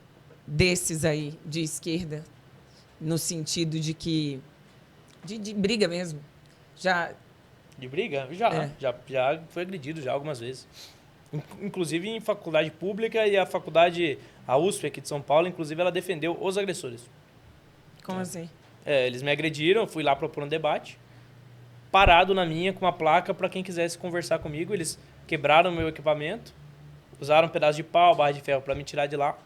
desses aí de esquerda, no sentido de que... De briga mesmo? Já... De briga? Já foi agredido já algumas vezes. Inclusive em faculdade pública e a USP aqui de São Paulo, inclusive ela defendeu os agressores. Como assim? Eles me agrediram, fui lá propor um debate, parado na minha com uma placa para quem quisesse conversar comigo. Eles quebraram meu equipamento, usaram um pedaço de pau, barra de ferro para me tirar de lá.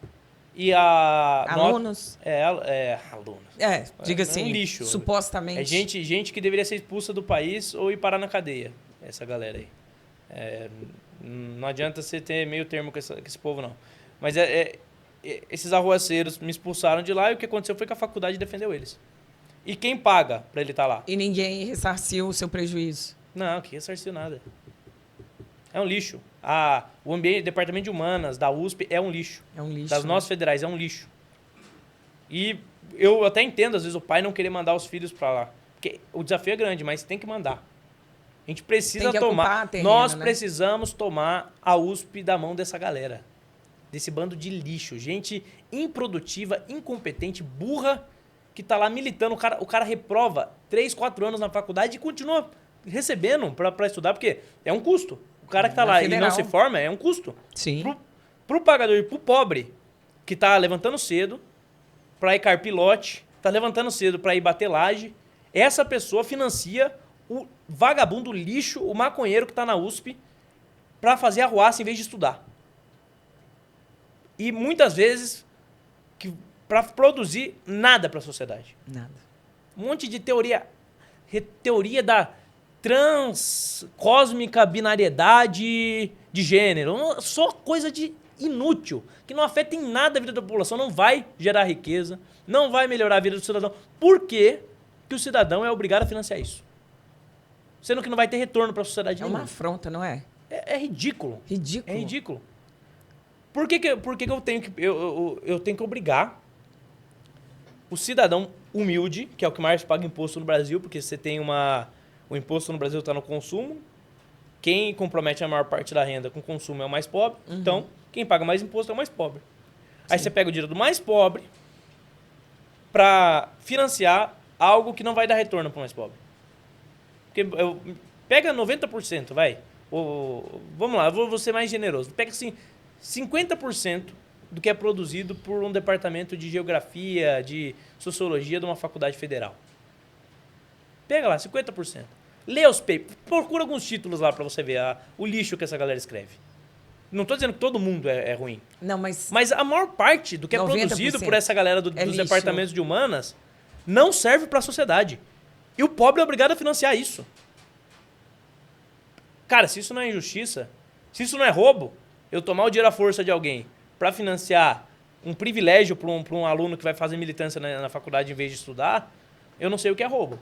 E alunos? Alunos. Diga assim, um lixo. Supostamente. É gente que deveria ser expulsa do país ou ir parar na cadeia, essa galera aí. Não adianta você ter meio termo com esse povo, não. Mas esses arruaceiros me expulsaram de lá e o que aconteceu foi que a faculdade defendeu eles. E quem paga para ele estar lá? E ninguém ressarciu o seu prejuízo? Não, que ressarciu nada. É um lixo. O departamento de humanas da USP é um lixo. É um lixo. Das nossas federais é um lixo. E eu até entendo, às vezes, o pai não querer mandar os filhos para lá. Porque o desafio é grande, mas tem que mandar. A gente precisa tomar... terreno, nós né? precisamos tomar a USP da mão dessa galera. Desse bando de lixo. Gente improdutiva, incompetente, burra, que tá lá militando. O cara reprova 3, 4 anos na faculdade e continua recebendo para estudar, porque é um custo. O cara que tá lá federal. e não se forma é um custo. Sim. Pro pagador e pro pobre, que tá levantando cedo para ir carpir lote, tá levantando cedo para ir bater laje, essa pessoa financia o vagabundo, o lixo, o maconheiro que tá na USP para fazer arruaça em vez de estudar. E muitas vezes para produzir nada para a sociedade. Nada. Um monte de teoria da cósmica binariedade de gênero. Só coisa de inútil, que não afeta em nada a vida da população, não vai gerar riqueza, não vai melhorar a vida do cidadão. Por quê que o cidadão é obrigado a financiar isso? Sendo que não vai ter retorno para a sociedade nenhuma. É uma afronta, não é? É ridículo. Ridículo. É ridículo. Por que eu tenho que eu tenho que obrigar o cidadão humilde, que é o que mais paga imposto no Brasil, porque você tem o imposto no Brasil está no consumo, quem compromete a maior parte da renda com o consumo é o mais pobre, então quem paga mais imposto é o mais pobre. Aí você pega o dinheiro do mais pobre para financiar algo que não vai dar retorno para o mais pobre. Porque pega 90%, vai. Vamos lá, vou ser mais generoso. Pega assim, 50% do que é produzido por um departamento de geografia, de sociologia de uma faculdade federal. Pega lá, 50%. Lê os papers, procura alguns títulos lá para você ver o lixo que essa galera escreve. Não estou dizendo que todo mundo é ruim. Não, mas a maior parte do que é produzido por essa galera dos lixo. departamentos de humanas não serve para a sociedade. E o pobre é obrigado a financiar isso. Cara, se isso não é injustiça, se isso não é roubo, eu tomar o dinheiro à força de alguém para financiar um privilégio para um aluno que vai fazer militância na faculdade em vez de estudar, eu não sei o que é roubo.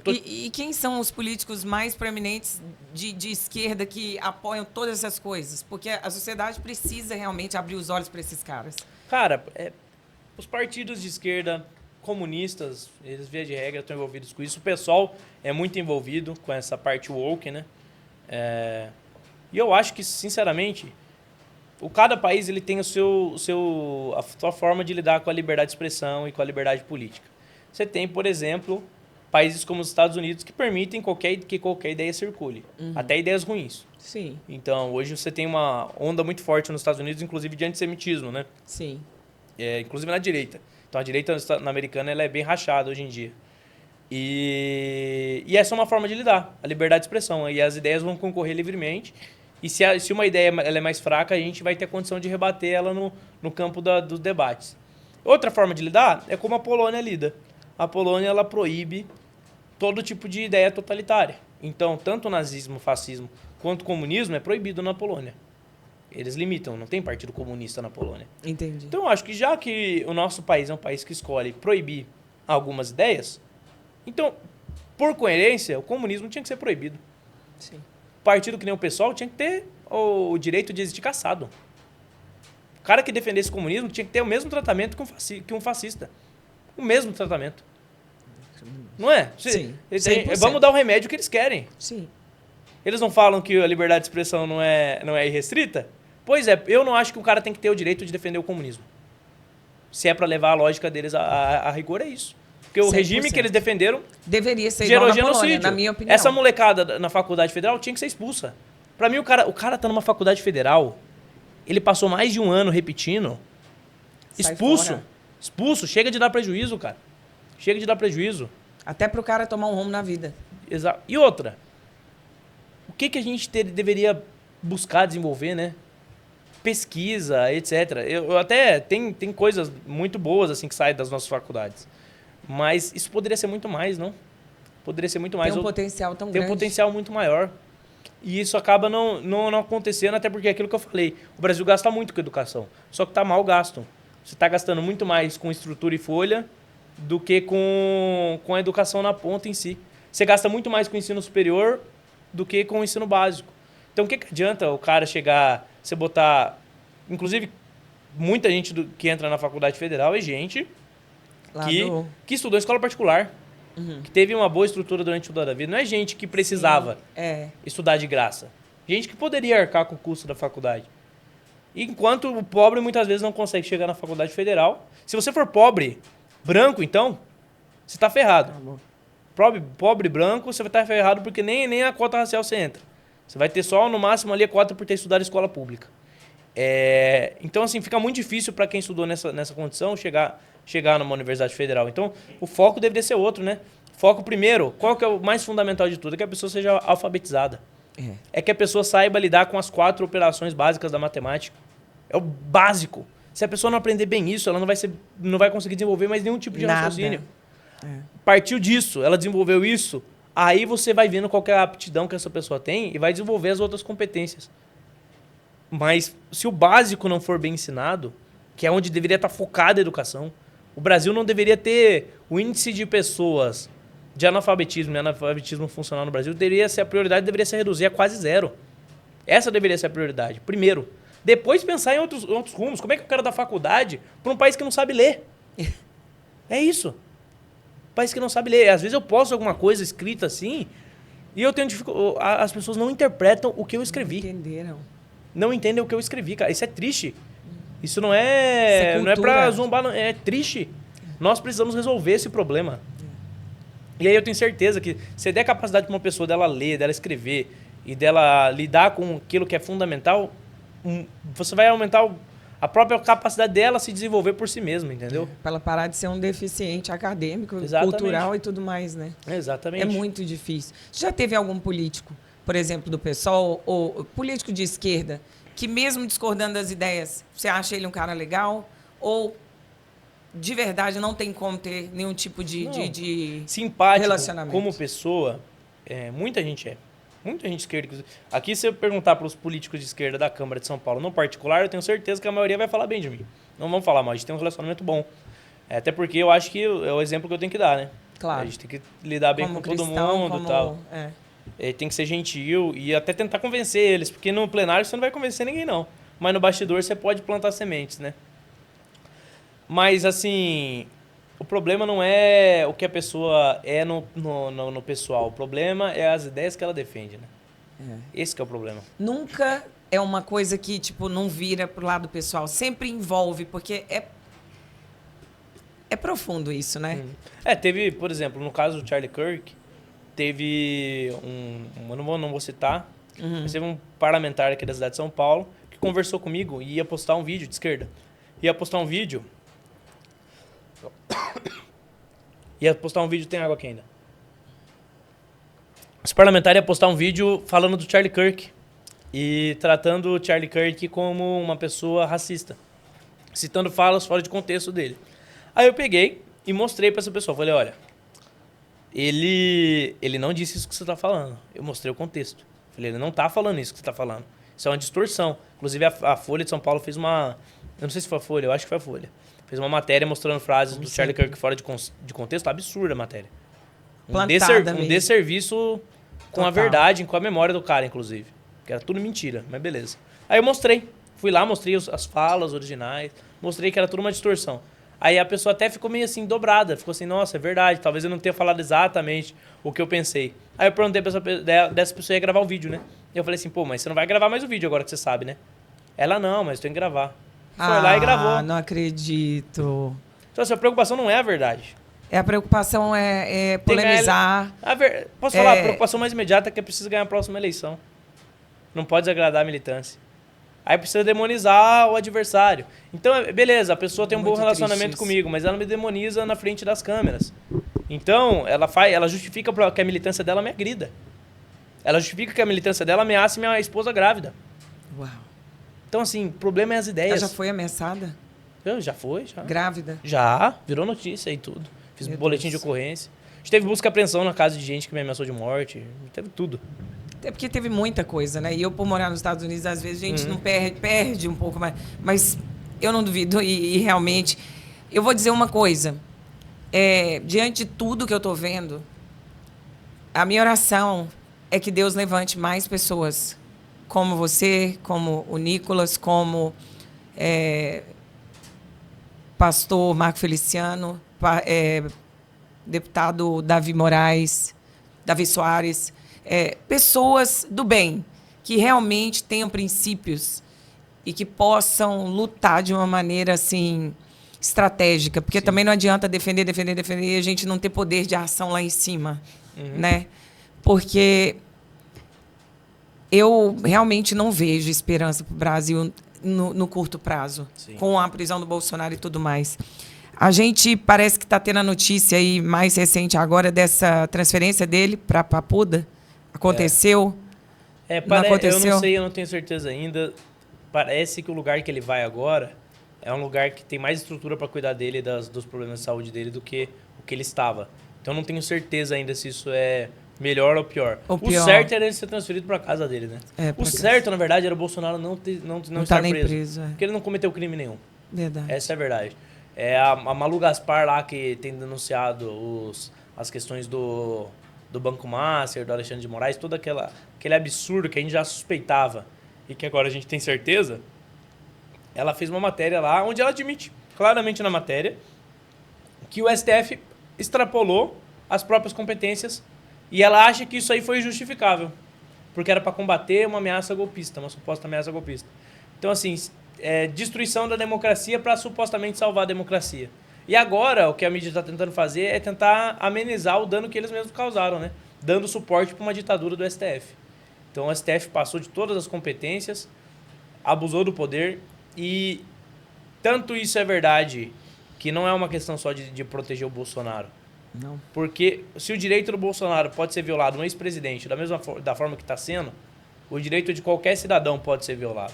E quem são os políticos mais proeminentes de esquerda que apoiam todas essas coisas? Porque a sociedade precisa realmente abrir os olhos para esses caras. Cara, os partidos de esquerda, comunistas, eles, via de regra, estão envolvidos com isso. O pessoal é muito envolvido com essa parte woke, né? E eu acho que, sinceramente, cada país ele tem a sua forma de lidar com a liberdade de expressão e com a liberdade política. Você tem, por exemplo, países como os Estados Unidos que permitem que qualquer ideia circule, até ideias ruins. Sim. Então, hoje você tem uma onda muito forte nos Estados Unidos, inclusive de antissemitismo, né? Sim. Inclusive na direita. Então, a direita americana ela é bem rachada hoje em dia. E essa é uma forma de lidar, a liberdade de expressão. E as ideias vão concorrer livremente. E se uma ideia ela é mais fraca, a gente vai ter a condição de rebater ela no campo dos debates. Outra forma de lidar é como a Polônia lida. A Polônia ela proíbe todo tipo de ideia totalitária. Então, tanto o nazismo, o fascismo, quanto o comunismo é proibido na Polônia. Eles limitam, não tem partido comunista na Polônia. Entendi. Então, eu acho que já que o nosso país é um país que escolhe proibir algumas ideias, então, por coerência, o comunismo tinha que ser proibido. Sim. Partido que nem o PSOL tinha que ter o direito de existir caçado. O cara que defendesse o comunismo tinha que ter o mesmo tratamento que um fascista. O mesmo tratamento. Não é? Sim. Vamos dar o remédio que eles querem. Sim. Eles não falam que a liberdade de expressão não é irrestrita? Pois é, eu não acho que o cara tem que ter o direito de defender o comunismo. Se é para levar a lógica deles a rigor, é isso. Porque o 100%. regime que eles defenderam deveria ser gerou igual na genocídio. Polônia, na minha opinião. Essa molecada na faculdade federal tinha que ser expulsa. Para mim, o cara tá numa faculdade federal, ele passou mais de um ano repetindo, Sai expulso. fora. Expulso. Chega de dar prejuízo, cara. Chega de dar prejuízo. Até pro cara tomar um rumo na vida. Exato. E outra, o que a gente deveria buscar desenvolver, né? Pesquisa, etc. Eu até tem coisas muito boas assim que saem das nossas faculdades. Mas isso poderia ser muito mais, não? Poderia ser muito mais. Tem um potencial tão Tem grande. um potencial muito maior. E isso acaba não acontecendo, até porque é aquilo que eu falei. O Brasil gasta muito com educação. Só que está mal gasto. Você está gastando muito mais com estrutura e folha do que com a educação na ponta em si. Você gasta muito mais com o ensino superior do que com o ensino básico. Então, o que adianta o cara chegar, você botar... Inclusive, muita gente que entra na faculdade federal é gente que estudou em escola particular, que teve uma boa estrutura durante toda a vida. Não é gente que precisava estudar de graça. Gente que poderia arcar com o custo da faculdade. Enquanto o pobre muitas vezes não consegue chegar na faculdade federal. Se você for pobre, branco, então, você está ferrado. Pobre branco, você vai estar ferrado porque nem a cota racial você entra. Você vai ter só, no máximo, ali a cota por ter estudado em escola pública. Então, assim, fica muito difícil para quem estudou nessa condição chegar numa universidade federal. Então, o foco deveria ser outro, né? Foco primeiro, qual que é o mais fundamental de tudo? É que a pessoa seja alfabetizada. É que a pessoa saiba lidar com as 4 operações básicas da matemática. É o básico. Se a pessoa não aprender bem isso, ela não vai conseguir desenvolver mais nenhum tipo de raciocínio. Partiu disso, ela desenvolveu isso, Aí você vai vendo qual que é a aptidão que essa pessoa tem e vai desenvolver as outras competências. Mas se o básico não for bem ensinado, que é onde deveria estar focada a educação, o Brasil não deveria ter o índice de pessoas de analfabetismo e analfabetismo funcional no Brasil, deveria ser a prioridade, deveria ser reduzir a quase zero. Essa deveria ser a prioridade, primeiro. Depois pensar em outros rumos. Como é que eu quero dar faculdade para um país que não sabe ler? É isso. Um país que não sabe ler. Às vezes eu posto alguma coisa escrita assim e eu tenho dificuldade. As pessoas não interpretam o que eu escrevi. Não entenderam. Não entendem o que eu escrevi, cara. Isso é triste. Isso não é, não é pra zombar, não. É triste. Nós precisamos resolver esse problema. E aí eu tenho certeza que se der capacidade para uma pessoa dela ler, dela escrever e dela lidar com aquilo que é fundamental, você vai aumentar a própria capacidade dela se desenvolver por si mesma, entendeu? Para ela parar de ser um deficiente acadêmico, Exatamente. cultural e tudo mais, né? Exatamente. É muito difícil. Já teve algum político, por exemplo, do PSOL, ou político de esquerda, que mesmo discordando das ideias, você acha ele um cara legal? Ou, de verdade, não tem como ter nenhum tipo de simpático relacionamento? Como pessoa, muita gente é. Muita gente esquerda. Aqui, se eu perguntar para os políticos de esquerda da Câmara de São Paulo, no particular, eu tenho certeza que a maioria vai falar bem de mim. Não vão falar mal, a gente tem um relacionamento bom. Até porque eu acho que é o exemplo que eu tenho que dar, né? Claro. A gente tem que lidar bem como com todo cristão, mundo como... e tal. Tem que ser gentil e até tentar convencer eles, porque no plenário você não vai convencer ninguém, não. Mas no bastidor você pode plantar sementes, né? Mas, assim, o problema não é o que a pessoa é no pessoal. O problema é as ideias que ela defende, né? Esse que é o problema. Nunca é uma coisa que, tipo, não vira pro lado pessoal. Sempre envolve, porque é profundo isso, né? Teve, por exemplo, no caso do Charlie Kirk, teve eu não vou citar, mas teve um parlamentar aqui da cidade de São Paulo que conversou comigo e ia postar um vídeo de esquerda. Ia postar um vídeo, tem água aqui ainda. Esse parlamentar ia postar um vídeo falando do Charlie Kirk e tratando o Charlie Kirk como uma pessoa racista, citando falas fora de contexto dele. Aí eu peguei e mostrei pra essa pessoa, falei, olha, ele não disse isso que você tá falando. Eu mostrei o contexto. Falei, ele não tá falando isso que você tá falando. Isso é uma distorção. Inclusive, a Folha de São Paulo fez uma... Eu não sei se foi a Folha, eu acho que foi a Folha. Fez uma matéria mostrando frases do Charlie Kirk fora de contexto. Absurda a matéria. Um desserviço com a verdade, com a memória do cara, inclusive. Que era tudo mentira, mas beleza. Aí eu mostrei. Fui lá, mostrei as falas originais. Mostrei que era tudo uma distorção. Aí a pessoa até ficou meio assim, dobrada. Ficou assim, nossa, é verdade. Talvez eu não tenha falado exatamente o que eu pensei. Aí eu perguntei dessa pessoa ia gravar o vídeo, né? E eu falei assim, pô, mas você não vai gravar mais o vídeo agora que você sabe, né? Ela, não, mas eu tenho que gravar. Foi lá e gravou. Não acredito. Então, assim, a preocupação não é a verdade. A preocupação é polemizar. Posso falar? A preocupação mais imediata é que é preciso ganhar a próxima eleição. Não pode desagradar a militância. Aí precisa demonizar o adversário. Então, beleza, a pessoa tem um bom relacionamento comigo, mas ela me demoniza na frente das câmeras. Então, ela justifica que a militância dela me agrida. Ela justifica que a militância dela ameace minha esposa grávida. Uau. Então, assim, o problema é as ideias. Ela já foi ameaçada? Já foi, já. Grávida? Já, virou notícia e tudo. Fiz boletim de ocorrência. A gente teve busca e apreensão na casa de gente que me ameaçou de morte. Teve tudo. É porque teve muita coisa, né? E eu, por morar nos Estados Unidos, às vezes a gente não perde um pouco mais. Mas eu não duvido e realmente... Eu vou dizer uma coisa. Diante de tudo que eu estou vendo, a minha oração é que Deus levante mais pessoas como você, como o Nicolas, como pastor Marco Feliciano, deputado Davi Moraes, Davi Soares... pessoas do bem, que realmente tenham princípios e que possam lutar de uma maneira assim estratégica, porque também não adianta defender e a gente não ter poder de ação lá em cima, né? Porque eu realmente não vejo esperança para o Brasil no curto prazo, com a prisão do Bolsonaro e tudo mais. A gente parece que está tendo a notícia aí mais recente agora dessa transferência dele para Papuda. Aconteceu? Não aconteceu? Eu não sei, eu não tenho certeza ainda. Parece que o lugar que ele vai agora é um lugar que tem mais estrutura para cuidar dele, dos problemas de saúde dele, do que o que ele estava. Então, não tenho certeza ainda se isso é Melhor ou pior? Ou pior. O certo era ele ser transferido para casa dele, né? O certo, na verdade, era o Bolsonaro não estar nem preso. preso. Porque ele não cometeu crime nenhum. Verdade. Essa é a verdade. É a Malu Gaspar lá que tem denunciado as questões do Banco Master, do Alexandre de Moraes, todo aquele absurdo que a gente já suspeitava e que agora a gente tem certeza. Ela fez uma matéria lá onde ela admite, claramente na matéria, que o STF extrapolou as próprias competências e ela acha que isso aí foi justificável, porque era para combater uma ameaça golpista, uma suposta ameaça golpista. Então, assim, destruição da democracia para supostamente salvar a democracia. E agora, o que a mídia está tentando fazer é tentar amenizar o dano que eles mesmos causaram, né? Dando suporte para uma ditadura do STF. Então, o STF passou de todas as competências, abusou do poder e tanto isso é verdade que não é uma questão só de proteger o Bolsonaro. Não. Porque se o direito do Bolsonaro pode ser violado no ex-presidente da forma que está sendo, o direito de qualquer cidadão pode ser violado.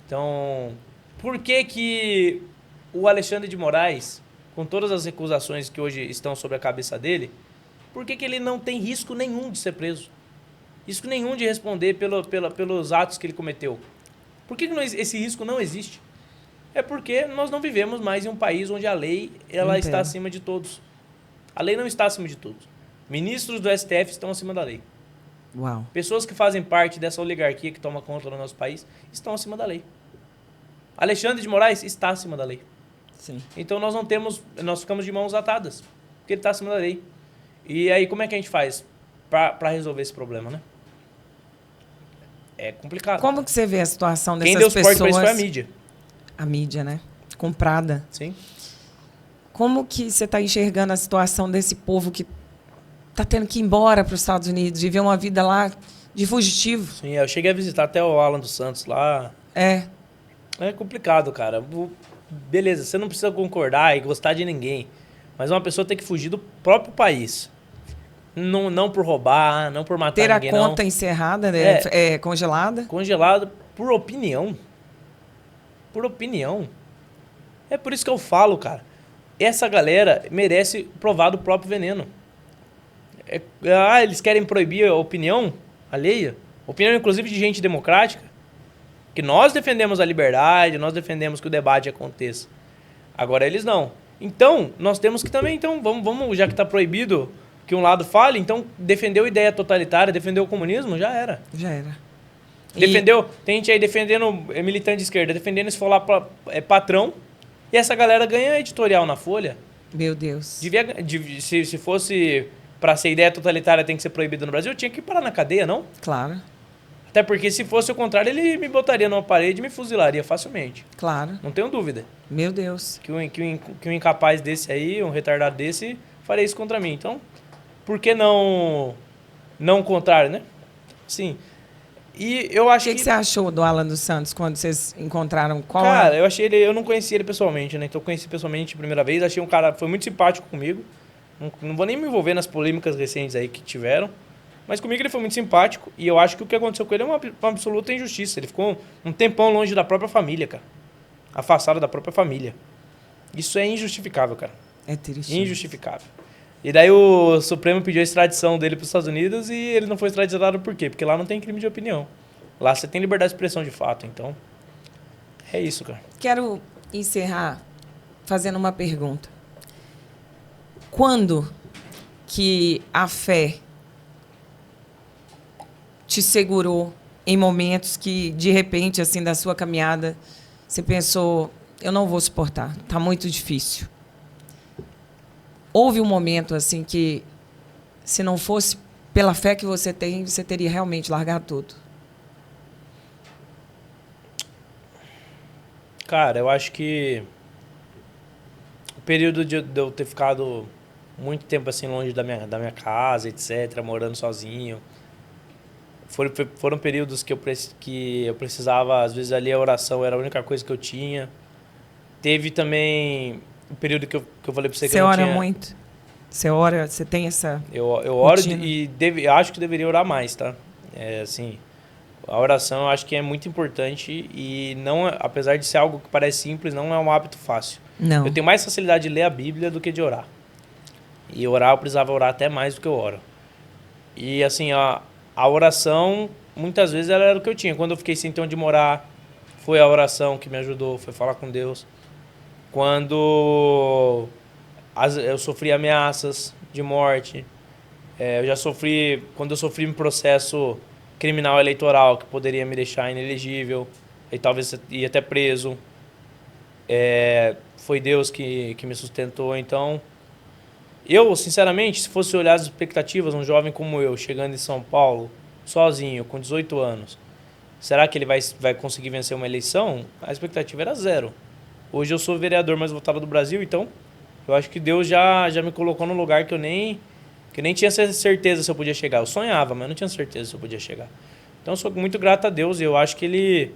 Então, por que o Alexandre de Moraes, com todas as recusações que hoje estão sobre a cabeça dele, por que ele não tem risco nenhum de ser preso? Risco nenhum de responder pelos atos que ele cometeu? Por que esse risco não existe? É porque nós não vivemos mais em um país onde a lei está acima de todos. A lei não está acima de todos. Ministros do STF estão acima da lei. Uau. Pessoas que fazem parte dessa oligarquia que toma conta do nosso país estão acima da lei. Alexandre de Moraes está acima da lei. Sim. Então nós ficamos de mãos atadas, porque ele está acima da lei. E aí como é que a gente faz para resolver esse problema, né? É complicado. Como que você vê a situação dessas pessoas? Quem deu pessoas? suporte para isso foi a mídia. A mídia, né? Comprada. Sim. Como que você está enxergando a situação desse povo que está tendo que ir embora para os Estados Unidos, viver uma vida lá de fugitivo? Sim, eu cheguei a visitar até o Alan dos Santos lá. É complicado, cara. Beleza, você não precisa concordar e gostar de ninguém, mas uma pessoa tem que fugir do próprio país. Não por roubar, não por matar ninguém, ter a conta encerrada, né? Congelada? Congelada por opinião. Por opinião. É por isso que eu falo, cara. Essa galera merece provar do próprio veneno. Eles querem proibir a opinião alheia? Opinião, inclusive, de gente democrática? Que nós defendemos a liberdade, nós defendemos que o debate aconteça. Agora eles não. Então, nós temos que também, vamos, já que está proibido que um lado fale, então defendeu a ideia totalitária, defendeu o comunismo, já era. Já era. Defendeu, tem gente aí defendendo, militante de esquerda, defendendo esfolar patrão, e essa galera ganha editorial na Folha. Meu Deus. Se fosse para ser ideia totalitária tem que ser proibida no Brasil, tinha que parar na cadeia, não? Claro. Até porque se fosse o contrário, ele me botaria numa parede e me fuzilaria facilmente. Claro. Não tenho dúvida. Meu Deus. Que um incapaz desse aí, um retardado desse, faria isso contra mim. Então, por que não o contrário, né? Sim. E eu acho que... O que você achou do Alan dos Santos quando vocês encontraram? Cara, eu não conhecia ele pessoalmente, né? Então eu conheci pessoalmente a primeira vez, achei um cara, foi muito simpático comigo. Não vou nem me envolver nas polêmicas recentes aí que tiveram. Mas comigo ele foi muito simpático e eu acho que o que aconteceu com ele é uma absoluta injustiça. Ele ficou um tempão longe da própria família, cara. Afastado da própria família. Isso é injustificável, cara. É triste. Injustificável. E daí o Supremo pediu a extradição dele para os Estados Unidos e ele não foi extraditado por quê? Porque lá não tem crime de opinião. Lá você tem liberdade de expressão de fato. Então, é isso, cara. Quero encerrar fazendo uma pergunta. Quando que a fé te segurou em momentos que, de repente, assim, da sua caminhada, você pensou, eu não vou suportar, está muito difícil? Houve um momento assim que, se não fosse pela fé que você tem, você teria realmente largado tudo? Cara, eu acho que o período de eu ter ficado muito tempo assim longe da minha casa, etc., morando sozinho, foram períodos que eu precisava, às vezes ali a oração era a única coisa que eu tinha. Teve também um período que eu falei pra você que eu não tinha... Você ora muito? Você ora, você tem essa Eu oro rotina? acho que deveria orar mais, tá? Assim, a oração eu acho que é muito importante e não, apesar de ser algo que parece simples, não é um hábito fácil. Não. Eu tenho mais facilidade de ler a Bíblia do que de orar. E orar, eu precisava orar até mais do que eu oro. E assim, a oração, muitas vezes ela era o que eu tinha. Quando eu fiquei sem ter onde morar, foi a oração que me ajudou, foi falar com Deus. Quando eu sofri ameaças de morte, eu já sofri, quando eu sofri um processo criminal eleitoral que poderia me deixar inelegível, e talvez ia até preso, foi Deus que me sustentou. Então, eu, sinceramente, se fosse olhar as expectativas, um jovem como eu, chegando em São Paulo, sozinho, com 18 anos, será que ele vai conseguir vencer uma eleição? A expectativa era zero. Hoje eu sou o vereador mais votado do Brasil, então eu acho que Deus já me colocou num lugar que eu nem tinha certeza se eu podia chegar. Eu sonhava, mas não tinha certeza se eu podia chegar. Então eu sou muito grato a Deus e eu acho que Ele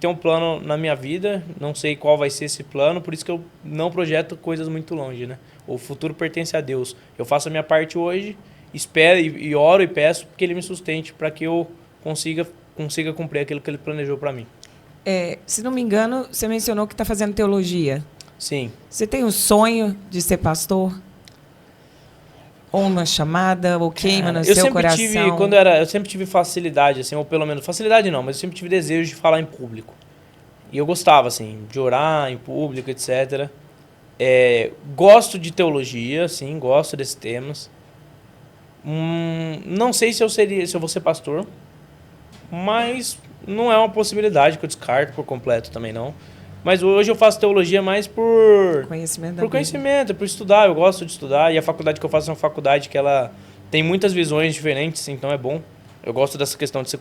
tem um plano na minha vida, não sei qual vai ser esse plano, por isso que eu não projeto coisas muito longe, né? O futuro pertence a Deus. Eu faço a minha parte hoje, espero e oro e peço que Ele me sustente para que eu consiga cumprir aquilo que Ele planejou para mim. Se não me engano, você mencionou que está fazendo teologia. Sim. Você tem um sonho de ser pastor? Ou uma chamada, ou queima no seu coração? Eu sempre tive facilidade, assim, ou pelo menos, facilidade não, mas eu sempre tive desejo de falar em público. E eu gostava, assim, de orar em público, etc. Gosto de teologia, sim, gosto desses temas. Não sei se eu vou ser pastor, mas não é uma possibilidade que eu descarto por completo também, não. Mas hoje eu faço teologia mais por conhecimento, por estudar. Eu gosto de estudar. E a faculdade que eu faço é uma faculdade que ela tem muitas visões diferentes, então é bom. Eu gosto dessa questão de você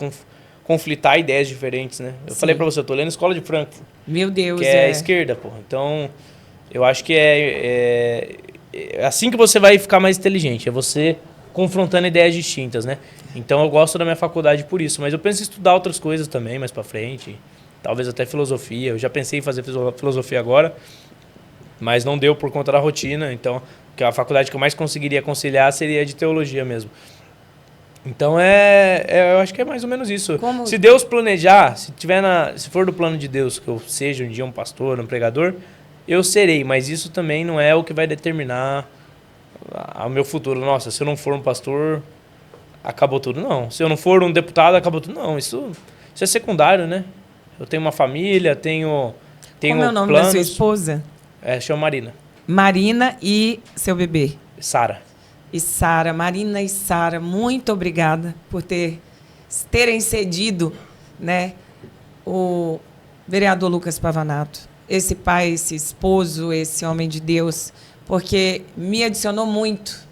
conflitar ideias diferentes, né? Eu falei pra você, eu tô lendo Escola de Frankfurt. Meu Deus, que é esquerda, porra. Então, eu acho que é assim que você vai ficar mais inteligente. É você confrontando ideias distintas, né? Então eu gosto da minha faculdade por isso. Mas eu penso em estudar outras coisas também, mais pra frente. Talvez até filosofia. Eu já pensei em fazer filosofia agora, mas não deu por conta da rotina. Então, que a faculdade que eu mais conseguiria conciliar seria de teologia mesmo. Então, eu acho que é mais ou menos isso. Se Deus planejar, se for do plano de Deus que eu seja um dia um pastor, um pregador, eu serei. Mas isso também não é o que vai determinar o meu futuro. Nossa, se eu não for um pastor, acabou tudo. Não. Se eu não for um deputado, acabou tudo. Não, isso é secundário, né? Eu tenho uma família, tenho Como é o nome planos. da sua esposa? Chama Marina. Marina e seu bebê? Sara. E Sara, Marina e Sara, muito obrigada por terem cedido, né, o vereador Lucas Pavanato, esse pai, esse esposo, esse homem de Deus, porque me adicionou muito.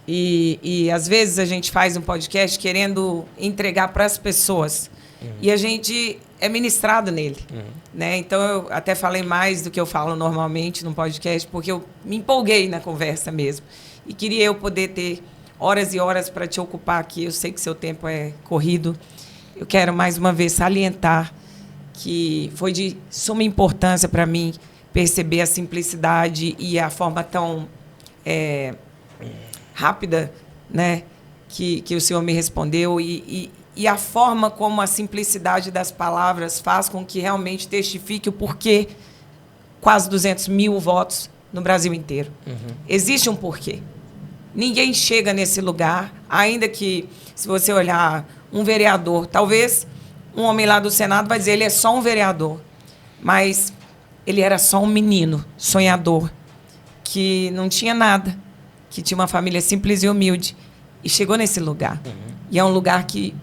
E às vezes a gente faz um podcast querendo entregar para as pessoas. E a gente é ministrado nele. Né? Então, eu até falei mais do que eu falo normalmente no podcast, porque eu me empolguei na conversa mesmo. E queria eu poder ter horas e horas para te ocupar aqui. Eu sei que seu tempo é corrido. Eu quero, mais uma vez, salientar que foi de suma importância para mim perceber a simplicidade e a forma tão rápida, né, que o senhor me respondeu e a forma como a simplicidade das palavras faz com que realmente testifique o porquê quase 200 mil votos no Brasil inteiro. Existe um porquê. Ninguém chega nesse lugar, ainda que, se você olhar um vereador, talvez um homem lá do Senado vai dizer ele é só um vereador, mas ele era só um menino sonhador, que não tinha nada, que tinha uma família simples e humilde, e chegou nesse lugar. E é um lugar que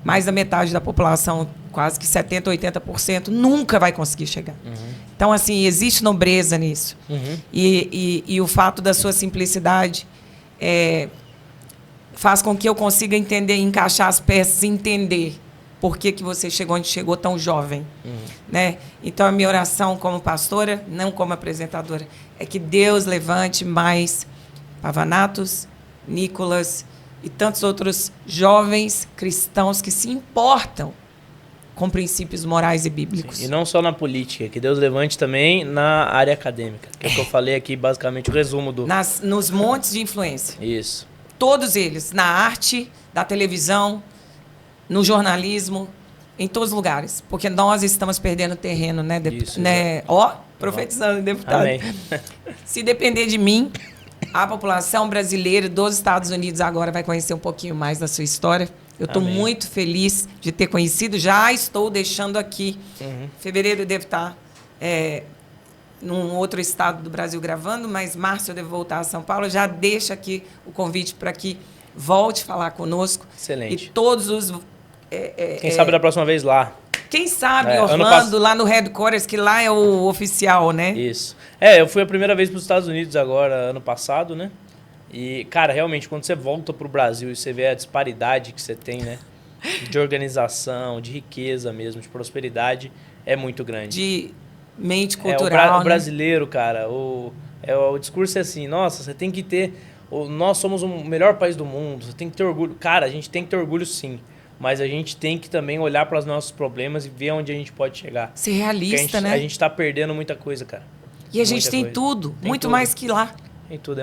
mais da metade da população, quase que 70%, 80%, nunca vai conseguir chegar. Então, assim, existe nobreza nisso. E o fato da sua simplicidade faz com que eu consiga entender, encaixar as peças e entender por que você chegou onde chegou tão jovem. Né? Então, a minha oração como pastora, não como apresentadora, é que Deus levante mais Pavanatos, Nicolas e tantos outros jovens cristãos que se importam com princípios morais e bíblicos. E não só na política, que Deus levante também na área acadêmica. Que é o que eu falei aqui, basicamente, o resumo do... Nos montes de influência. Isso. Todos eles, na arte, da televisão, no jornalismo, em todos os lugares. Porque nós estamos perdendo terreno, né? Isso, né? Profetizando, deputado. Amém. Se depender de mim, a população brasileira dos Estados Unidos agora vai conhecer um pouquinho mais da sua história. Eu estou muito feliz de ter conhecido. Já estou deixando aqui. Fevereiro eu devo estar num outro estado do Brasil gravando, mas março eu devo voltar a São Paulo. Já deixo aqui o convite para que volte a falar conosco. Excelente. E todos os... Quem sabe da próxima vez lá. Quem sabe, Orlando, lá no Headquarters, que lá é o oficial, né? Isso. Eu fui a primeira vez para os Estados Unidos agora, ano passado, né? E, cara, realmente, quando você volta pro Brasil e você vê a disparidade que você tem, né? De organização, de riqueza mesmo, de prosperidade, é muito grande. De mente cultural, o brasileiro, cara, o discurso é assim, nossa, você tem que ter... nós somos o melhor país do mundo, você tem que ter orgulho. Cara, a gente tem que ter orgulho sim, mas a gente tem que também olhar para os nossos problemas e ver onde a gente pode chegar. Ser realista, né? A gente tá perdendo muita coisa, cara. E a gente tem tudo, muito mais que lá. Tem tudo.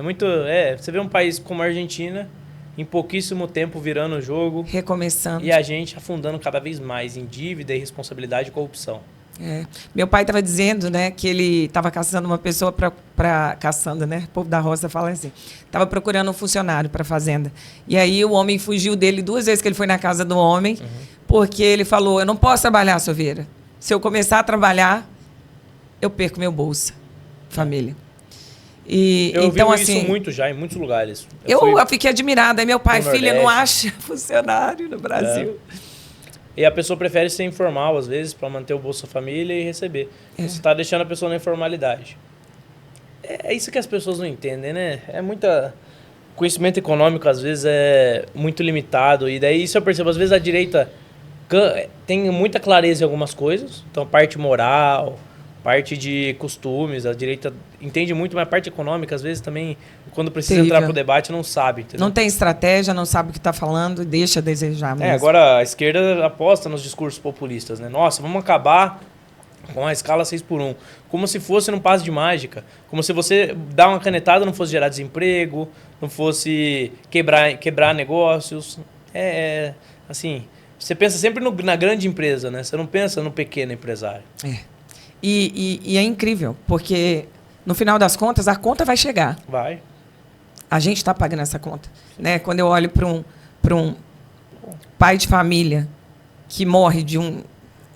Você vê um país como a Argentina, em pouquíssimo tempo virando o jogo. Recomeçando. E a gente afundando cada vez mais em dívida, irresponsabilidade e corrupção. Meu pai estava dizendo, né, que ele estava caçando uma pessoa caçando, né? O povo da roça fala assim. Estava procurando um funcionário para a fazenda. E aí o homem fugiu dele 2 vezes que ele foi na casa do homem, porque ele falou, eu não posso trabalhar, Silveira. Se eu começar a trabalhar, eu perco meu bolsa. Família. Eu então, vi assim, isso muito já, em muitos lugares. Eu fiquei admirada. Aí meu pai, filha, não acha funcionário no Brasil. E a pessoa prefere ser informal, às vezes, para manter o Bolsa Família e receber. Você está deixando a pessoa na informalidade. É isso que as pessoas não entendem, né? Conhecimento econômico, às vezes, é muito limitado. E daí, isso eu percebo, às vezes, a direita tem muita clareza em algumas coisas. Então, parte moral, parte de costumes, a direita entende muito, mas a parte econômica, às vezes, também, quando precisa entrar para o debate, não sabe. Entendeu? Não tem estratégia, não sabe o que está falando e deixa a desejar mesmo. Agora a esquerda aposta nos discursos populistas, né? Nossa, vamos acabar com a escala 6x1. Como se fosse num passe de mágica. Como se você dar uma canetada não fosse gerar desemprego, não fosse quebrar negócios. Assim, você pensa sempre na grande empresa, né? Você não pensa no pequeno empresário. E é incrível, porque no final das contas, a conta vai chegar. Vai. A gente está pagando essa conta. Né? Quando eu olho para um pai de família que morre de um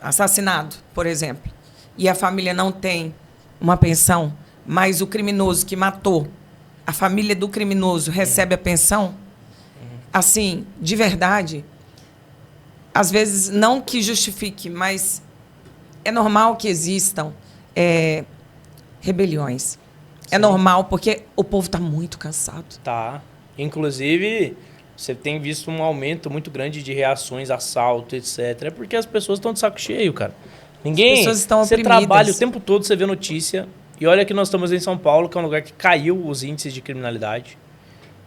assassinado, por exemplo, e a família não tem uma pensão, mas o criminoso que matou, a família do criminoso recebe a pensão, assim, de verdade, às vezes, não que justifique, mas é normal que existam rebeliões. Sim. É normal, porque o povo está muito cansado. Tá. Inclusive, você tem visto um aumento muito grande de reações, assalto, etc. É porque as pessoas estão de saco cheio, cara. As pessoas estão oprimidas. Você trabalha o tempo todo, você vê notícia. E olha que nós estamos em São Paulo, que é um lugar que caiu os índices de criminalidade.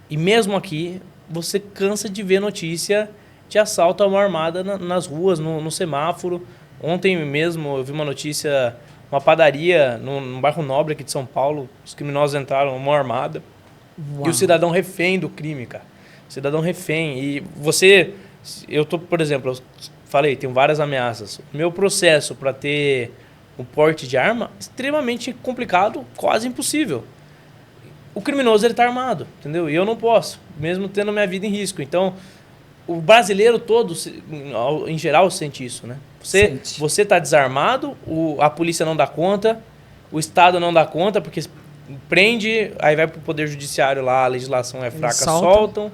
E mesmo aqui, você cansa de ver notícia de assalto à mão armada nas ruas, no semáforo. Ontem mesmo eu vi uma notícia, uma padaria no bairro Nobre aqui de São Paulo. Os criminosos entraram à mão armada. Uau. E o cidadão refém do crime, cara. O cidadão refém. E eu tô, por exemplo, eu falei, tenho várias ameaças. O meu processo para ter um porte de arma, extremamente complicado, quase impossível. O criminoso, ele tá armado, entendeu? E eu não posso, mesmo tendo minha vida em risco. Então, o brasileiro todo, em geral, sente isso, né? Você tá desarmado, a polícia não dá conta, o Estado não dá conta, porque prende, aí vai pro Poder Judiciário lá, a legislação é fraca, soltam,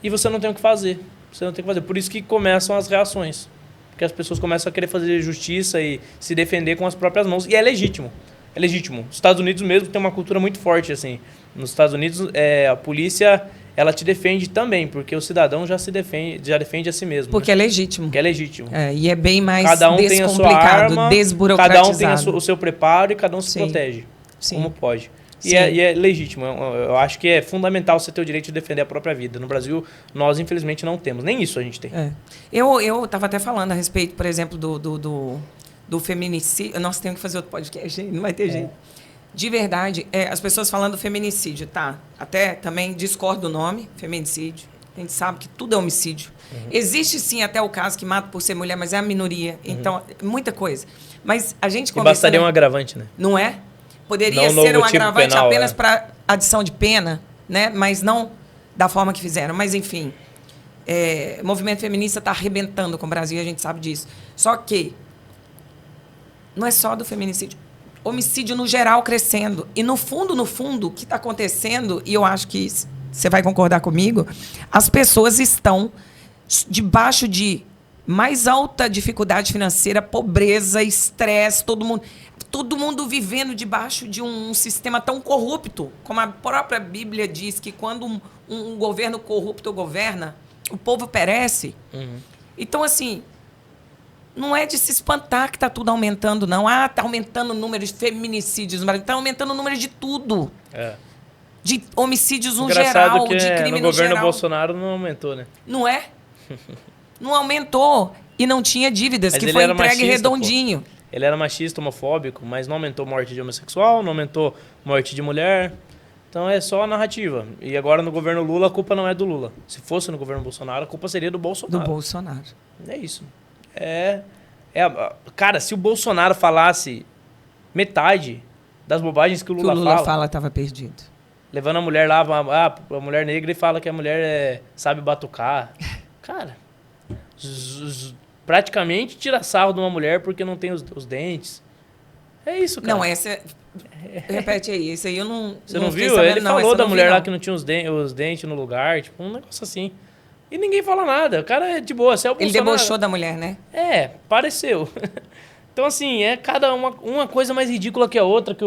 e você não tem o que fazer. Você não tem o que fazer. Por isso que começam as reações. Porque as pessoas começam a querer fazer justiça e se defender com as próprias mãos. E é legítimo. É legítimo. Os Estados Unidos mesmo tem uma cultura muito forte, assim. Nos Estados Unidos, a polícia, ela te defende também, porque o cidadão já defende a si mesmo. Porque é legítimo. Porque é legítimo. E é bem mais cada um tem a sua arma, desburocratizado. Cada um tem o seu preparo e cada um se protege. Sim. Como pode. E é legítimo. Eu acho que é fundamental você ter o direito de defender a própria vida. No Brasil, nós, infelizmente, não temos. Nem isso a gente tem. Eu estava até falando a respeito, por exemplo, do feminicídio. Nós temos que fazer outro podcast, não vai ter jeito. De verdade, as pessoas falando do feminicídio, tá? Até também discordo do nome, feminicídio. A gente sabe que tudo é homicídio. Existe, sim, até o caso que mata por ser mulher, mas é a minoria. Então, muita coisa. Mas a gente conversa... E bastaria um agravante, né? Não é? Poderia ser um agravante penal, apenas para adição de pena, né? Mas não da forma que fizeram. Mas, enfim, o movimento feminista está arrebentando com o Brasil, a gente sabe disso. Só que não é só do feminicídio. Homicídio no geral crescendo. E no fundo, o que está acontecendo, e eu acho que você vai concordar comigo, as pessoas estão debaixo de mais alta dificuldade financeira, pobreza, estresse, todo mundo vivendo debaixo de um sistema tão corrupto, como a própria Bíblia diz, que quando um governo corrupto governa, o povo perece. Uhum. Então, assim, não é de se espantar que está tudo aumentando, não. Ah, está aumentando o número de feminicídios, está aumentando o número de tudo. De homicídios no geral, que de crime no geral. No governo Bolsonaro não aumentou, né? Não é? Não aumentou. E não tinha dívidas, mas que foi entregue machista, redondinho. Pô. Ele era machista, homofóbico, mas não aumentou morte de homossexual, não aumentou morte de mulher. Então é só a narrativa. E agora no governo Lula, a culpa não é do Lula. Se fosse no governo Bolsonaro, a culpa seria do Bolsonaro. Do Bolsonaro. É isso. Cara, se o Bolsonaro falasse metade das bobagens que o Lula fala, estava perdido. Levando a mulher lá, a mulher negra, e fala que a mulher sabe batucar. Cara, praticamente tira sarro de uma mulher porque não tem os dentes. É isso, cara. Não, repete aí, esse aí eu não. Você não viu? Ele falou da mulher lá que não tinha os dentes no lugar, tipo, um negócio assim. E ninguém fala nada. O cara é de boa. Você é o Ele debochou da mulher, né? Pareceu. Então, assim, cada uma coisa mais ridícula que a outra, que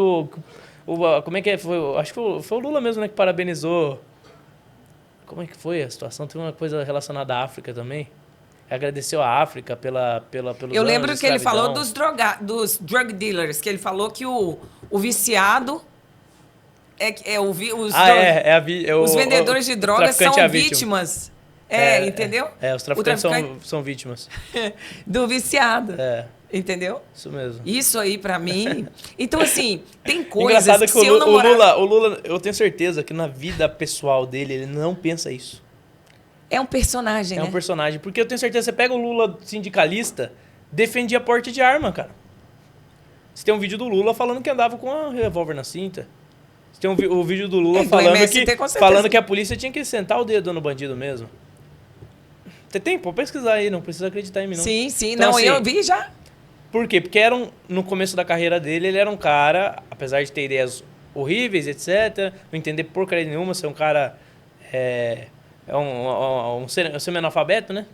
como é que é? Acho que foi o Lula mesmo, né, que parabenizou. Como é que foi a situação? Tem uma coisa relacionada à África também. Agradeceu a África pelos Eu lembro que ele falou dos drug dealers, que ele falou que o viciado os vendedores de drogas são vítimas. Entendeu? Os traficantes são vítimas. Do viciado. Entendeu? Isso mesmo. Isso aí, pra mim... Então, assim, tem coisas engraçado que o Lula, eu tenho certeza que na vida pessoal dele, ele não pensa isso. É um personagem, né? É um personagem. Porque eu tenho certeza, você pega o Lula sindicalista, defendia porte de arma, cara. Você tem um vídeo do Lula falando que andava com a revólver na cinta. Você tem o vídeo do Lula falando que a polícia tinha que sentar o dedo no bandido mesmo. Você tem? Pode pesquisar aí, não precisa acreditar em mim, não. Sim. Então, não, assim, eu vi já. Por quê? Porque no começo da carreira dele, ele era um cara, apesar de ter ideias horríveis, etc., não entender porcaria nenhuma, ser um cara... um semi-analfabeto, né?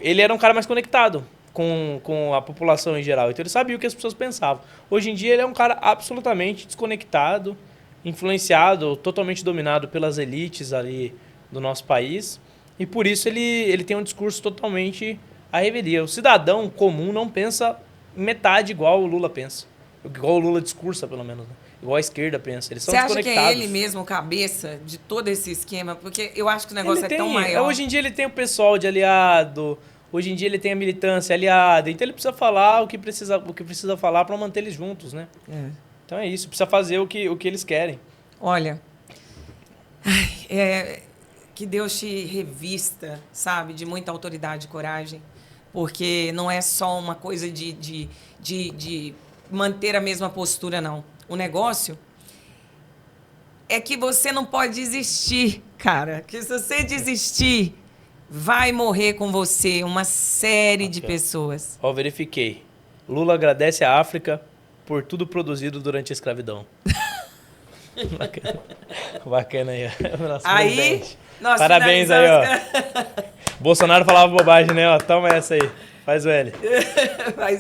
Ele era um cara mais conectado com a população em geral. Então ele sabia o que as pessoas pensavam. Hoje em dia ele é um cara absolutamente desconectado, influenciado, totalmente dominado pelas elites ali do nosso país. E por isso ele tem um discurso totalmente à revelia. O cidadão comum não pensa metade igual o Lula pensa. Igual o Lula discursa, pelo menos, né? Igual a esquerda pensa. Eles são desconectados. Você acha que é ele mesmo cabeça de todo esse esquema? Porque eu acho que o negócio é tão maior. Hoje em dia ele tem o pessoal de aliado, hoje em dia ele tem a militância aliada, então ele precisa falar o que precisa falar para manter eles juntos, né? Então é isso, precisa fazer o que eles querem. Olha, que Deus te revista, sabe, de muita autoridade e coragem, porque não é só uma coisa de manter a mesma postura, não. O negócio é que você não pode desistir, cara. Que se você desistir, vai morrer com você uma série de pessoas. Verifiquei. Lula agradece à África por tudo produzido durante a escravidão. Bacana aí. Aí, parabéns aí, ó. Bolsonaro falava bobagem, né? Ó, toma essa aí. Faz o L.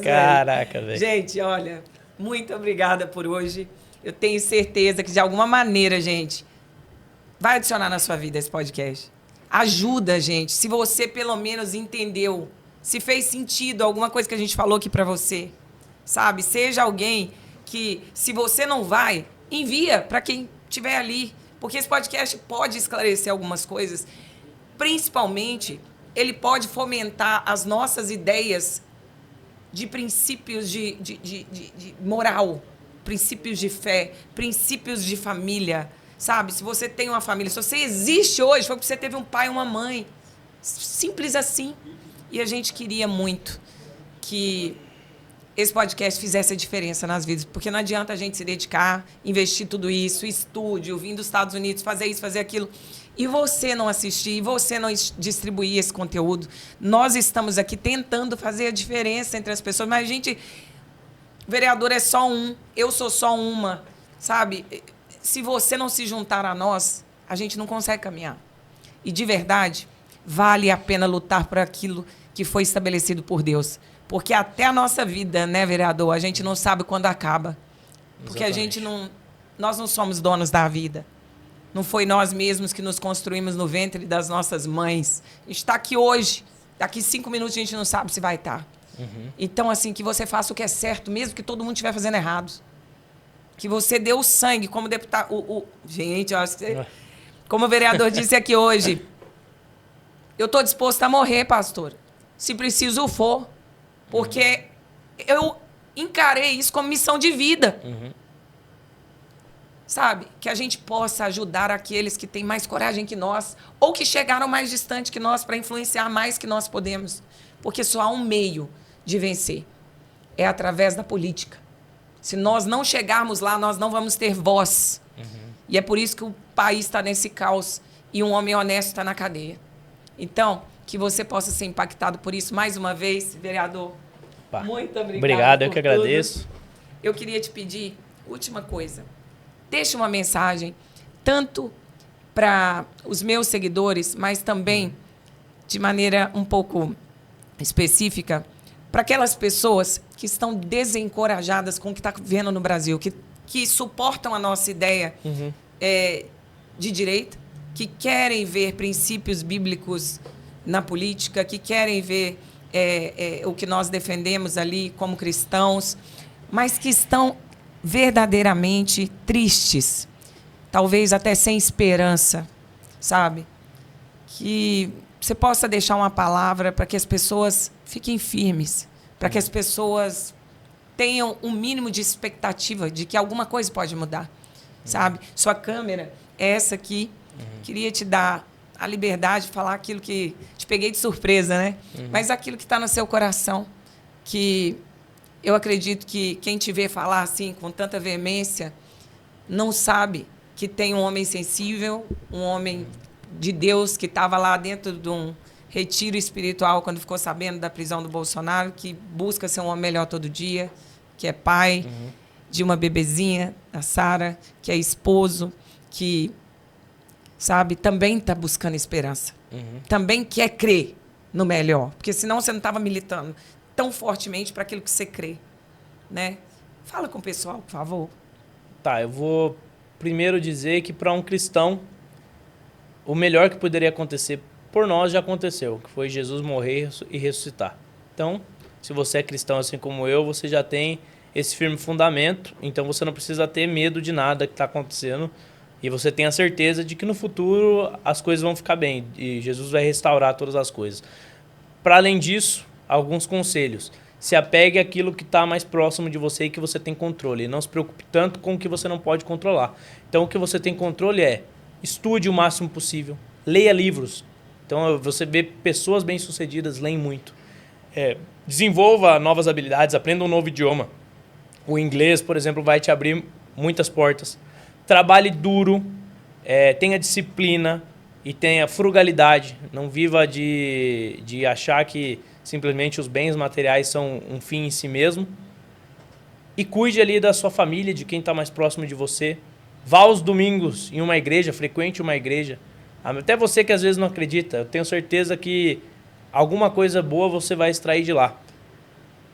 Caraca, velho. Gente, olha... Muito obrigada por hoje. Eu tenho certeza que, de alguma maneira, gente, vai adicionar na sua vida esse podcast. Ajuda, gente. Se você, pelo menos, entendeu, se fez sentido alguma coisa que a gente falou aqui pra você, sabe? Seja alguém que, se você não vai, envia para quem estiver ali. Porque esse podcast pode esclarecer algumas coisas. Principalmente, ele pode fomentar as nossas ideias de princípios de moral, princípios de fé, princípios de família, sabe? Se você tem uma família, se você existe hoje, foi porque você teve um pai e uma mãe. Simples assim. E a gente queria muito que esse podcast fizesse a diferença nas vidas. Porque não adianta a gente se dedicar, investir tudo isso, estúdio, vir dos Estados Unidos, fazer isso, fazer aquilo, e você não assistir, e você não distribuir esse conteúdo. Nós estamos aqui tentando fazer a diferença entre as pessoas, mas a gente... O vereador é só um, eu sou só uma, sabe? Se você não se juntar a nós, a gente não consegue caminhar. E, de verdade, vale a pena lutar por aquilo que foi estabelecido por Deus. Porque até a nossa vida, né, vereador, a gente não sabe quando acaba. Porque a gente não... Nós não somos donos da vida. Não foi nós mesmos que nos construímos no ventre das nossas mães. A gente está aqui hoje. Daqui 5 minutos a gente não sabe se vai estar. Então, assim, que você faça o que é certo, mesmo que todo mundo estiver fazendo errado. Que você dê o sangue, como deputado... Gente, eu acho que você... Como o vereador disse aqui hoje, eu estou disposto a morrer, pastor, se preciso for. Porque eu encarei isso como missão de vida. Sabe? Que a gente possa ajudar aqueles que têm mais coragem que nós, ou que chegaram mais distante que nós, para influenciar mais que nós podemos. Porque só há um meio de vencer. É através da política. Se nós não chegarmos lá, nós não vamos ter voz. E é por isso que o país está nesse caos e um homem honesto está na cadeia. Então, que você possa ser impactado por isso. Mais uma vez, vereador, muito obrigada. Obrigado, eu que agradeço. Eu queria te pedir, última coisa, deixe uma mensagem, tanto para os meus seguidores, mas também de maneira um pouco específica, para aquelas pessoas que estão desencorajadas com o que está vendo no Brasil, que suportam a nossa ideia de direita, que querem ver princípios bíblicos na política, que querem ver o que nós defendemos ali como cristãos, mas que estão verdadeiramente tristes, talvez até sem esperança, sabe? Que você possa deixar uma palavra para que as pessoas fiquem firmes, para que as pessoas tenham um mínimo de expectativa de que alguma coisa pode mudar, sabe? Sua câmera é essa aqui. Queria te dar a liberdade de falar aquilo que... Te peguei de surpresa, né? Mas aquilo que está no seu coração, que eu acredito que quem te vê falar assim, com tanta veemência, não sabe que tem um homem sensível, um homem de Deus que estava lá dentro de um retiro espiritual quando ficou sabendo da prisão do Bolsonaro, que busca ser um homem melhor todo dia, que é pai de uma bebezinha, a Sara, que é esposo, que, sabe, também está buscando esperança. Também quer crer no melhor, porque senão você não estava militando tão fortemente para aquilo que você crê, né? Fala com o pessoal, por favor. Tá, eu vou primeiro dizer que para um cristão, o melhor que poderia acontecer por nós já aconteceu, que foi Jesus morrer e ressuscitar. Então, se você é cristão assim como eu, você já tem esse firme fundamento, então você não precisa ter medo de nada que está acontecendo e você tem a certeza de que no futuro as coisas vão ficar bem e Jesus vai restaurar todas as coisas. Para além disso, alguns conselhos. Se apegue àquilo que está mais próximo de você e que você tem controle. E não se preocupe tanto com o que você não pode controlar. Então, o que você tem controle é estude o máximo possível, leia livros. Então, você vê pessoas bem-sucedidas, leem muito. Desenvolva novas habilidades, aprenda um novo idioma. O inglês, por exemplo, vai te abrir muitas portas. Trabalhe duro, tenha disciplina e tenha frugalidade. Não viva de achar que simplesmente os bens materiais são um fim em si mesmo. E cuide ali da sua família, de quem está mais próximo de você. Vá aos domingos em uma igreja, frequente uma igreja. Até você que às vezes não acredita, eu tenho certeza que alguma coisa boa você vai extrair de lá.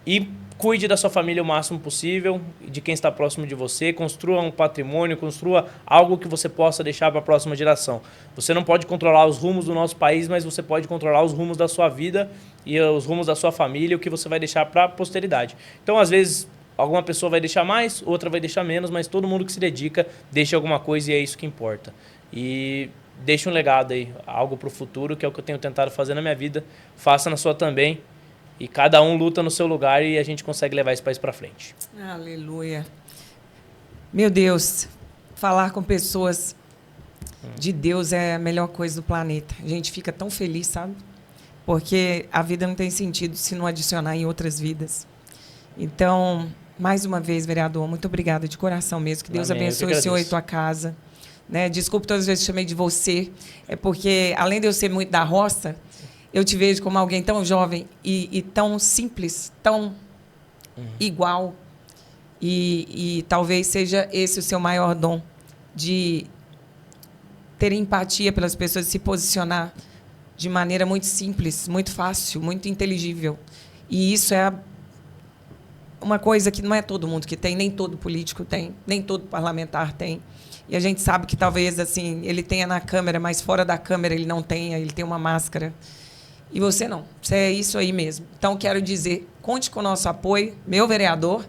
E cuide da sua família o máximo possível, de quem está próximo de você, construa um patrimônio, construa algo que você possa deixar para a próxima geração. Você não pode controlar os rumos do nosso país, mas você pode controlar os rumos da sua vida e os rumos da sua família, o que você vai deixar para a posteridade. Então, às vezes, alguma pessoa vai deixar mais, outra vai deixar menos, mas todo mundo que se dedica deixa alguma coisa e é isso que importa. E deixe um legado aí, algo para o futuro, que é o que eu tenho tentado fazer na minha vida. Faça na sua também. E cada um luta no seu lugar e a gente consegue levar esse país para frente. Aleluia. Meu Deus, falar com pessoas de Deus é a melhor coisa do planeta. A gente fica tão feliz, sabe? Porque a vida não tem sentido se não adicionar em outras vidas. Então, mais uma vez, vereador, muito obrigada de coração mesmo. Que Deus abençoe o senhor e tua casa. Né? Desculpe todas as vezes que chamei de você. É porque, além de eu ser muito da roça, eu te vejo como alguém tão jovem e tão simples, tão igual. E talvez seja esse o seu maior dom, de ter empatia pelas pessoas, se posicionar de maneira muito simples, muito fácil, muito inteligível. E isso é uma coisa que não é todo mundo que tem, nem todo político tem, nem todo parlamentar tem. E a gente sabe que talvez assim ele tenha na câmera, mas fora da câmera ele não tenha, ele tem uma máscara. E você não, você é isso aí mesmo. Então, quero dizer, conte com o nosso apoio, meu vereador,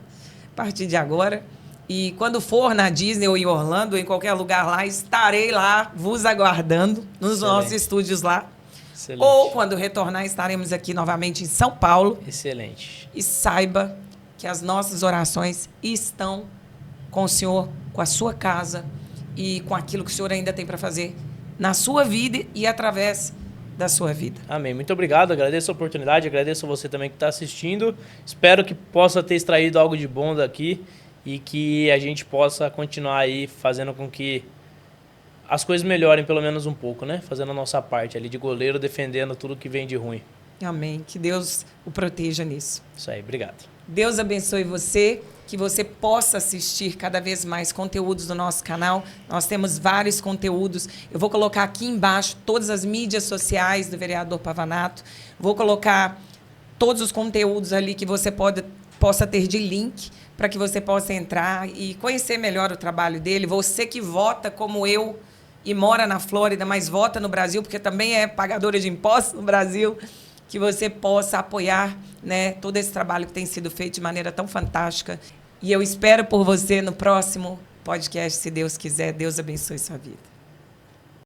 a partir de agora. E quando for na Disney ou em Orlando, ou em qualquer lugar lá, estarei lá vos aguardando nos nossos estúdios lá. Excelente. Ou quando retornar, estaremos aqui novamente em São Paulo. Excelente. E saiba que as nossas orações estão com o senhor, com a sua casa e com aquilo que o senhor ainda tem para fazer na sua vida e através da sua vida. Amém. Muito obrigado, agradeço a oportunidade, agradeço a você também que está assistindo. Espero que possa ter extraído algo de bom daqui e que a gente possa continuar aí fazendo com que as coisas melhorem pelo menos um pouco, né? Fazendo a nossa parte ali de goleiro, defendendo tudo que vem de ruim. Amém. Que Deus o proteja nisso. Isso aí, obrigado. Deus abençoe você, que você possa assistir cada vez mais conteúdos do nosso canal. Nós temos vários conteúdos. Eu vou colocar aqui embaixo todas as mídias sociais do vereador Pavanato. Vou colocar todos os conteúdos ali que você possa ter de link para que você possa entrar e conhecer melhor o trabalho dele. Você que vota como eu e mora na Flórida, mas vota no Brasil, porque também é pagadora de impostos no Brasil, que você possa apoiar, né, todo esse trabalho que tem sido feito de maneira tão fantástica. E eu espero por você no próximo podcast, se Deus quiser. Deus abençoe sua vida.